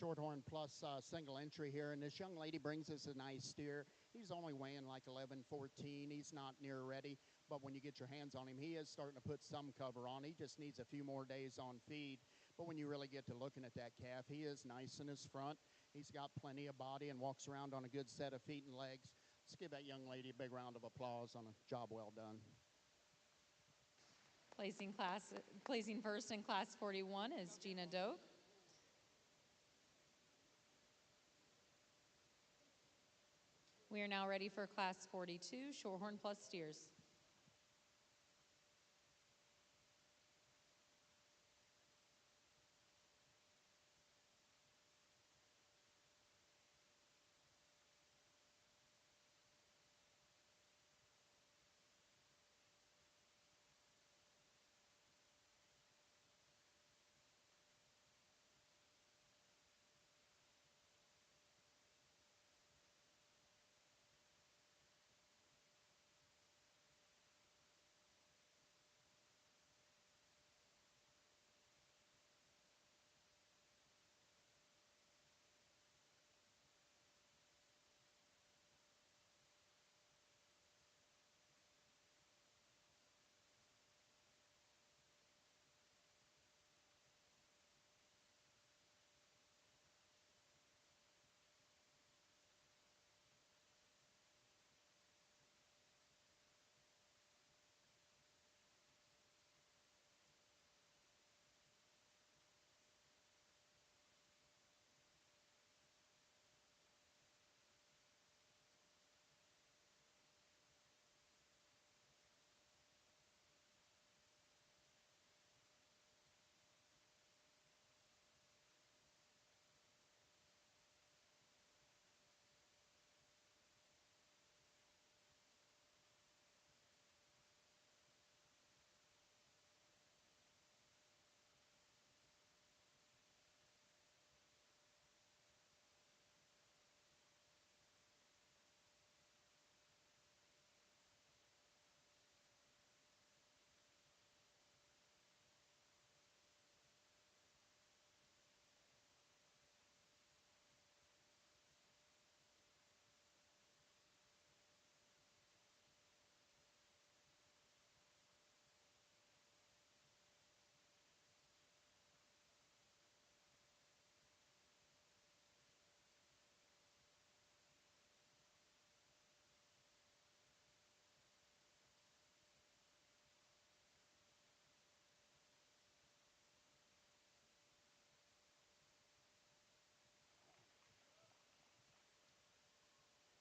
Shorthorn Plus single entry here, and this young lady brings us a nice steer. He's only weighing like 11, 14. He's not near ready, but when you get your hands on him, he is starting to put some cover on. He just needs a few more days on feed, but when you really get to looking at that calf, he is nice in his front. He's got plenty of body and walks around on a good set of feet and legs. Let's give that young lady a big round of applause on a job well done. Placing first in Class 41 is Gina Doak. We are now ready for Class 42, Shorthorn Plus steers.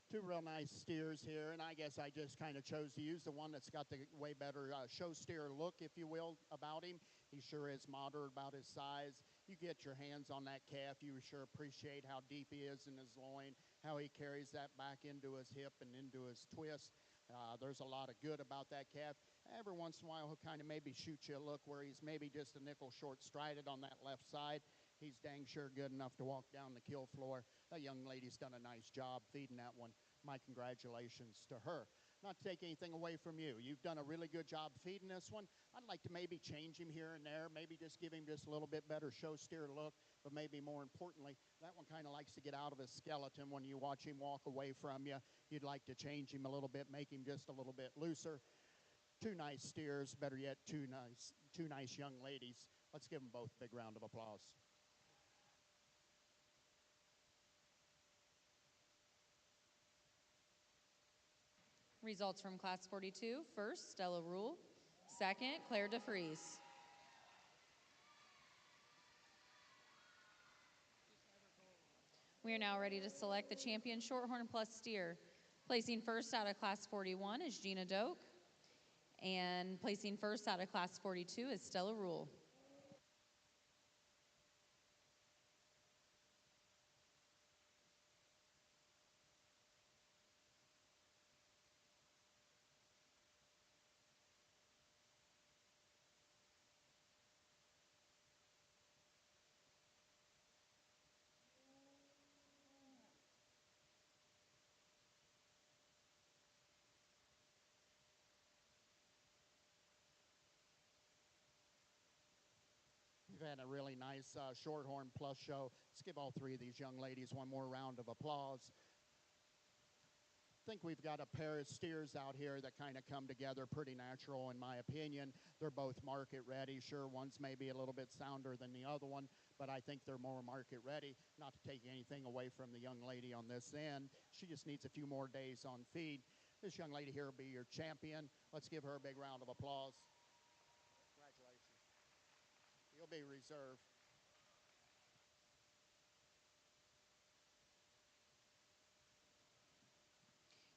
Two real nice steers here, and I guess I just kind of chose to use the one that's got the way better show steer look, if you will, about him. He sure is moderate about his size. You get your hands on that calf, you sure appreciate how deep he is in his loin, how he carries that back into his hip and into his twist. There's a lot of good about that calf. Every once in a while, he'll kind of maybe shoot you a look where he's maybe just a nickel short strided on that left side. He's dang sure good enough to walk down the kill floor. That young lady's done a nice job feeding that one. My congratulations to her. Not to take anything away from you. You've done a really good job feeding this one. I'd like to maybe change him here and there, maybe just give him just a little bit better show steer look, but maybe more importantly, that one kind of likes to get out of his skeleton when you watch him walk away from you. You'd like to change him a little bit, make him just a little bit looser. Two nice steers, better yet, two nice young ladies. Let's give them both a big round of applause. Results from Class 42. First, Stella Rule. Second, Claire DeFries. We are now ready to select the champion Shorthorn Plus steer. Placing first out of Class 41 is Gina Doak. And placing first out of Class 42 is Stella Rule. We've had a really nice Shorthorn Plus show. Let's give all three of these young ladies one more round of applause. I think we've got a pair of steers out here that kind of come together pretty natural, in my opinion. They're both market ready. Sure, one's maybe a little bit sounder than the other one, but I think they're more market ready. Not to take anything away from the young lady on this end. She just needs a few more days on feed. This young lady here will be your champion. Let's give her a big round of applause. Congratulations. You'll be reserved.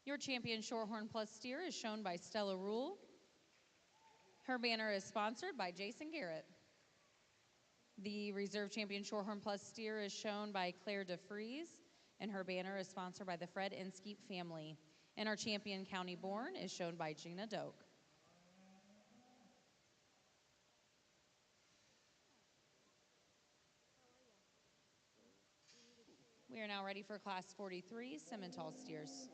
Your champion Shorthorn Plus steer is shown by Stella Rule. Her banner is sponsored by Jason Garrett. The reserve champion Shorthorn Plus steer is shown by Claire DeFries, and her banner is sponsored by the Fred Inskeep family. And our champion County Born is shown by Gina Doak. We are now ready for Class 43 Simmental steers.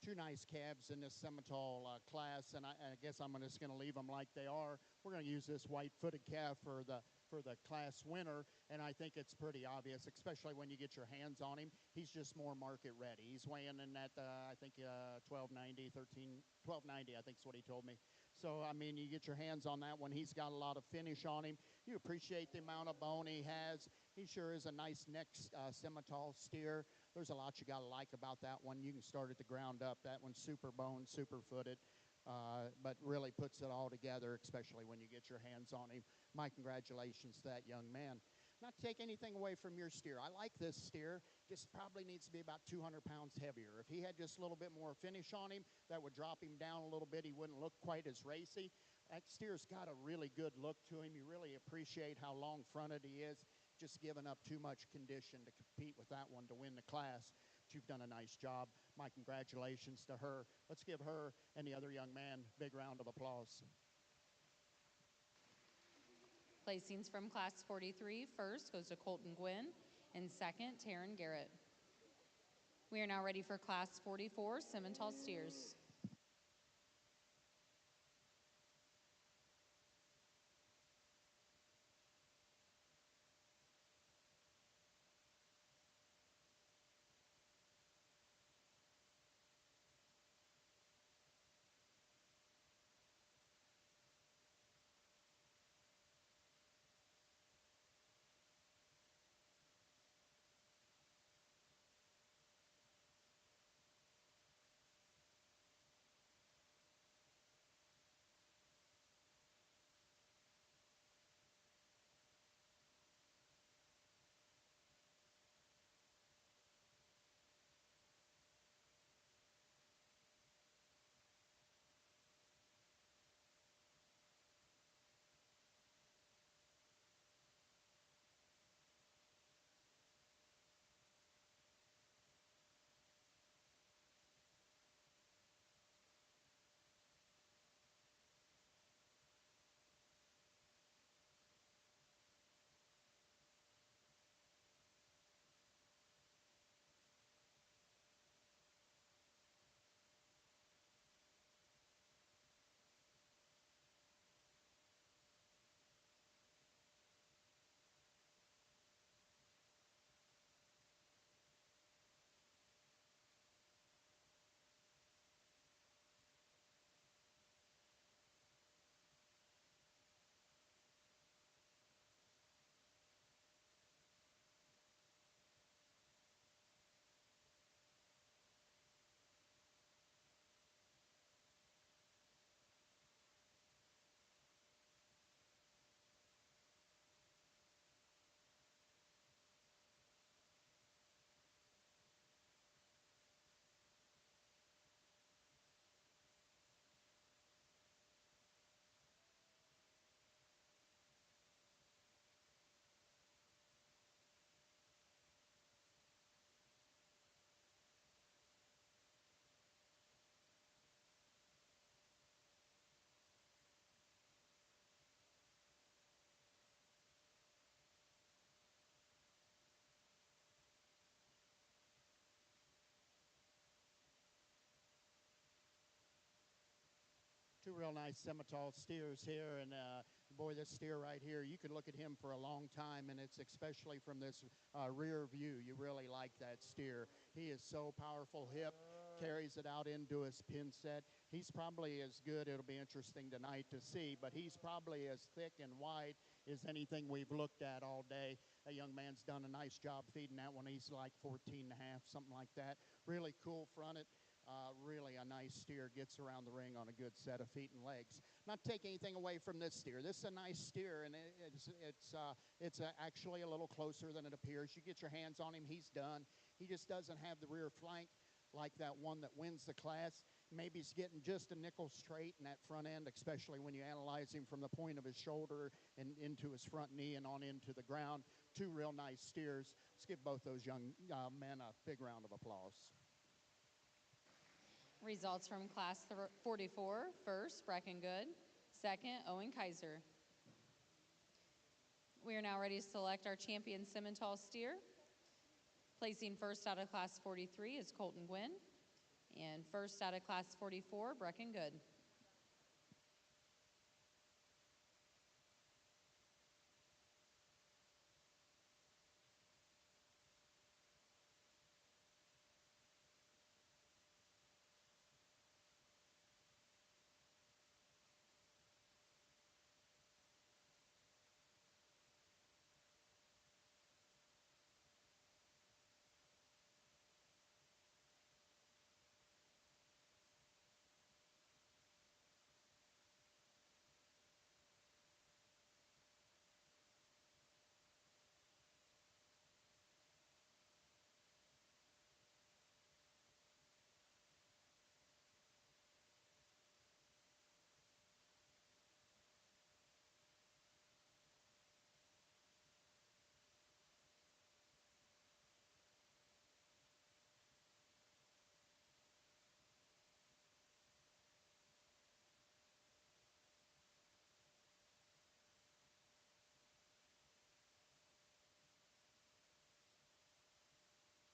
Two nice calves in this Simmental class, and I guess I'm just going to leave them like they are. We're going to use this white-footed calf for the class winner, and I think it's pretty obvious, especially when you get your hands on him. He's just more market ready. He's weighing in at I think 1290, 1290. I think is what he told me. So I mean, you get your hands on that one. He's got a lot of finish on him. You appreciate the amount of bone he has. He sure is a nice next Simmental steer. There's a lot you got to like about that one. You can start at the ground up. That one's super boned, super footed, but really puts it all together, especially when you get your hands on him. My congratulations to that young man. Not to take anything away from your steer. I like this steer. Just probably needs to be about 200 pounds heavier. If he had just a little bit more finish on him, that would drop him down a little bit. He wouldn't look quite as racy. That steer's got a really good look to him. You really appreciate how long-fronted he is. Just giving up too much condition to compete with that one to win the class. But you've done a nice job. My congratulations to her. Let's give her and the other young man a big round of applause. Placings from Class 43, first goes to Colton Gwynn, and second, Taryn Garrett. We are now ready for Class 44 Simmental steers. Two real nice Simmental steers here, and boy, this steer right here, you could look at him for a long time, and it's especially from this rear view. You really like that steer. He is so powerful hip, carries it out into his pin set. He's probably as good, it'll be interesting tonight to see, but he's probably as thick and wide as anything we've looked at all day. That young man's done a nice job feeding that one. He's like 14 and a half, something like that. Really cool fronted. Really a nice steer, gets around the ring on a good set of feet and legs. Not take anything away from this steer. This is a nice steer, and it's actually a little closer than it appears. You get your hands on him, he's done. He just doesn't have the rear flank like that one that wins the class. Maybe he's getting just a nickel straight in that front end, especially when you analyze him from the point of his shoulder and into his front knee and on into the ground. Two real nice steers. Let's give both those young men a big round of applause. Results from Class 44, first, Breckengood, second, Owen Kaiser. We are now ready to select our champion Simmental steer. Placing first out of Class 43 is Colton Gwynn, and first out of Class 44, Breckengood.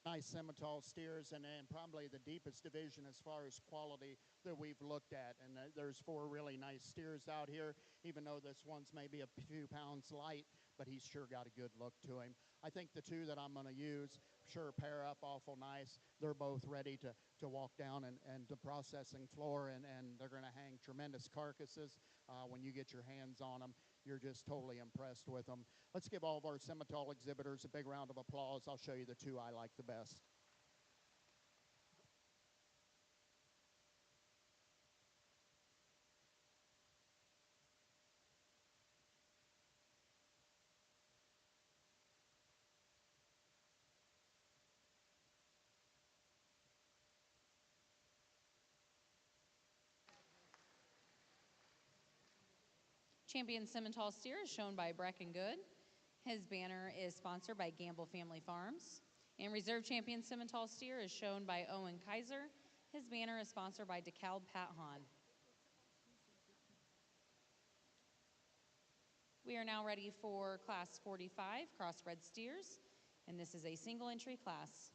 Nice Simmental steers, and probably the deepest division as far as quality that we've looked at. And there's four really nice steers out here, even though this one's maybe a few pounds light, but he's sure got a good look to him. I think the two that I'm going to use sure pair up awful nice. They're both ready to walk down and the processing floor, and they're going to hang tremendous carcasses. When you get your hands on them, you're just totally impressed with them. Let's give all of our Simmental exhibitors a big round of applause. I'll show you the two I like the best. Champion Simmental steer is shown by Breckengood. His banner is sponsored by Gamble Family Farms. And Reserve Champion Simmental steer is shown by Owen Kaiser. His banner is sponsored by DeKalb Pat Hahn. We are now ready for Class 45, Crossbred steers, and this is a single entry class.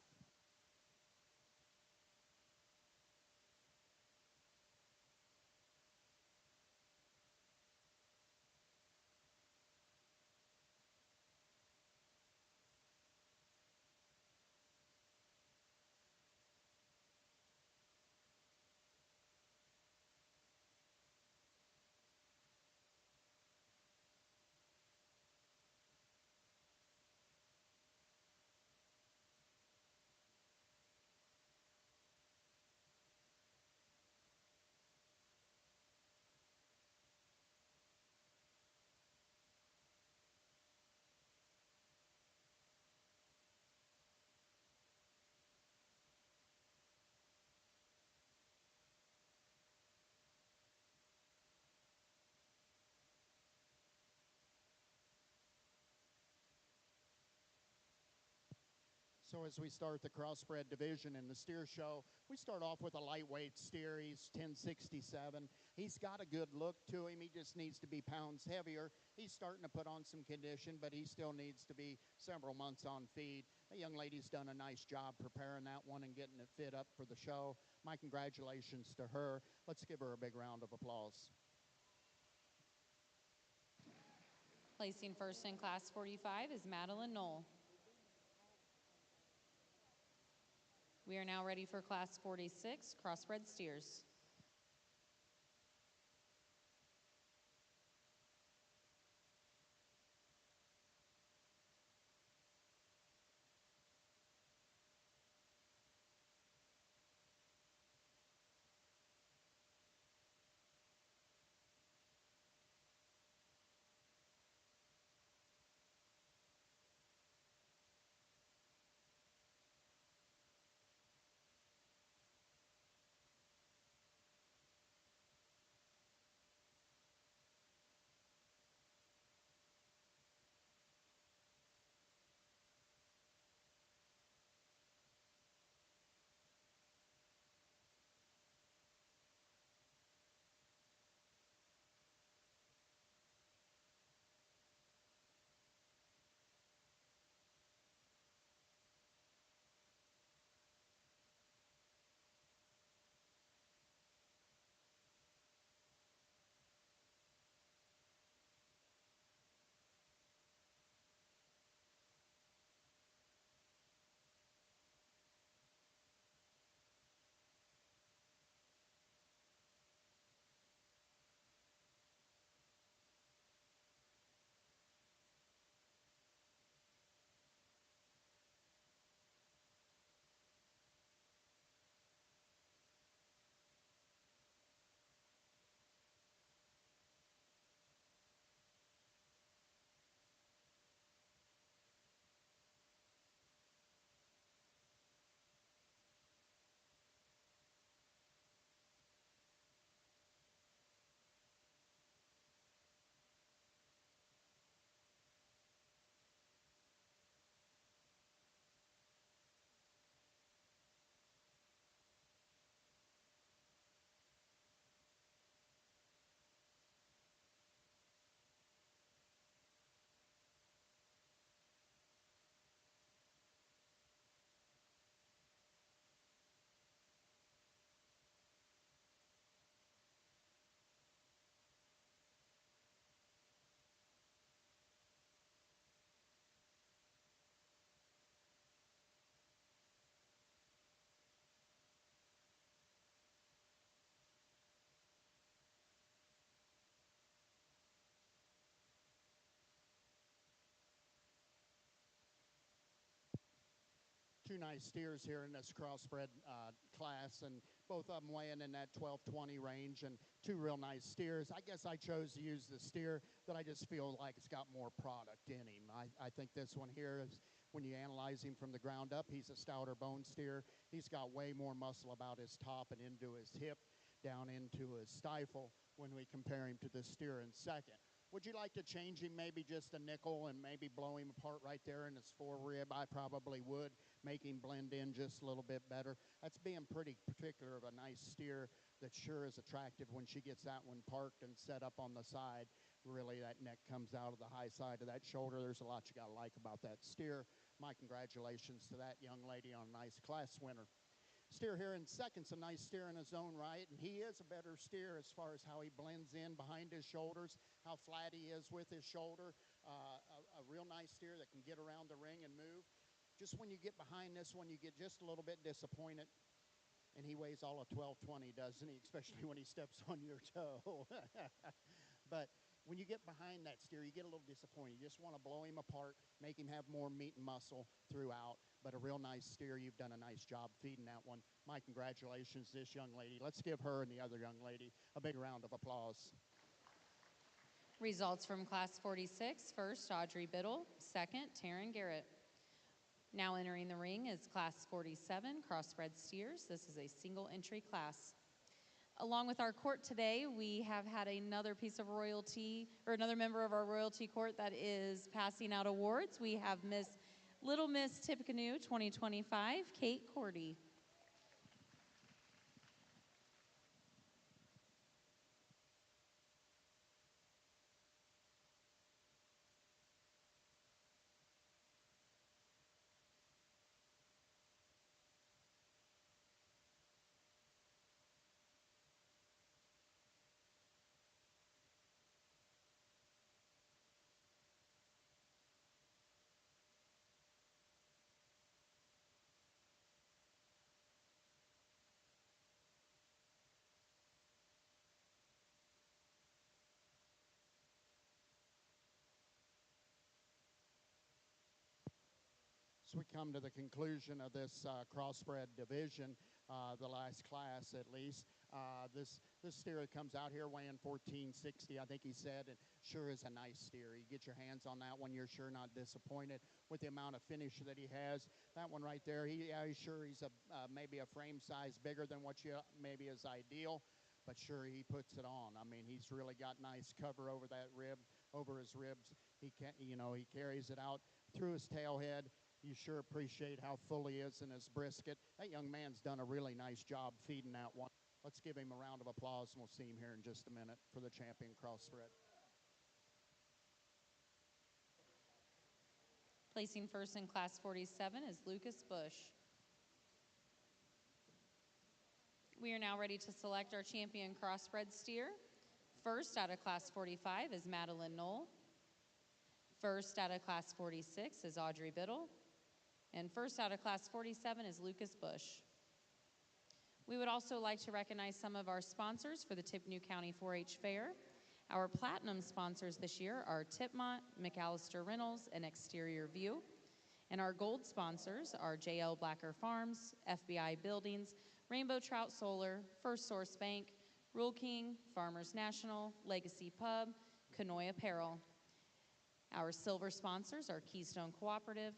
So as we start the crossbred division in the steer show, we start off with a lightweight steer. He's 1067. He's got a good look to him. He just needs to be pounds heavier. He's starting to put on some condition, but he still needs to be several months on feed. The young lady's done a nice job preparing that one and getting it fit up for the show. My congratulations to her. Let's give her a big round of applause. Placing first in Class 45 is Madeline Knoll. We are now ready for Class 46, Crossbred steers. Two nice steers here in this crossbred class, and both of them weighing in that 12-20 range, and two real nice steers. I guess I chose to use the steer that I just feel like it's got more product in him. I think this one here is, when you analyze him from the ground up, he's a stouter bone steer. He's got way more muscle about his top and into his hip, down into his stifle when we compare him to the steer in second. Would you like to change him maybe just a nickel and maybe blow him apart right there in his forerib? I probably would. Make him blend in just a little bit better. That's being pretty particular of a nice steer that sure is attractive when she gets that one parked and set up on the side. Really, that neck comes out of the high side of that shoulder. There's a lot you got to like about that steer. My congratulations to that young lady on a nice class winner. Steer here in second's a nice steer in his own right, and he is a better steer as far as how he blends in behind his shoulders, how flat he is with his shoulder. A real nice steer that can get around the ring and move. Just when you get behind this one, you get just a little bit disappointed. And he weighs all of 12-20, doesn't he? Especially when he steps on your toe. But when you get behind that steer, you get a little disappointed. You just want to blow him apart, make him have more meat and muscle throughout. But a real nice steer. You've done a nice job feeding that one. My congratulations to this young lady. Let's give her and the other young lady a big round of applause. Results from Class 46, first, Audrey Biddle, second, Taryn Garrett. Now entering the ring is Class 47, Crossbred steers. This is a single entry class. Along with our court today, we have had another piece of royalty, or another member of our royalty court that is passing out awards. We have Little Miss Tippecanoe 2025, Kate Cordy. as we come to the conclusion of this crossbred division, the last class at least, this steer comes out here weighing 1460, I think he said, and sure is a nice steer. You get your hands on that one, you're sure not disappointed with the amount of finish that he has. That one right there, he's sure he's maybe a frame size bigger than what you maybe is ideal, but sure he puts it on. I mean, he's really got nice cover over that rib, over his ribs. He can, he carries it out through his tail head. You sure appreciate how full he is in his brisket. That young man's done a really nice job feeding that one. Let's give him a round of applause, and we'll see him here in just a minute for the champion crossbred. Placing first in Class 47 is Lucas Bush. We are now ready to select our champion crossbred steer. First out of Class 45 is Madeline Knoll. First out of Class 46 is Audrey Biddle. And first out of Class 47 is Lucas Bush. We would also like to recognize some of our sponsors for the Tippecanoe County 4-H Fair. Our platinum sponsors this year are Tipmont, McAllister Reynolds, and Exterior View. And our gold sponsors are JL Blacker Farms, FBI Buildings, Rainbow Trout Solar, First Source Bank, Rule King, Farmers National, Legacy Pub, Canoe Apparel. Our silver sponsors are Keystone Cooperative,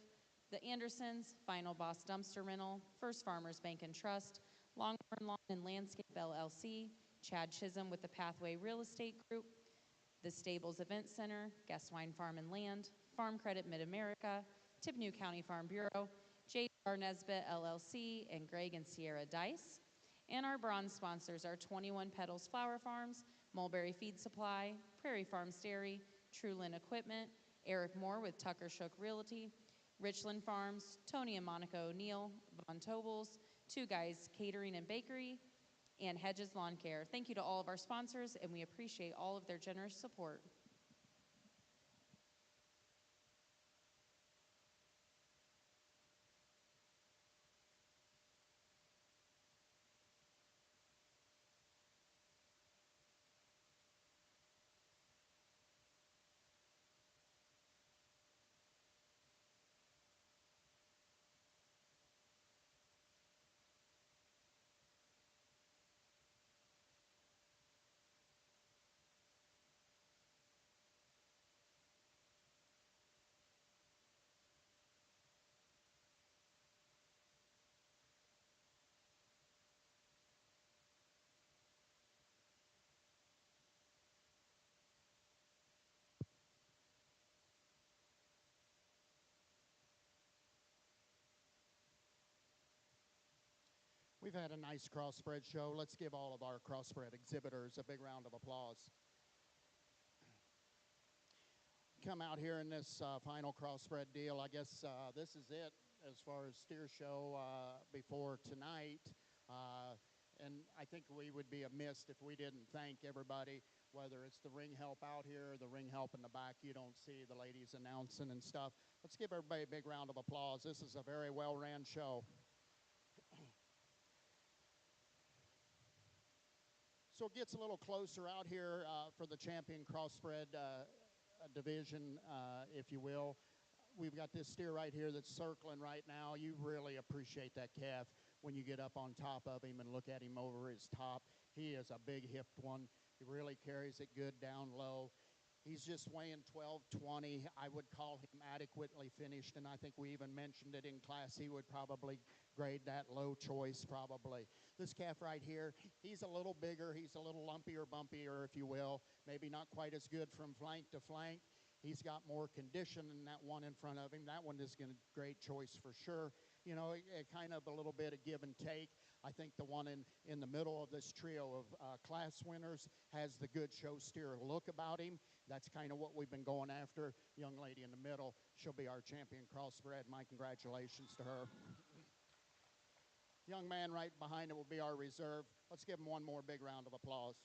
the Andersons, Final Boss Dumpster Rental, First Farmers Bank and Trust, Longhorn Lawn and Landscape LLC, Chad Chisholm with the Pathway Real Estate Group, the Stables Event Center, Guest Wine Farm and Land, Farm Credit Mid-America, Tippecanoe County Farm Bureau, J.R. Nesbitt LLC, and Greg and Sierra Dice. And our bronze sponsors are 21 Petals Flower Farms, Mulberry Feed Supply, Prairie Farms Dairy, Truelin Equipment, Eric Moore with Tucker Shook Realty, Richland Farms, Tony and Monica O'Neill, Von Tobels, Two Guys Catering and Bakery, and Hedges Lawn Care. Thank you to all of our sponsors, and we appreciate all of their generous support. We've had a nice crossbred show. Let's give all of our crossbred exhibitors a big round of applause. Come out here in this final crossbred deal. I guess this is it as far as steer show before tonight. And I think we would be amiss if we didn't thank everybody, whether it's the ring help out here, the ring help in the back you don't see, the ladies announcing and stuff. Let's give everybody a big round of applause. This is a very well-ran show. So it gets a little closer out here for the champion crossbred division, if you will. We've got this steer right here that's circling right now. You really appreciate that calf when you get up on top of him and look at him over his top. He is a big hipped one. He really carries it good down low. He's just weighing 1220. I would call him adequately finished, and I think we even mentioned it in class. He would probably grade that low choice probably. This calf right here, he's a little bigger. He's a little lumpier, bumpier, if you will. Maybe not quite as good from flank to flank. He's got more condition than that one in front of him. That one is going to great choice for sure. You know, kind of a little bit of give and take. I think the one in the middle of this trio of class winners has the good show steer look about him. That's kind of what we've been going after. Young lady in the middle, she'll be our champion crossbred. My congratulations to her. Young man right behind it will be our reserve. Let's give him one more big round of applause.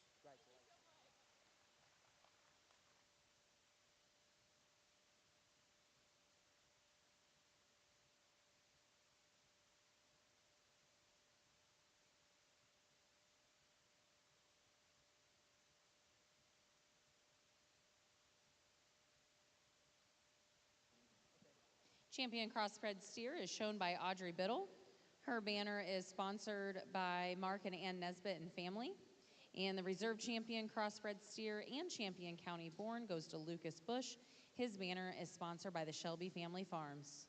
Champion Crossbred Steer is shown by Audrey Biddle. Her banner is sponsored by Mark and Ann Nesbitt and family. And the reserve champion Crossbred Steer and champion County Born goes to Lucas Bush. His banner is sponsored by the Shelby Family Farms.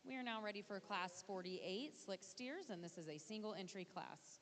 We are now ready for Class 48 Slick Steers, and this is a single entry class.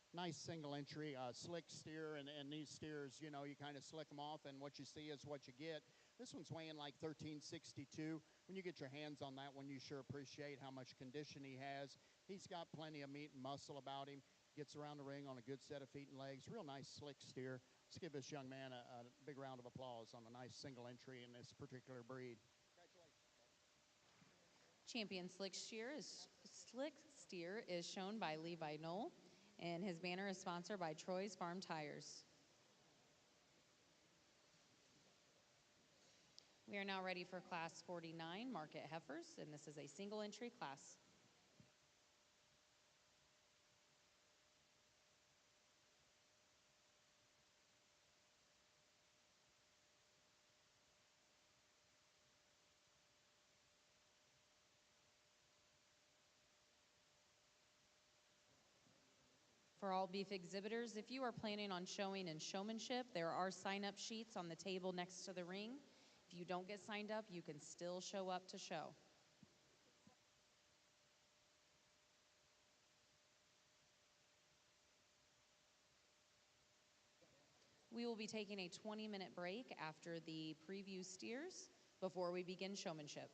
Nice single entry, slick steer, and these steers, you know, you kind of slick them off, and what you see is what you get. This one's weighing like 1362. When you get your hands on that one, you sure appreciate how much condition he has. He's got plenty of meat and muscle about him. Gets around the ring on a good set of feet and legs. Real nice slick steer. Let's give this young man a big round of applause on a nice single entry in this particular breed. Champion Slick Steer is shown by Levi Knoll, and his banner is sponsored by Troy's Farm Tires. We are now ready for Class 49 Market Heifers, and this is a single entry class. For all beef exhibitors, if you are planning on showing in showmanship, there are sign-up sheets on the table next to the ring. If you don't get signed up, you can still show up to show. We will be taking a 20-minute break after the preview steers before we begin showmanship.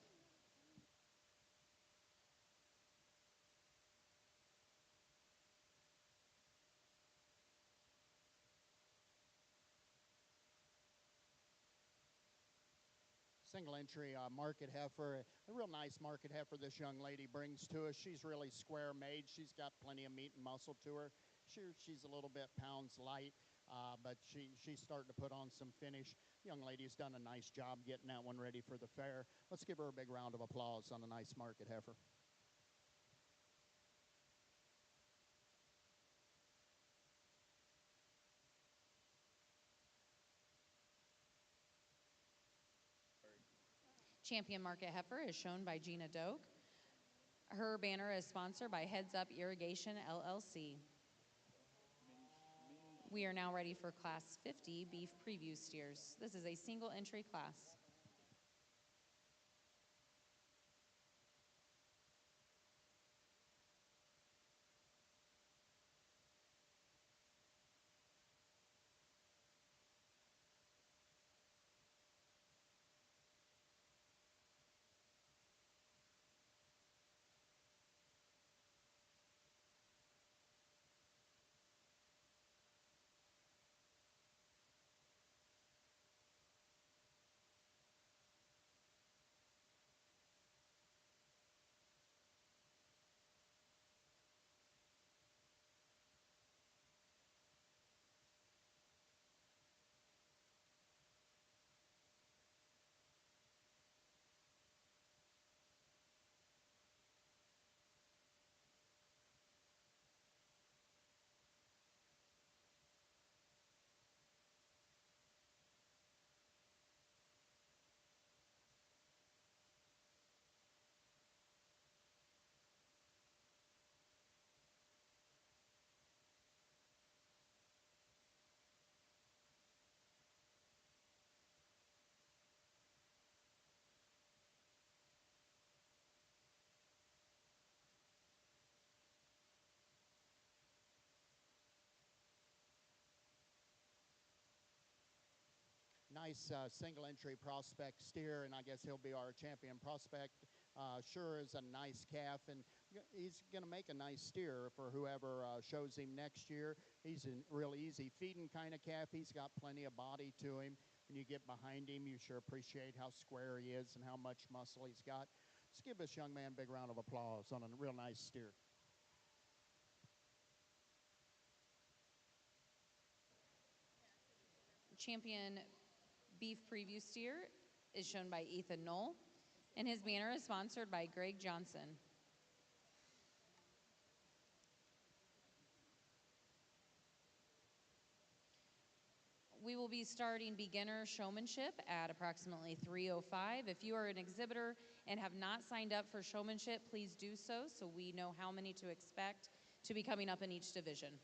Single entry market heifer, a real nice market heifer this young lady brings to us. She's really square made. She's got plenty of meat and muscle to her. Sure, she's a little bit pounds light, but she's starting to put on some finish. Young lady's done a nice job getting that one ready for the fair. Let's give her a big round of applause on a nice market heifer. Champion Market Heifer is shown by Gina Doak. Her banner is sponsored by Heads Up Irrigation, LLC. We are now ready for Class 50 Beef Preview Steers. This is a single entry class. nice single entry prospect steer, and I guess he'll be our champion prospect. Sure is a nice calf, and he's going to make a nice steer for whoever shows him next year. He's a real easy feeding kind of calf. He's got plenty of body to him. When you get behind him, you sure appreciate how square he is and how much muscle he's got. Let's give this young man a big round of applause on a real nice steer. Champion beef preview steer is shown by Ethan Knoll, and his banner is sponsored by Greg Johnson. We will be starting beginner showmanship at approximately 3:05. If you are an exhibitor and have not signed up for showmanship, please do so we know how many to expect to be coming up in each division.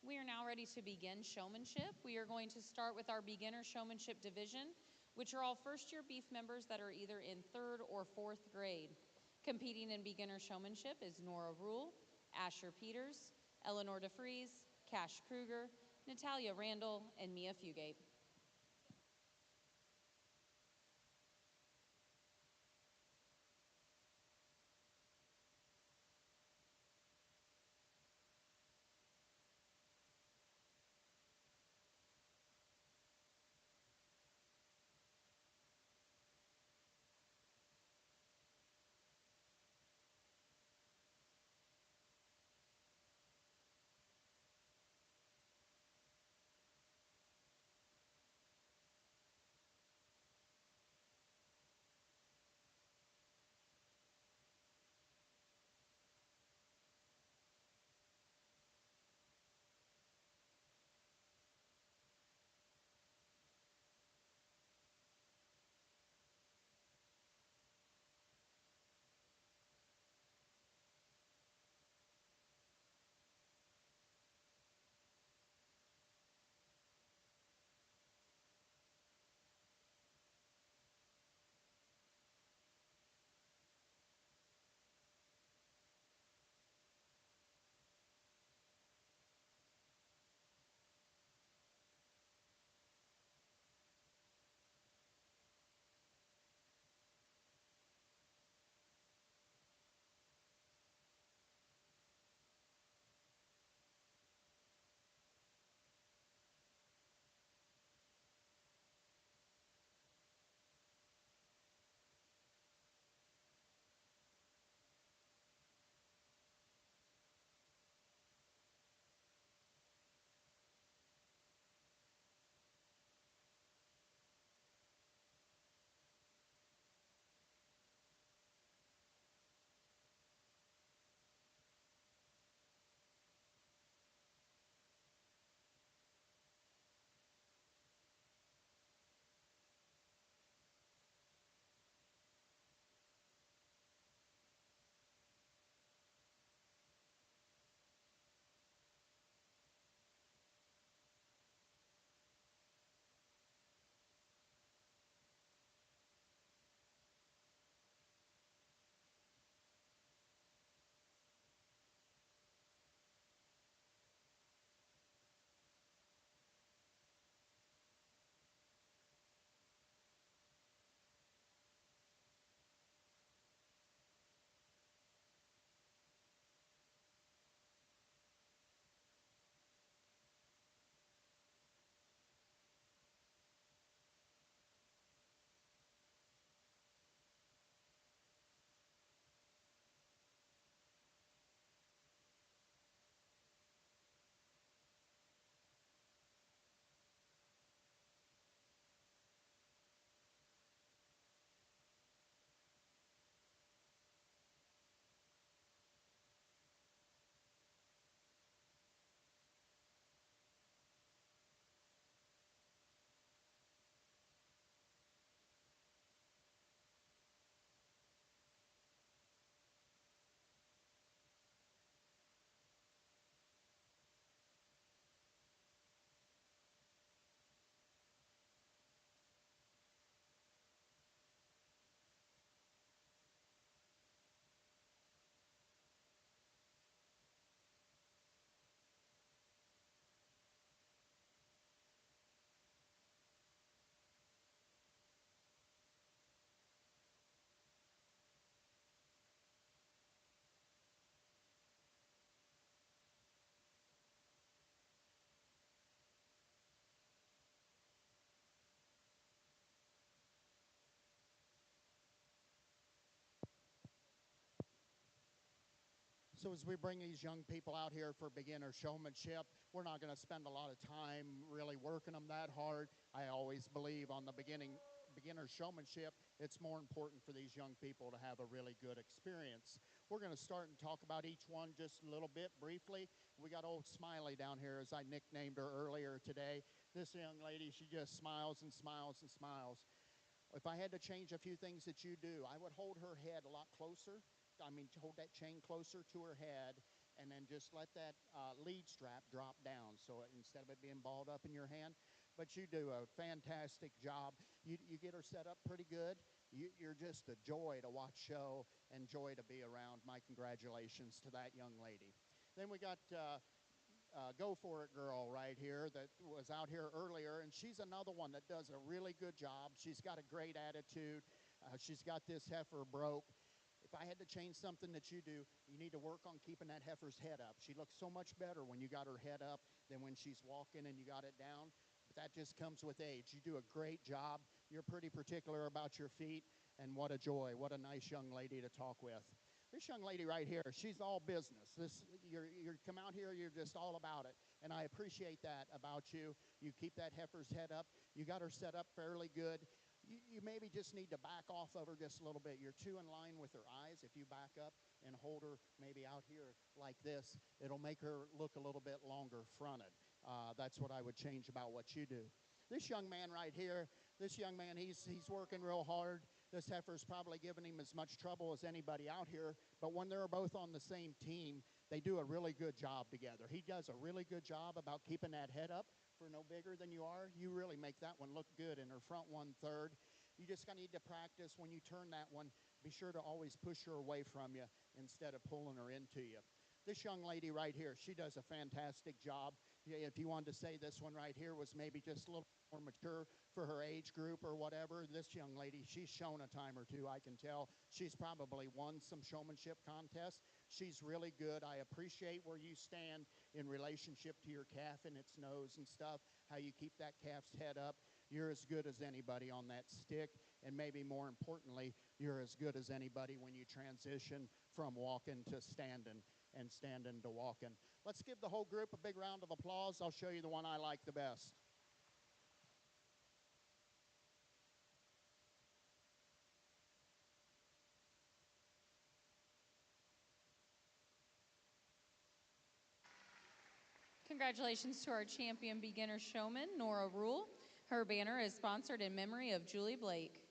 We are now ready to begin showmanship. We are going to start with our beginner showmanship division, which are all first-year beef members that are either in 3rd or 4th grade. Competing in beginner showmanship is Nora Rule, Asher Peters, Eleanor DeFries, Cash Kruger, Natalia Randall, and Mia Fugate. So as we bring these young people out here for beginner showmanship, we're not going to spend a lot of time really working them that hard. I always believe on the beginner showmanship, it's more important for these young people to have a really good experience. We're going to start and talk about each one just a little bit briefly. We got old Smiley down here, as I nicknamed her earlier today. This young lady, she just smiles and smiles and smiles. If I had to change a few things that you do, I would hold her head a lot closer. I mean, hold that chain closer to her head and then just let that lead strap drop down. So instead of it being balled up in your hand, but you do a fantastic job. You get her set up pretty good. You're just a joy to watch show and joy to be around. My congratulations to that young lady. Then we got Go For It girl right here that was out here earlier, and she's another one that does a really good job. She's got a great attitude. She's got this heifer broke. If I had to change something that you do, you need to work on keeping that heifer's head up. She looks so much better when you got her head up than when she's walking and you got it down. But that just comes with age. You do a great job. You're pretty particular about your feet, and what a joy. What a nice young lady to talk with. This young lady right here, she's all business. You come out here, you're just all about it. And I appreciate that about you. You keep that heifer's head up. You got her set up fairly good. You maybe just need to back off of her just a little bit. You're too in line with her eyes. If you back up and hold her maybe out here like this, it'll make her look a little bit longer fronted. That's what I would change about what you do. This young man right here, he's working real hard. This heifer's probably giving him as much trouble as anybody out here, but when they're both on the same team, they do a really good job together. He does a really good job about keeping that head up. For no bigger than you are, you really make that one look good in her front 1/3. You just gonna need to practice when you turn that one. Be sure to always push her away from you instead of pulling her into you. This young lady right here, she does a fantastic job. If you wanted to say this one right here was maybe just a little more mature for her age group or whatever, this young lady, she's shown a time or two, I can tell. She's probably won some showmanship contests. She's really good. I appreciate where you stand in relationship to your calf and its nose and stuff, how you keep that calf's head up. You're as good as anybody on that stick, and maybe more importantly, you're as good as anybody when you transition from walking to standing and standing to walking. Let's give the whole group a big round of applause. I'll show you the one I like the best. Congratulations to our champion beginner showman, Nora Rule. Her banner is sponsored in memory of Julie Blake.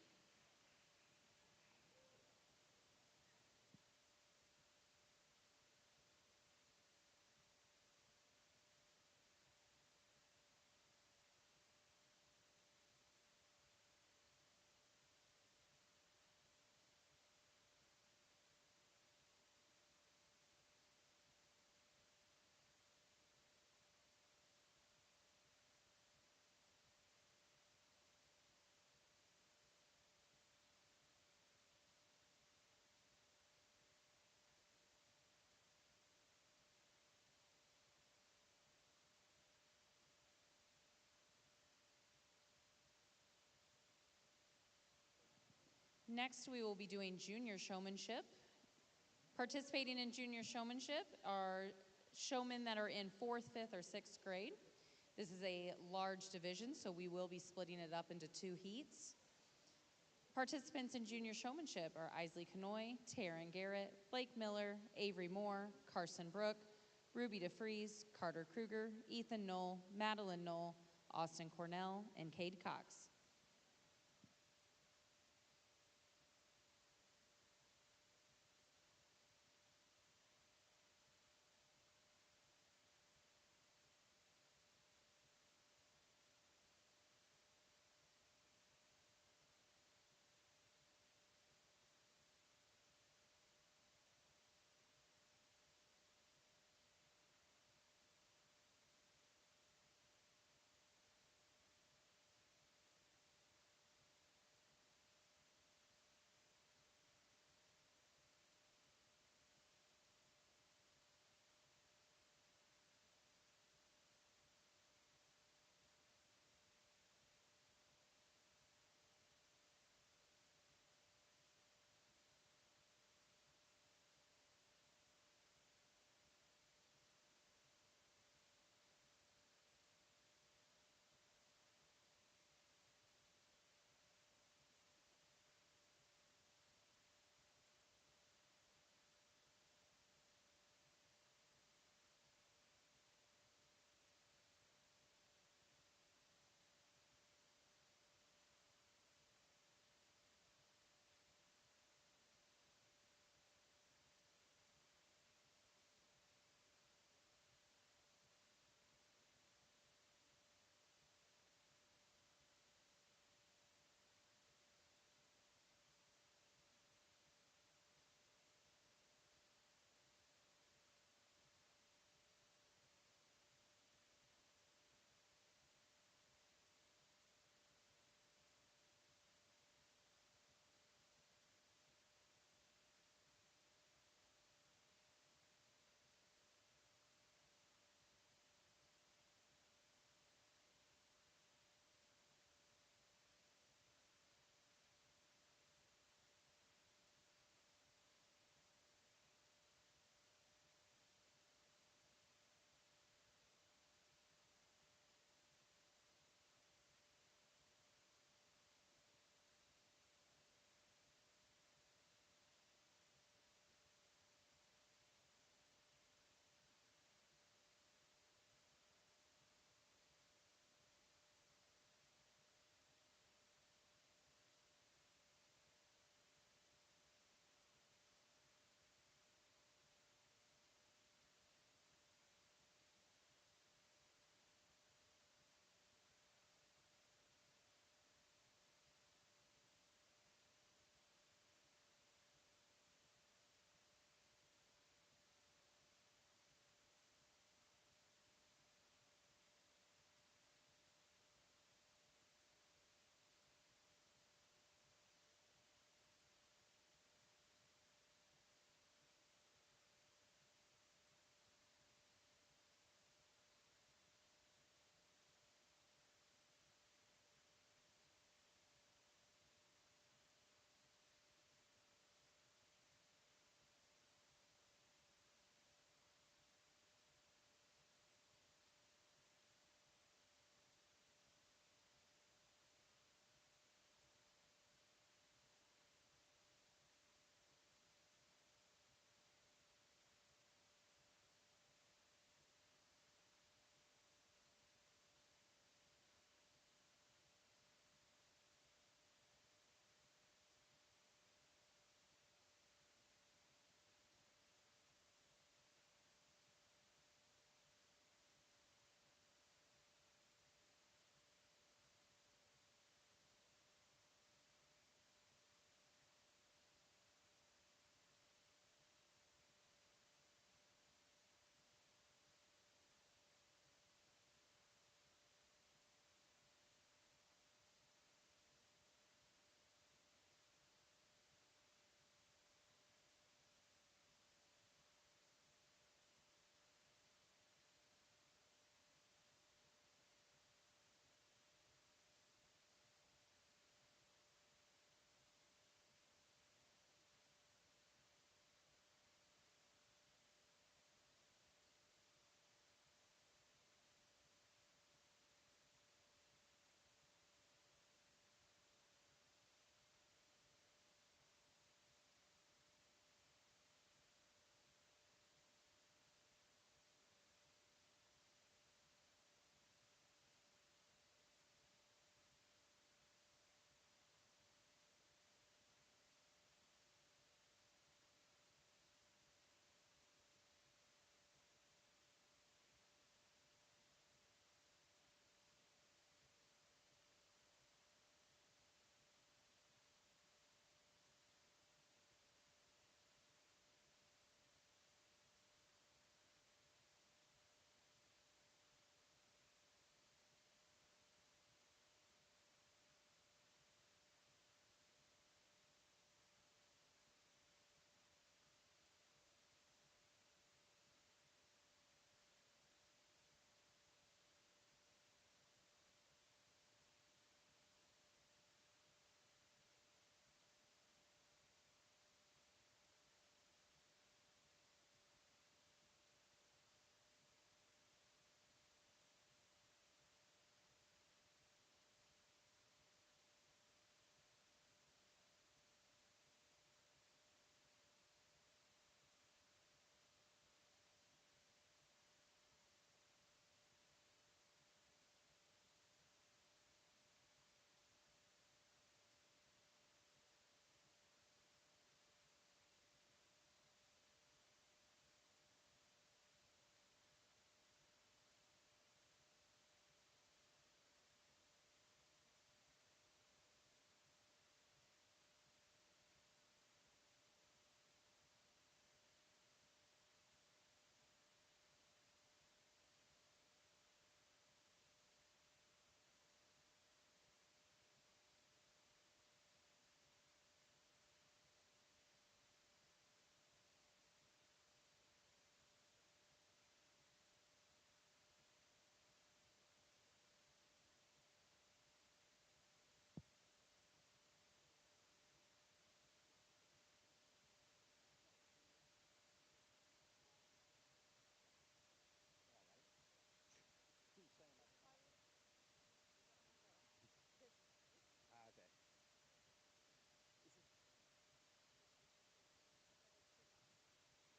Next, we will be doing junior showmanship. Participating in junior showmanship are showmen that are in 4th, 5th, or 6th grade. This is a large division, so we will be splitting it up into 2 heats. Participants in junior showmanship are Isley Canoy, Taryn Garrett, Blake Miller, Avery Moore, Carson Brook, Ruby DeFries, Carter Kruger, Ethan Knoll, Madeline Knoll, Austin Cornell, and Cade Cox.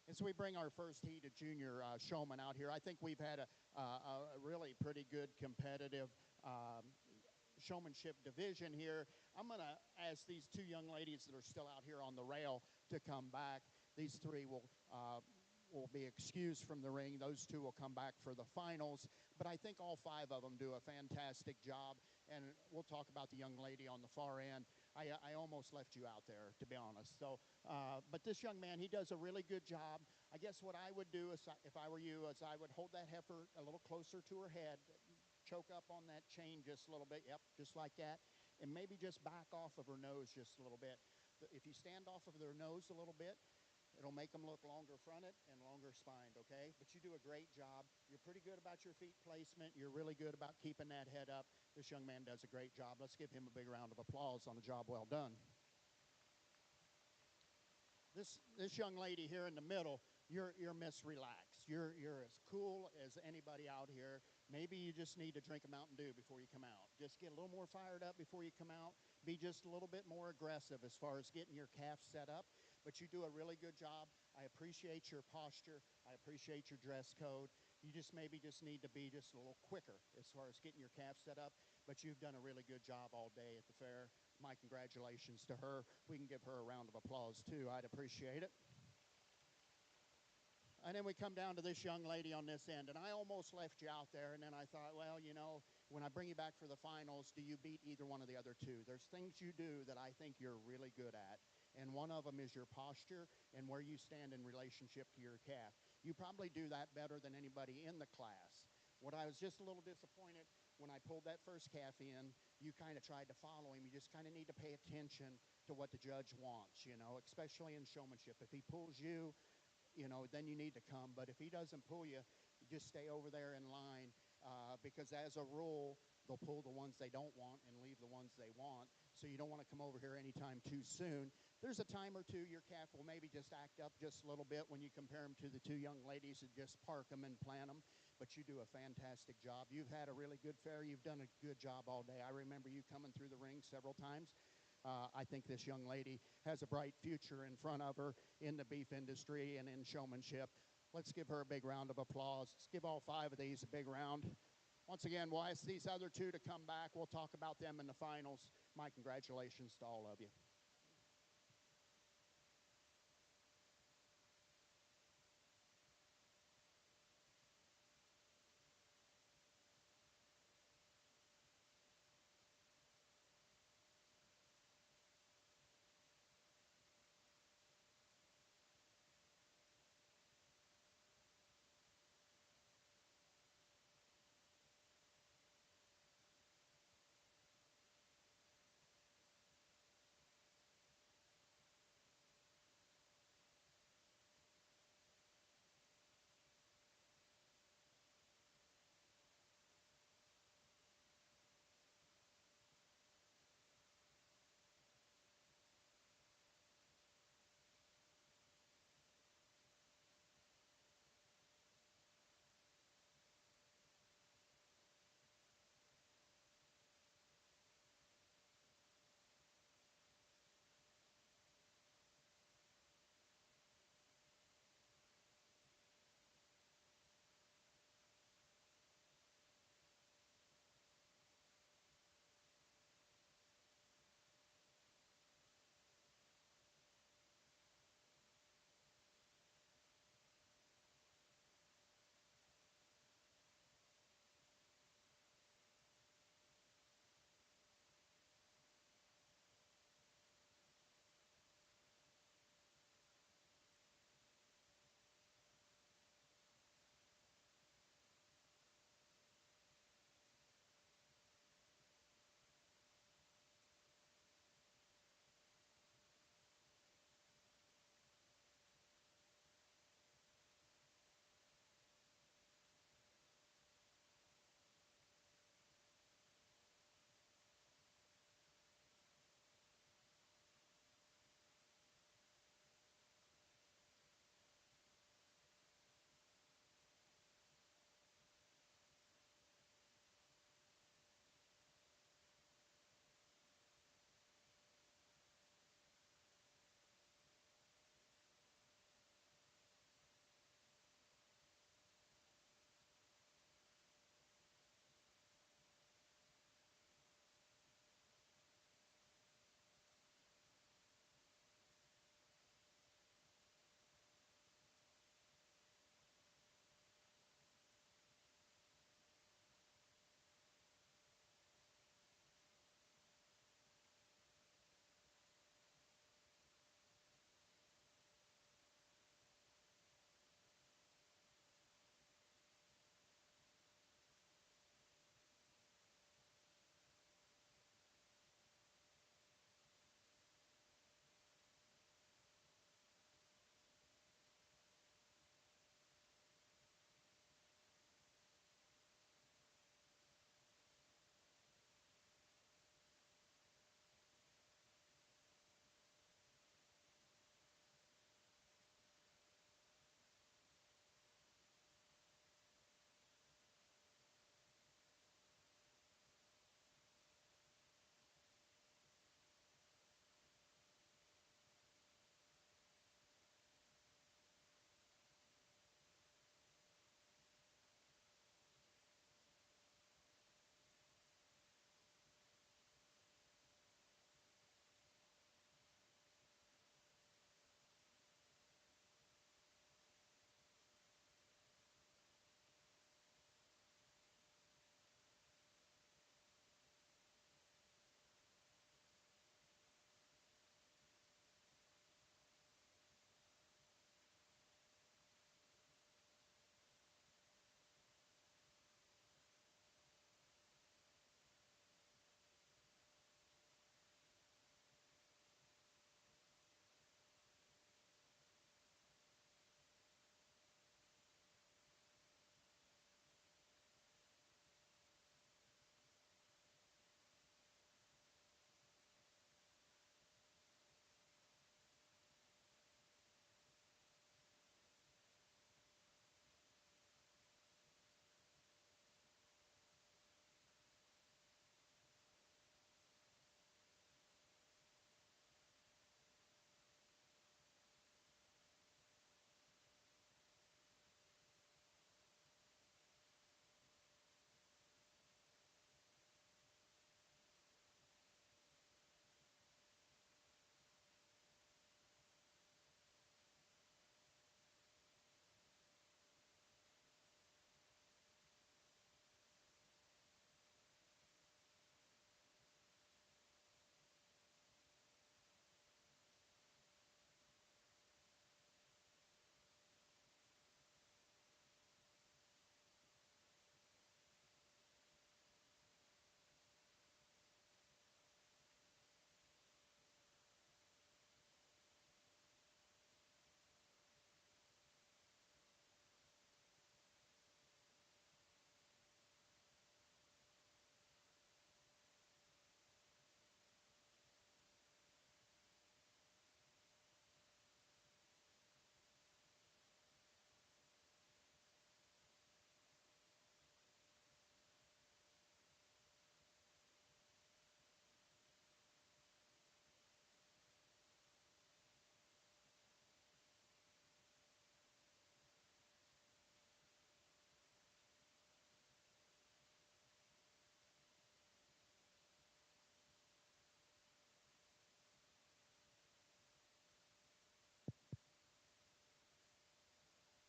As we bring our first heat of junior showmen out here, I think we've had a really pretty good competitive showmanship division here. I'm going to ask these two young ladies that are still out here on the rail to come back. These three will be excused from the ring. Those two will come back for the finals. But I think all five of them do a fantastic job. And we'll talk about the young lady on the far end. I almost left you out there, to be honest. So, but this young man, he does a really good job. I guess what I would do is, if I were you, is I would hold that heifer a little closer to her head, choke up on that chain just a little bit, yep, just like that, and maybe just back off of her nose just a little bit. If you stand off of their nose a little bit, it'll make them look longer fronted and longer spined, okay? But you do a great job. You're pretty good about your feet placement. You're really good about keeping that head up. This young man does a great job. Let's give him a big round of applause on a job well done. This young lady here in the middle, you're Miss Relax. You're as cool as anybody out here. Maybe you just need to drink a Mountain Dew before you come out. Just get a little more fired up before you come out. Be just a little bit more aggressive as far as getting your calf set up. But you do a really good job. I appreciate your posture. I appreciate your dress code. You just maybe just need to be just a little quicker as far as getting your calf set up. But you've done a really good job all day at the fair. My congratulations to her. We can give her a round of applause too. I'd appreciate it. And then we come down to this young lady on this end, and I almost left you out there, and then I thought, well, you know, when I bring you back for the finals, do you beat either one of the other two? There's things you do that I think you're really good at, and one of them is your posture and where you stand in relationship to your calf. You probably do that better than anybody in the class. What I was just a little disappointed when I pulled that first calf in, you kind of tried to follow him. You just kind of need to pay attention to what the judge wants, you know, especially in showmanship. If he pulls you, you know, then you need to come. But if he doesn't pull you, just stay over there in line because as a rule, they'll pull the ones they don't want and leave the ones they want. So you don't want to come over here anytime too soon. There's a time or two your calf will maybe just act up just a little bit when you compare them to the two young ladies and just park them and plant them. But you do a fantastic job. You've had a really good fair. You've done a good job all day. I remember you coming through the ring several times. I think this young lady has a bright future in front of her in the beef industry and in showmanship. Let's give her a big round of applause. Let's give all five of these a big round. Once again, we'll ask these other two to come back. We'll talk about them in the finals. My congratulations to all of you.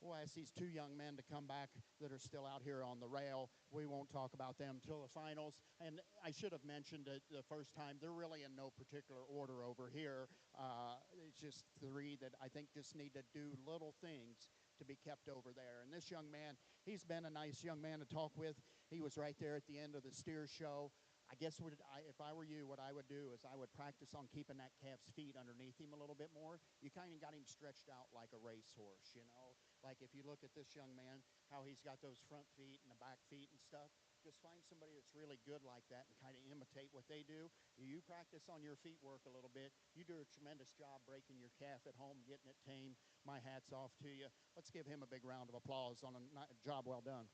We'll ask these two young men to come back that are still out here on the rail. We won't talk about them till the finals. And I should have mentioned it the first time, they're really in no particular order over here. It's just three that I think just need to do little things to be kept over there. And this young man, he's been a nice young man to talk with. He was right there at the end of the steer show. I guess if I were you, what I would do is I would practice on keeping that calf's feet underneath him a little bit more. You kind of got him stretched out like a racehorse, you know. Like if you look at this young man, how he's got those front feet and the back feet and stuff. Just find somebody that's really good like that and kind of imitate what they do. You practice on your feet work a little bit. You do a tremendous job breaking your calf at home, getting it tame. My hat's off to you. Let's give him a big round of applause on a job well done.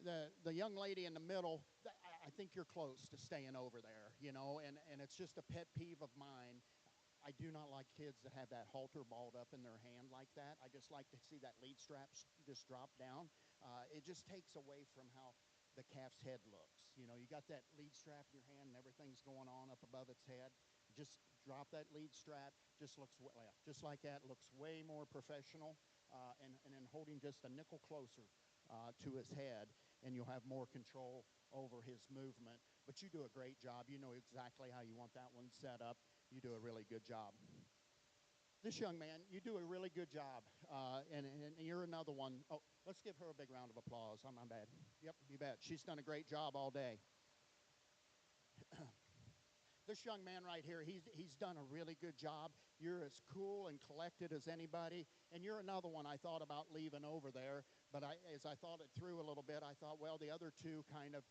The young lady in the middle, I think you're close to staying over there, you know, and it's just a pet peeve of mine. I do not like kids that have that halter balled up in their hand like that. I just like to see that lead strap just drop down. It just takes away from how the calf's head looks. You know, you got that lead strap in your hand and everything's going on up above its head. Just drop that lead strap, just looks just like that, looks way more professional. And then holding just a nickel closer to his head, and you'll have more control over his movement. But you do a great job. You know exactly how you want that one set up. You do a really good job. This young man, you do a really good job, and you're another one. Oh, let's give her a big round of applause. Oh, my bad. Yep, you bet. She's done a great job all day. This young man right here, he's done a really good job. You're as cool and collected as anybody, and you're another one I thought about leaving over there, but as I thought it through a little bit, I thought, well, the other two kind of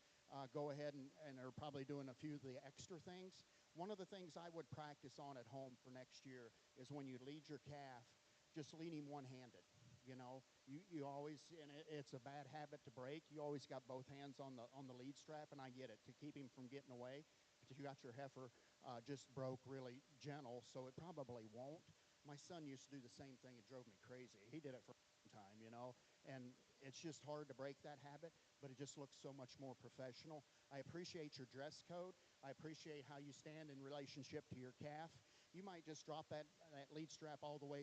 go ahead and are probably doing a few of the extra things. One of the things I would practice on at home for next year is when you lead your calf, just lead him one-handed. You know, you always, and it's a bad habit to break. You always got both hands on the lead strap, and I get it, to keep him from getting away. But you got your heifer just broke really gentle, so it probably won't. My son used to do the same thing. It drove me crazy. He did it for a long time, you know, and it's just hard to break that habit, but it just looks so much more professional. I appreciate your dress code. I appreciate how you stand in relationship to your calf. You might just drop that lead strap all the way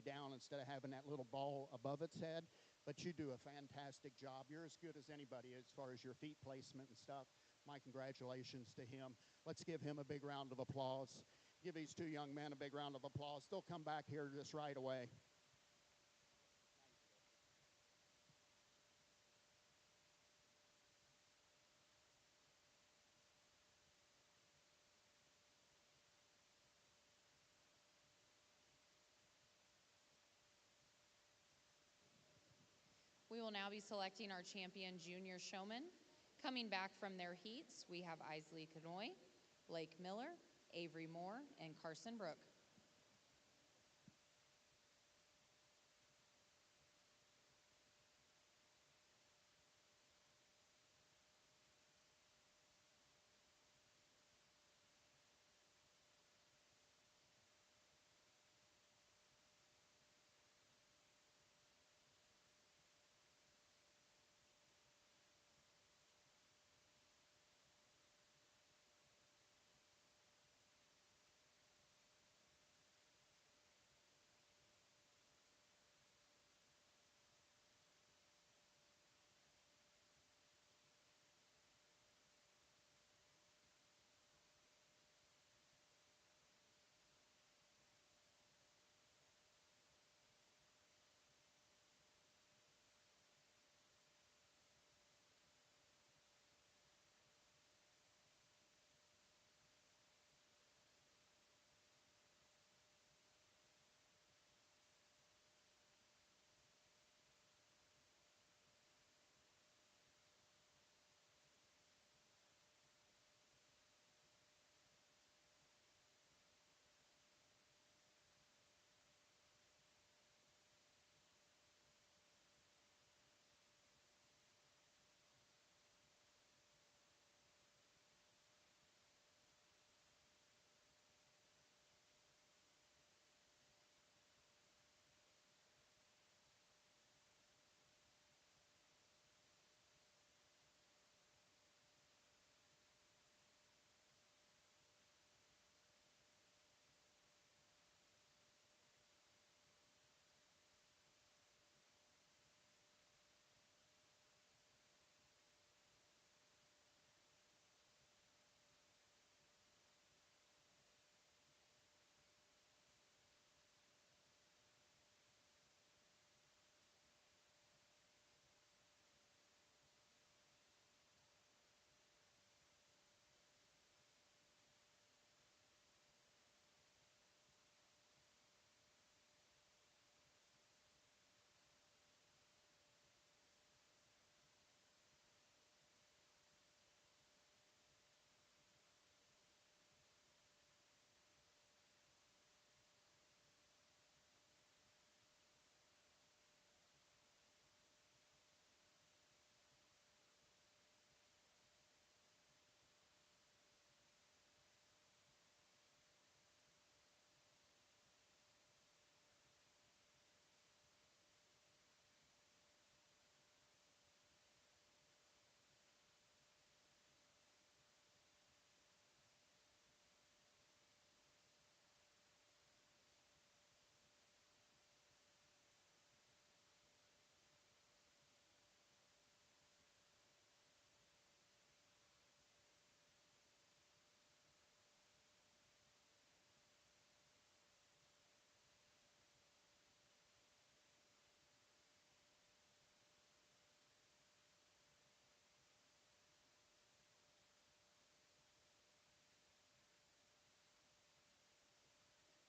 down instead of having that little ball above its head. But you do a fantastic job. You're as good as anybody as far as your feet placement and stuff. My congratulations to him. Let's give him a big round of applause. Give these two young men a big round of applause. They'll come back here just right away. We will now be selecting our champion junior showmen. Coming back from their heats, we have Isley Canoe, Blake Miller, Avery Moore, and Carson Brook.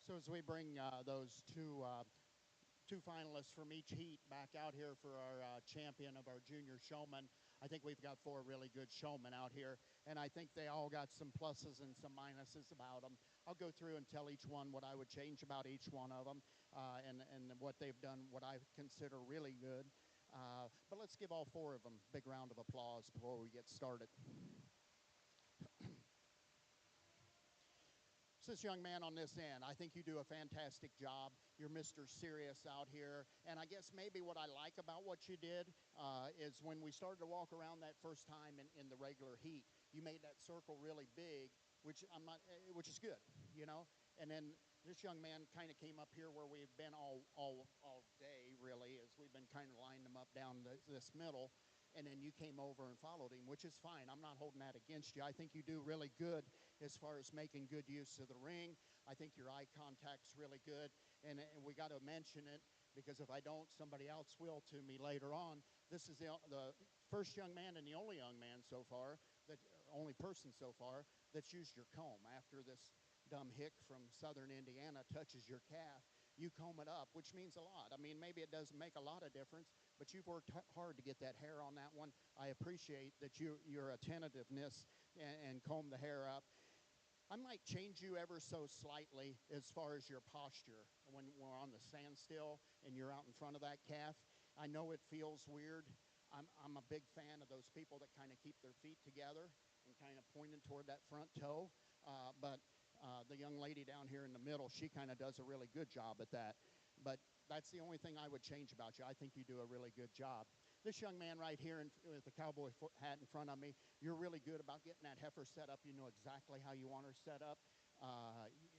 So as we bring those two finalists from each heat back out here for our champion of our junior showman, I think we've got 4 really good showmen out here, and I think they all got some pluses and some minuses about them. I'll go through and tell each one what I would change about each one of them, and what they've done, what I consider really good. But let's give all 4 of them a big round of applause before we get started. So this young man on this end, I think you do a fantastic job. You're Mr. Serious out here. And I guess maybe what I like about what you did is when we started to walk around that first time in the regular heat, you made that circle really big, which is good, you know. And then this young man kind of came up here where we've been all day, really, as we've been kind of lining them up down this middle. And then you came over and followed him, which is fine. I'm not holding that against you. I think you do really good as far as making good use of the ring. I think your eye contact's really good. And we got to mention it, because if I don't, somebody else will to me later on. This is the first young man and the only young man so far, only person so far, that's used your comb. After this dumb hick from southern Indiana touches your calf, you comb it up, which means a lot. I mean, maybe it doesn't make a lot of difference, but you've worked hard to get that hair on that one. I appreciate that your attentiveness and comb the hair up. I might change you ever so slightly as far as your posture when we're on the standstill and you're out in front of that calf. I know it feels weird. I'm a big fan of those people that kind of keep their feet together and kind of pointing toward that front toe, but the young lady down here in the middle, she kind of does a really good job at that. But that's the only thing I would change about you. I think you do a really good job. This young man right here with the cowboy hat in front of me, you're really good about getting that heifer set up. You know exactly how you want her set up.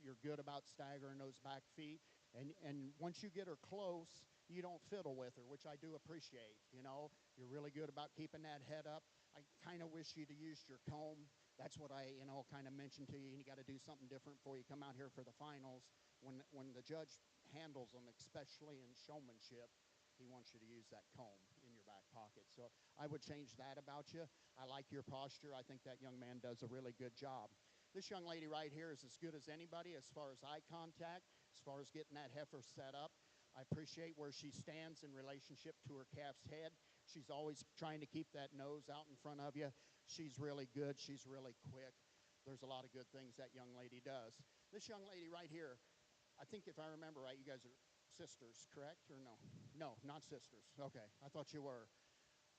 You're good about staggering those back feet. And once you get her close, you don't fiddle with her, which I do appreciate. You know, you're really good about keeping that head up. I kind of wish you'd have used your comb. That's what I, kind of mentioned to you. You got to do something different before you come out here for the finals. When the judge handles them, especially in showmanship, he wants you to use that comb in your back pocket. So I would change that about you. I like your posture. I think that young man does a really good job. This young lady right here is as good as anybody as far as eye contact, as far as getting that heifer set up. I appreciate where she stands in relationship to her calf's head. She's always trying to keep that nose out in front of you. She's really good. She's really quick. There's a lot of good things that young lady does. This young lady right here, I think if I remember right, you guys are sisters, correct, or no? No, not sisters. Okay, I thought you were.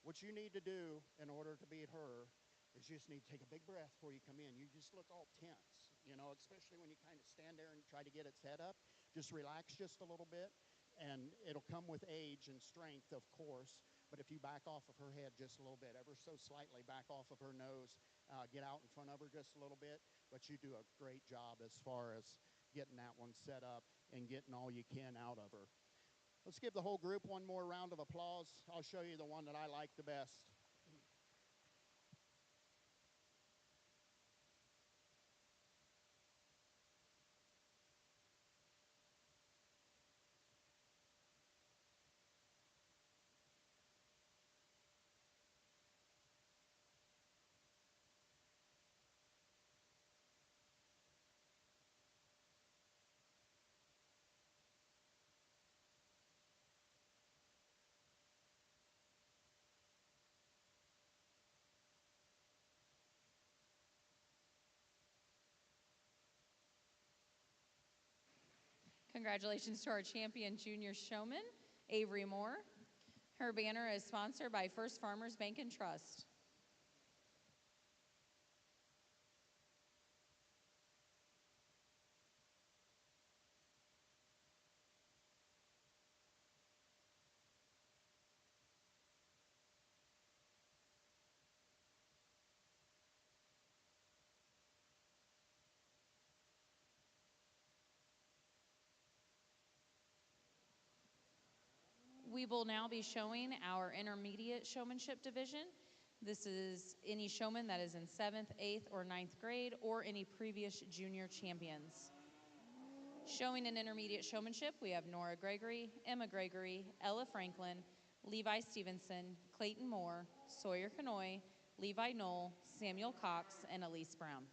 What you need to do in order to beat her is you just need to take a big breath before you come in. You just look all tense, especially when you kind of stand there and try to get its head up. Just relax just a little bit, and it'll come with age and strength, of course. But if you back off of her head just a little bit, ever so slightly, back off of her nose, get out in front of her just a little bit. But you do a great job as far as getting that one set up and getting all you can out of her. Let's give the whole group one more round of applause. I'll show you the one that I like the best. Congratulations to our champion junior showman, Avery Moore. Her banner is sponsored by First Farmers Bank and Trust. We will now be showing our intermediate showmanship division. This is any showman that is in 7th, 8th, or 9th grade, or any previous junior champions. Showing in intermediate showmanship, we have Nora Gregory, Emma Gregory, Ella Franklin, Levi Stevenson, Clayton Moore, Sawyer Canoy, Levi Knoll, Samuel Cox, and Elise Brown.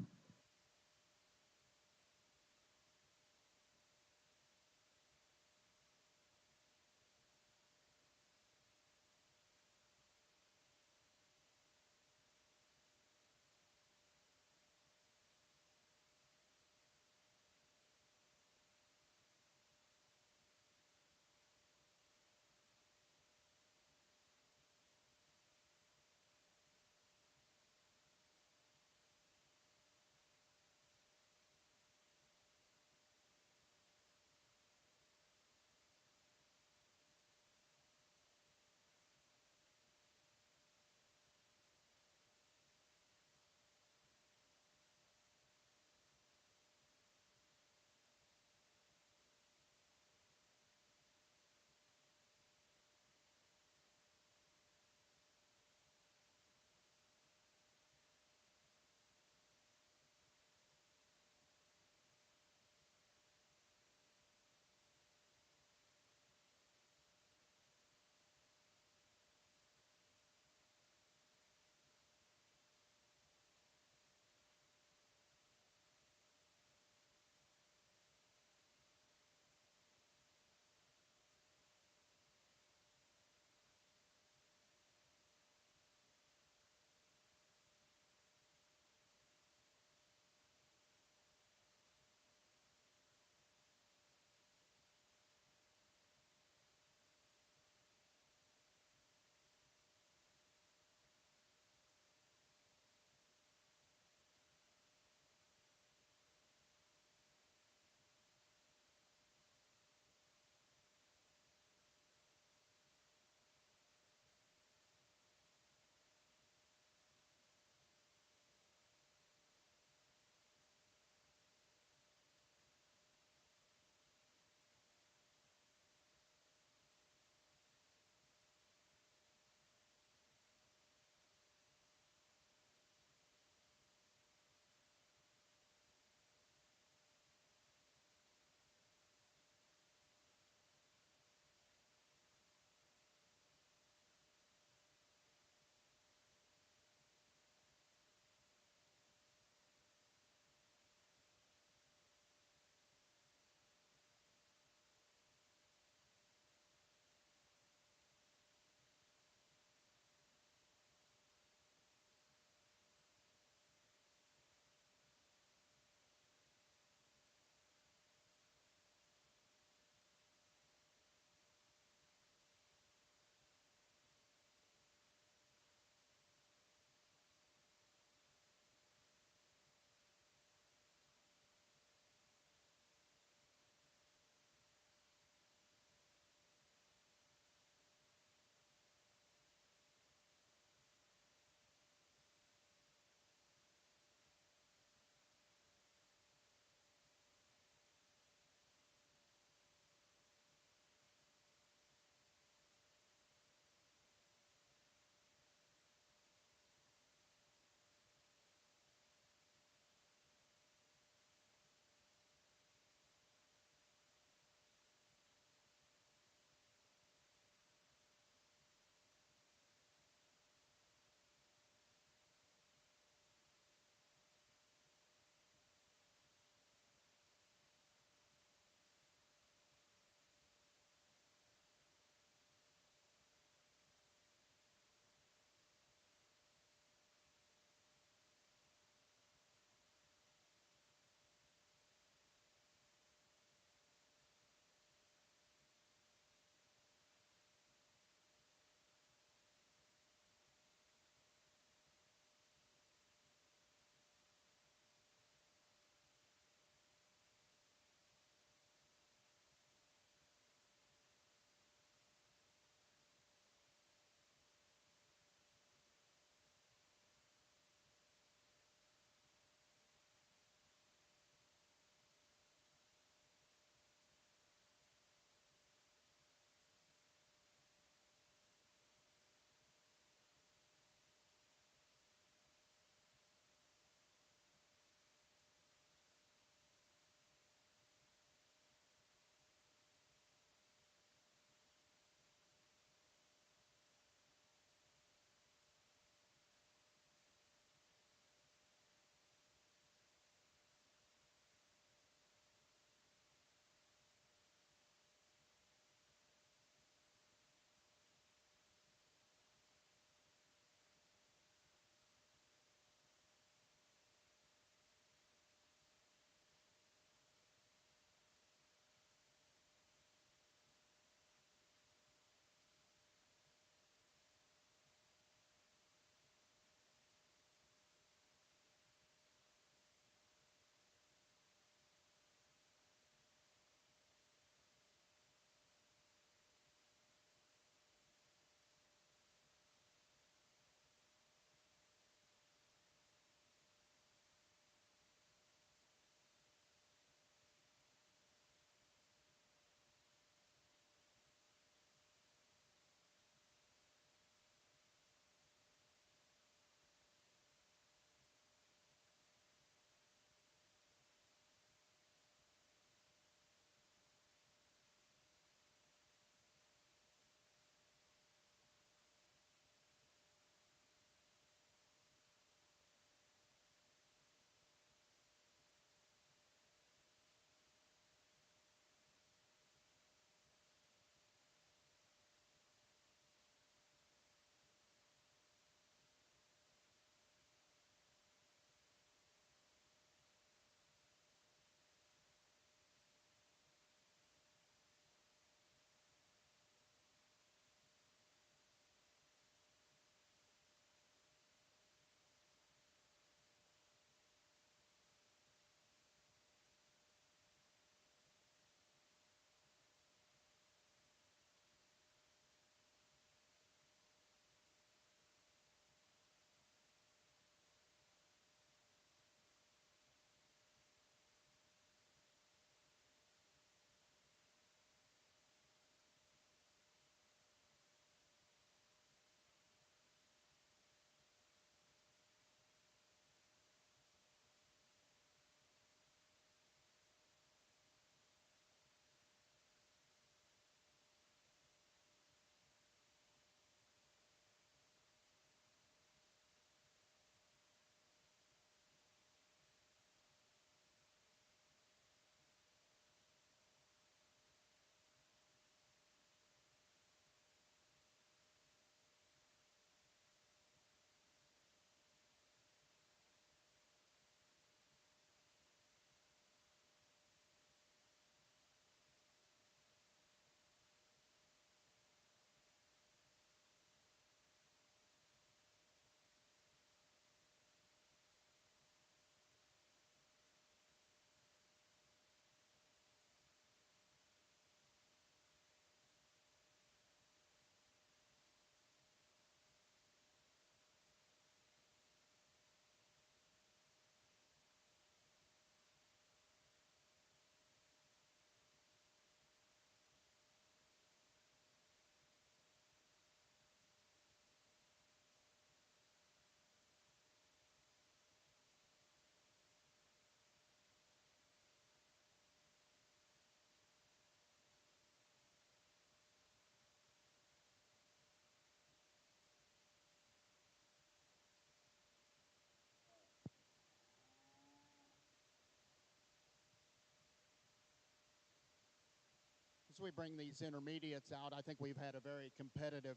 as we bring these intermediates out, I think we've had a very competitive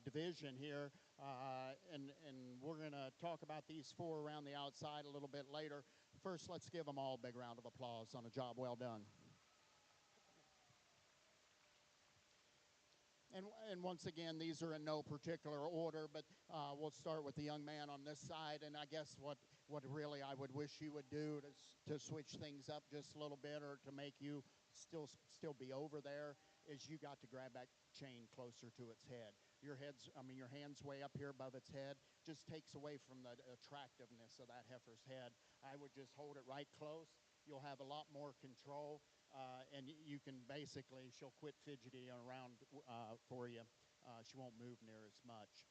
division here, and we're going to talk about these 4 around the outside a little bit later. First, let's give them all a big round of applause on a job well done. And once again, these are in no particular order, but we'll start with the young man on this side. And I guess what really I would wish you would do to switch things up just a little bit, or to make you still be over there, is you got to grab that chain closer to its head. Your hand's way up here above its head just takes away from the attractiveness of that heifer's head. I would just hold it right close. You'll have a lot more control. And you can basically, she'll quit fidgeting around for you. She won't move near as much.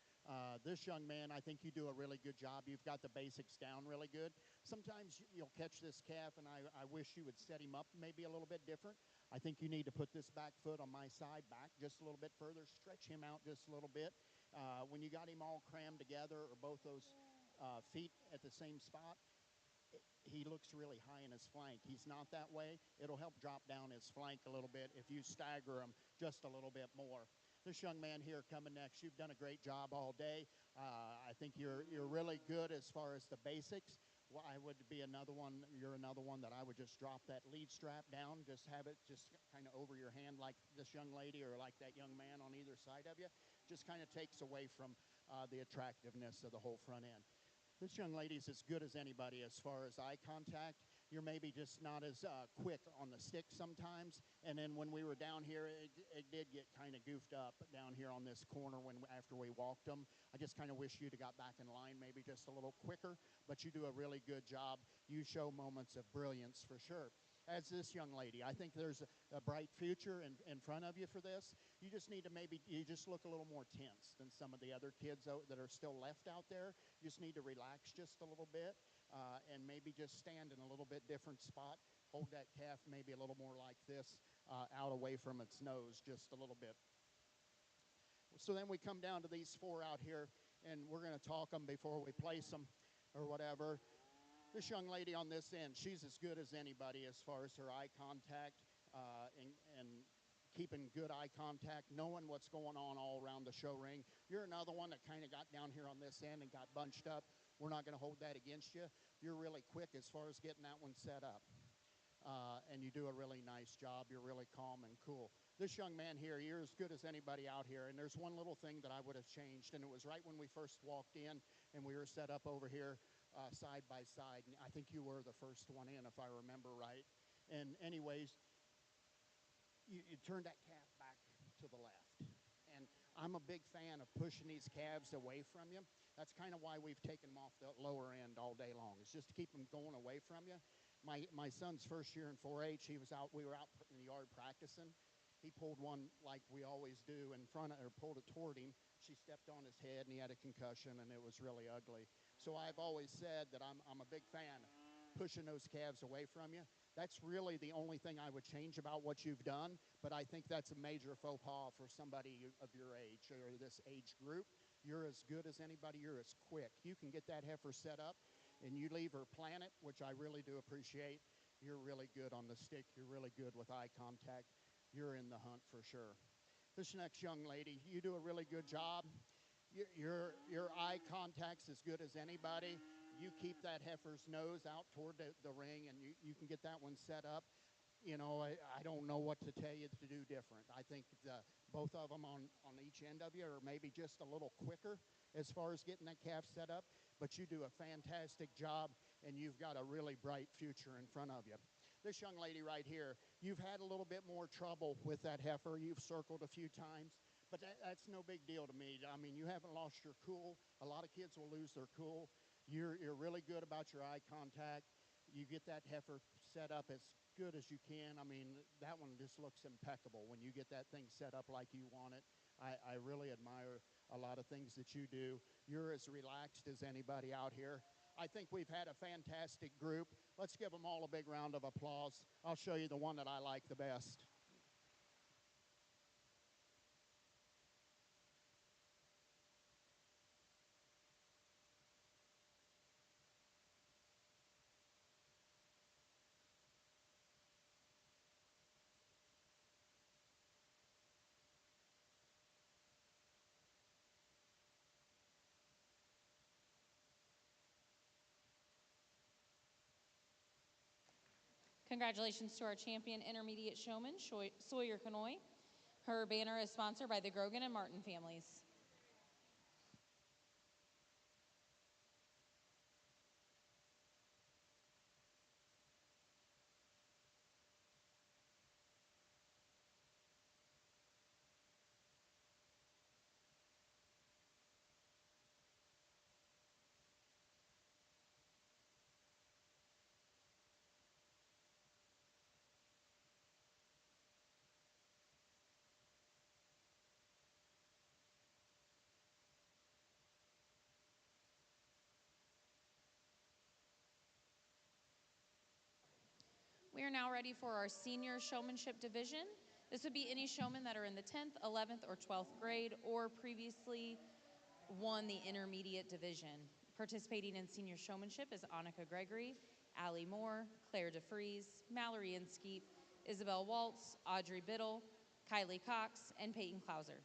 This young man, I think you do a really good job. You've got the basics down really good. Sometimes you'll catch this calf, and I wish you would set him up maybe a little bit different. I think you need to put this back foot on my side back just a little bit further. Stretch him out just a little bit. When you got him all crammed together, or both those feet at the same spot, he looks really high in his flank. He's not that way. It'll help drop down his flank a little bit if you stagger him just a little bit more. This young man here coming next, you've done a great job all day. I think you're really good as far as the basics. Well, you're another one that I would just drop that lead strap down, just have it just kind of over your hand like this young lady or like that young man on either side of you. Just kind of takes away from the attractiveness of the whole front end. This young lady's as good as anybody as far as eye contact. You're maybe just not as quick on the stick sometimes. And then when we were down here, it did get kind of goofed up down here on this corner after we walked them. I just kind of wish you'd have got back in line maybe just a little quicker, but you do a really good job. You show moments of brilliance for sure. As this young lady, I think there's a bright future in front of you for this. You just need to you just look a little more tense than some of the other kids that are still left out there. You just need to relax just a little bit and maybe just stand in a little bit different spot. Hold that calf maybe a little more like this, out away from its nose just a little bit. So then we come down to these 4 out here, and we're going to talk them before we place them or whatever. This young lady on this end, she's as good as anybody as far as her eye contact and keeping good eye contact, knowing what's going on all around the show ring. You're another one that kind of got down here on this end and got bunched up. We're not going to hold that against you. You're really quick as far as getting that one set up. And you do a really nice job. You're really calm and cool. This young man here, you're as good as anybody out here. And there's one little thing that I would have changed, and it was right when we first walked in and we were set up over here side by side. And I think you were the first one in, if I remember right. And anyways, you turned that calf back to the left. And I'm a big fan of pushing these calves away from you. That's kind of why we've taken them off the lower end all day long. It's just to keep them going away from you. My son's first year in 4-H, we were out in the yard practicing. He pulled one like we always do pulled it toward him. She stepped on his head, and he had a concussion, and it was really ugly. So I've always said that I'm a big fan of pushing those calves away from you. That's really the only thing I would change about what you've done, but I think that's a major faux pas for somebody of your age or this age group. You're as good as anybody. You're as quick. You can get that heifer set up, and you leave her planet, which I really do appreciate. You're really good on the stick. You're really good with eye contact. You're in the hunt for sure. This next young lady, you do a really good job. Your eye contact's as good as anybody. You keep that heifer's nose out toward the ring, and you can get that one set up. You know, I don't know what to tell you to do different. I think both of them on each end of you are maybe just a little quicker as far as getting that calf set up, but you do a fantastic job, and you've got a really bright future in front of you. This young lady right here, you've had a little bit more trouble with that heifer. You've circled a few times, but that's no big deal to me. I mean, you haven't lost your cool. A lot of kids will lose their cool. You're really good about your eye contact. You get that heifer set up as good as you can. I mean, that one just looks impeccable when you get that thing set up like you want it. I really admire a lot of things that you do. You're as relaxed as anybody out here. I think we've had a fantastic group. Let's give them all a big round of applause. I'll show you the one that I like the best. Congratulations to our champion intermediate showman, Sawyer Canoy. Her banner is sponsored by the Grogan and Martin families. We are now ready for our senior showmanship division. This would be any showmen that are in the 10th, 11th, or 12th grade or previously won the intermediate division. Participating in senior showmanship is Annika Gregory, Allie Moore, Claire DeFries, Mallory Inskeep, Isabel Waltz, Audrey Biddle, Kylie Cox, and Peyton Clauser.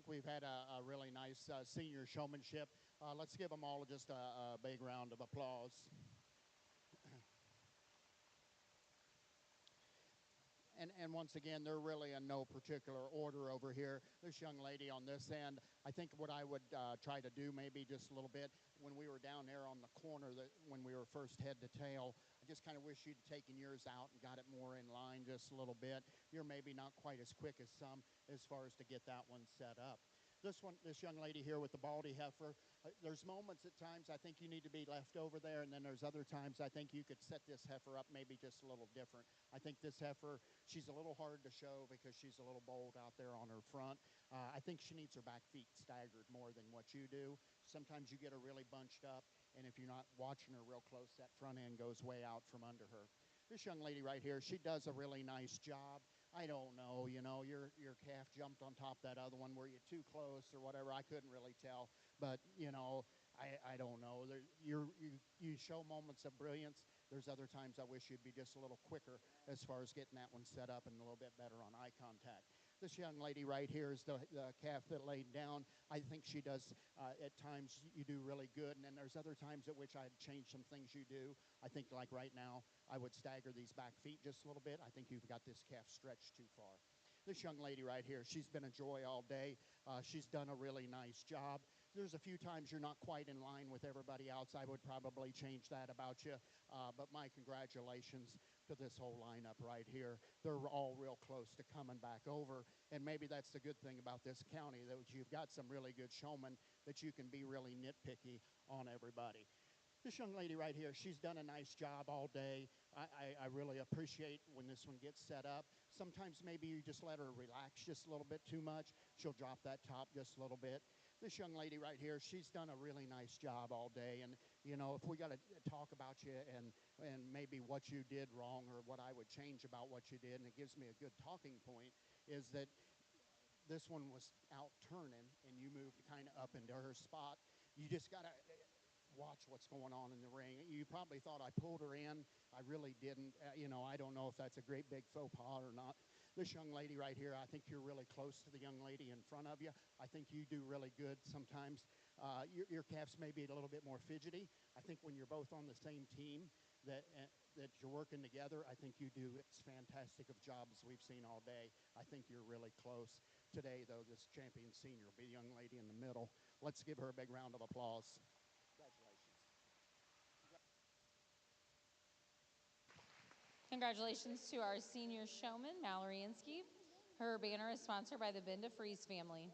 think we've had a really nice senior showmanship. Let's give them all just a big round of applause. And once again, they're really in no particular order over here. This young lady on this end, I think what I would try to do maybe just a little bit, when we were down there on the corner, when we were first head to tail, I just kind of wish you'd taken yours out and got it more in line just a little bit. You're maybe not quite as quick as some as far as to get that one set up. This young lady here with the baldy heifer, there's moments at times I think you need to be left over there, and then there's other times I think you could set this heifer up maybe just a little different. I think this heifer, she's a little hard to show because she's a little bold out there on her front. I think she needs her back feet staggered more than what you do. Sometimes you get her really bunched up, and if you're not watching her real close, that front end goes way out from under her. This young lady right here, she does a really nice job. I don't know, your calf jumped on top of that other one. Were you too close or whatever? I couldn't really tell. But, I don't know. You show moments of brilliance. There's other times I wish you'd be just a little quicker as far as getting that one set up and a little bit better on eye contact. This young lady right here is the calf that laid down. I think she does, at times, you do really good. And then there's other times at which I'd change some things you do. I think like right now, I would stagger these back feet just a little bit. I think you've got this calf stretched too far. This young lady right here, she's been a joy all day. She's done a really nice job. There's a few times you're not quite in line with everybody else. I would probably change that about you. But my congratulations to this whole lineup right here. They're all real close to coming back over. And maybe that's the good thing about this county, that you've got some really good showmen that you can be really nitpicky on everybody. This young lady right here, she's done a nice job all day. I really appreciate when this one gets set up. Sometimes maybe you just let her relax just a little bit too much. She'll drop that top just a little bit. This young lady right here, she's done a really nice job all day. And, if we got to talk about you and maybe what you did wrong or what I would change about what you did, and it gives me a good talking point, is that this one was out turning and you moved kind of up into her spot. You just got to watch what's going on in the ring. You probably thought I pulled her in. I really didn't. I don't know if that's a great big faux pas or not. This young lady right here, I think you're really close to the young lady in front of you. I think you do really good sometimes. Your calves may be a little bit more fidgety. I think when you're both on the same team that you're working together, I think you do as fantastic of job as we've seen all day. I think you're really close. Today, though, this champion senior will be the young lady in the middle. Let's give her a big round of applause. Congratulations to our senior showman, Mallory Inskeep. Her banner is sponsored by the Benda Freeze family.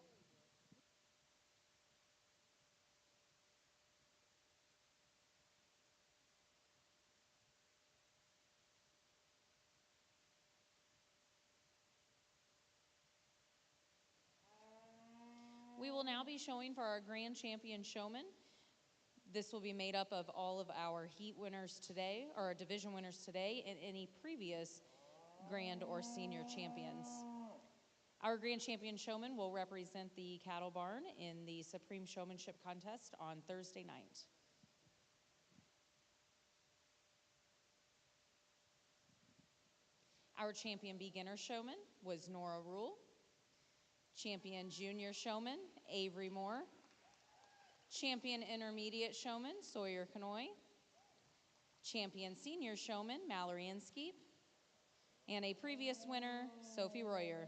We will now be showing for our grand champion showman. This will be made up of all of our heat winners today, or our division winners today, and any previous grand or senior champions. Our grand champion showman will represent the cattle barn in the Supreme Showmanship Contest on Thursday night. Our champion beginner showman was Nora Rule. Champion junior showman, Avery Moore. Champion intermediate showman, Sawyer Canoy. Champion senior showman, Mallory Inskeep. And a previous winner, Sophie Royer.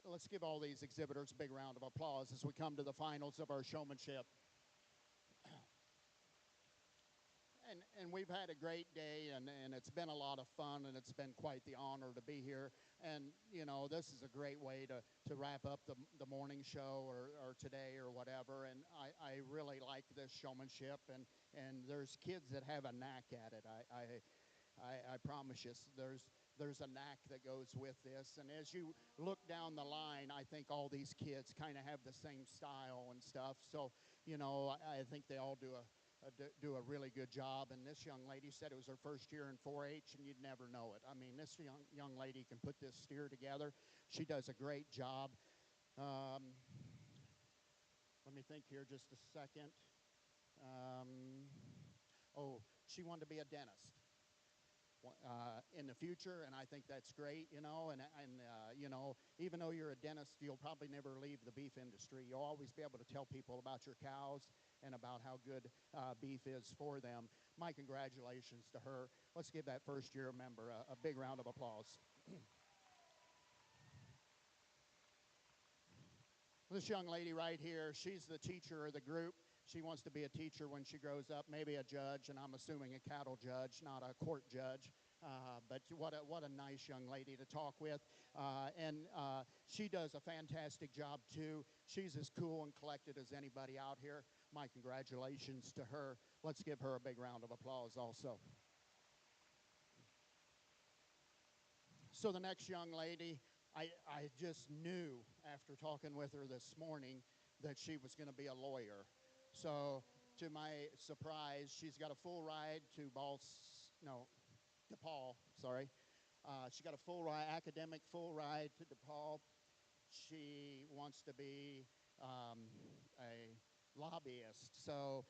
let's give all these exhibitors a big round of applause as we come to the finals of our showmanship. And we've had a great day, and it's been a lot of fun, and it's been quite the honor to be here. And, you know, this is a great way to wrap up the morning show or today or whatever. And I really like this showmanship, and there's kids that have a knack at it. I promise you, there's a knack that goes with this. And as you look down the line, I think all these kids kind of have the same style and stuff. So, you know, I think they all do a really good job. And this young lady said it was her first year in 4-H, and you'd never know it. I mean, this young lady can put this steer together. She does a great job. Let me think here just a second. She wanted to be a dentist in the future, and I think that's great, you know, and you know, even though you're a dentist, you'll probably never leave the beef industry. You'll always be able to tell people about your cows and about how good beef is for them. My congratulations to her. Let's give that first year member a big round of applause. This young lady right here, she's the teacher of the group. She wants to be a teacher when she grows up, maybe a judge, and I'm assuming a cattle judge, not a court judge. But what a nice young lady to talk with. And she does a fantastic job, too. She's as cool and collected as anybody out here. My congratulations to her. Let's give her a big round of applause also. So the next young lady, I just knew after talking with her this morning that she was going to be a lawyer. So to my surprise, she's got a full ride to DePaul, sorry. She got a full ride, academic full ride to DePaul. She wants to be a lobbyist. So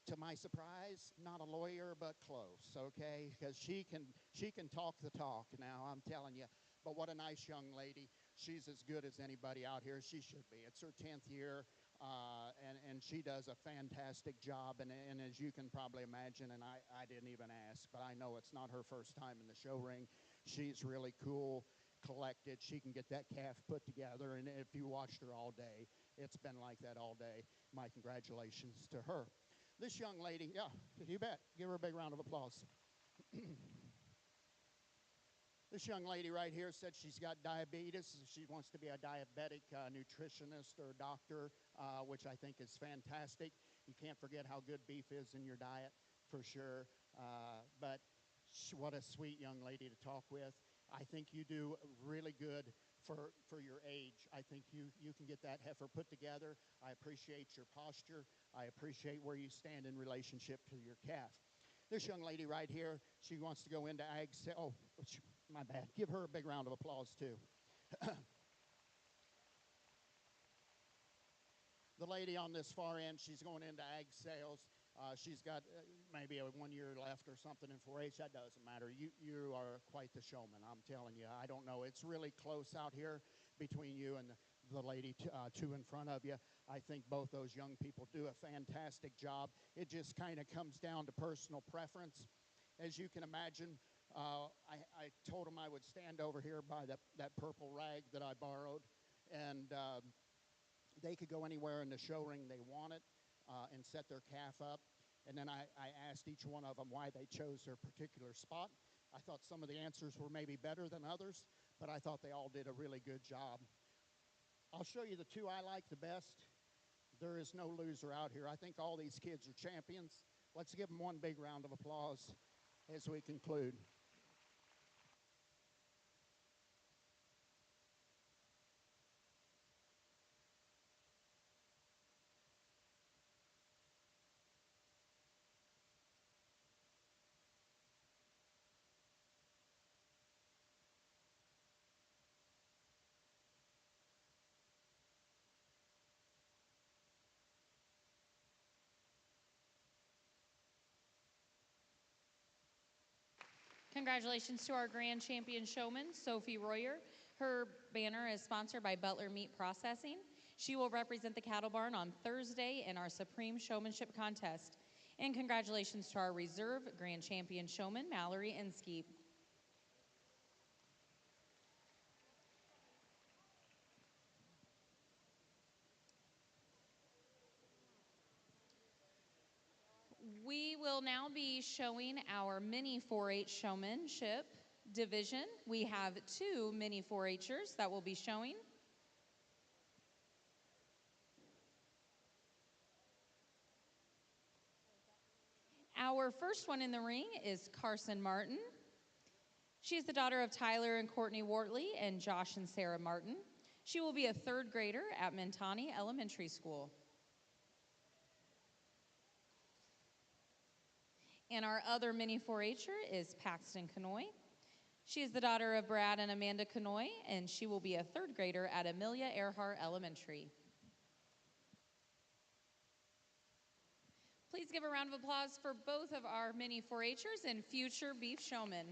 to my surprise, not a lawyer, but close, okay? Because she can talk the talk now, I'm telling you. But what a nice young lady. She's as good as anybody out here. She should be. It's her 10th year, and she does a fantastic job. And as you can probably imagine, and I didn't even ask, but I know it's not her first time in the show ring. She's really cool, collected. She can get that calf put together. And if you watched her all day, it's been like that all day. My congratulations to her. This young lady, yeah, you bet. Give her a big round of applause. This young lady right here said she's got diabetes. She wants to be a diabetic nutritionist or doctor, which I think is fantastic. You can't forget how good beef is in your diet, for sure. But what a sweet young lady to talk with. I think you do really good for your age. I think you can get that heifer put together. I appreciate your posture. I appreciate where you stand in relationship to your calf. This young lady right here, she wants to go into ag sales. Oh, my bad. Give her a big round of applause, too. The lady on this far end, she's going into ag sales. She's got maybe 1 year left or something in 4-H. That doesn't matter. You are quite the showman, I'm telling you. I don't know. It's really close out here between you and the lady two in front of you. I think both those young people do a fantastic job. It just kind of comes down to personal preference. As you can imagine, I told them I would stand over here by that purple rag that I borrowed, and they could go anywhere in the show ring they wanted and set their calf up. And then I asked each one of them why they chose their particular spot. I thought some of the answers were maybe better than others, but I thought they all did a really good job. I'll show you the two I like the best. There is no loser out here. I think all these kids are champions. Let's give them one big round of applause as we conclude. Congratulations to our grand champion showman, Sophie Royer. Her banner is sponsored by Butler Meat Processing. She will represent the cattle barn on Thursday in our Supreme Showmanship Contest. And congratulations to our reserve grand champion showman, Mallory Inskeep. will now be showing our mini 4-H showmanship division. We have 2 mini 4-Hers that will be showing. Our first one in the ring is Carson Martin. She is the daughter of Tyler and Courtney Wortley and Josh and Sarah Martin. She will be a 3rd grader at Mentani Elementary School. And our other mini 4-Her is Paxton Canoe. She is the daughter of Brad and Amanda Canoe, and she will be a 3rd grader at Amelia Earhart Elementary. Please give a round of applause for both of our mini 4-Hers and future beef showmen.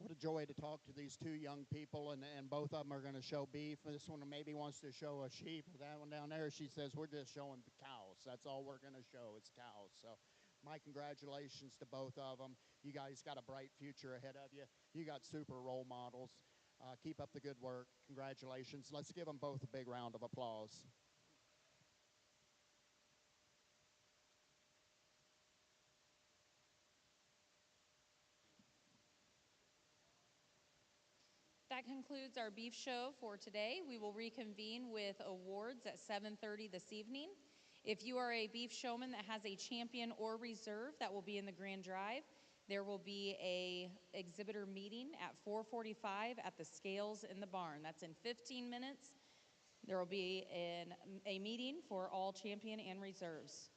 What a joy to talk to these 2 young people, and both of them are going to show beef. This one maybe wants to show a sheep. That one down there, she says, we're just showing the cows. That's all we're going to show is cows. So my congratulations to both of them. You guys got a bright future ahead of you. You got super role models. Keep up the good work. Congratulations. Let's give them both a big round of applause. That concludes our beef show for today. We will reconvene with awards at 7:30 this evening. If you are a beef showman that has a champion or reserve, that will be in the grand drive. There will be a exhibitor meeting at 4:45 at the scales in the barn. That's in 15 minutes. There will be a meeting for all champion and reserves.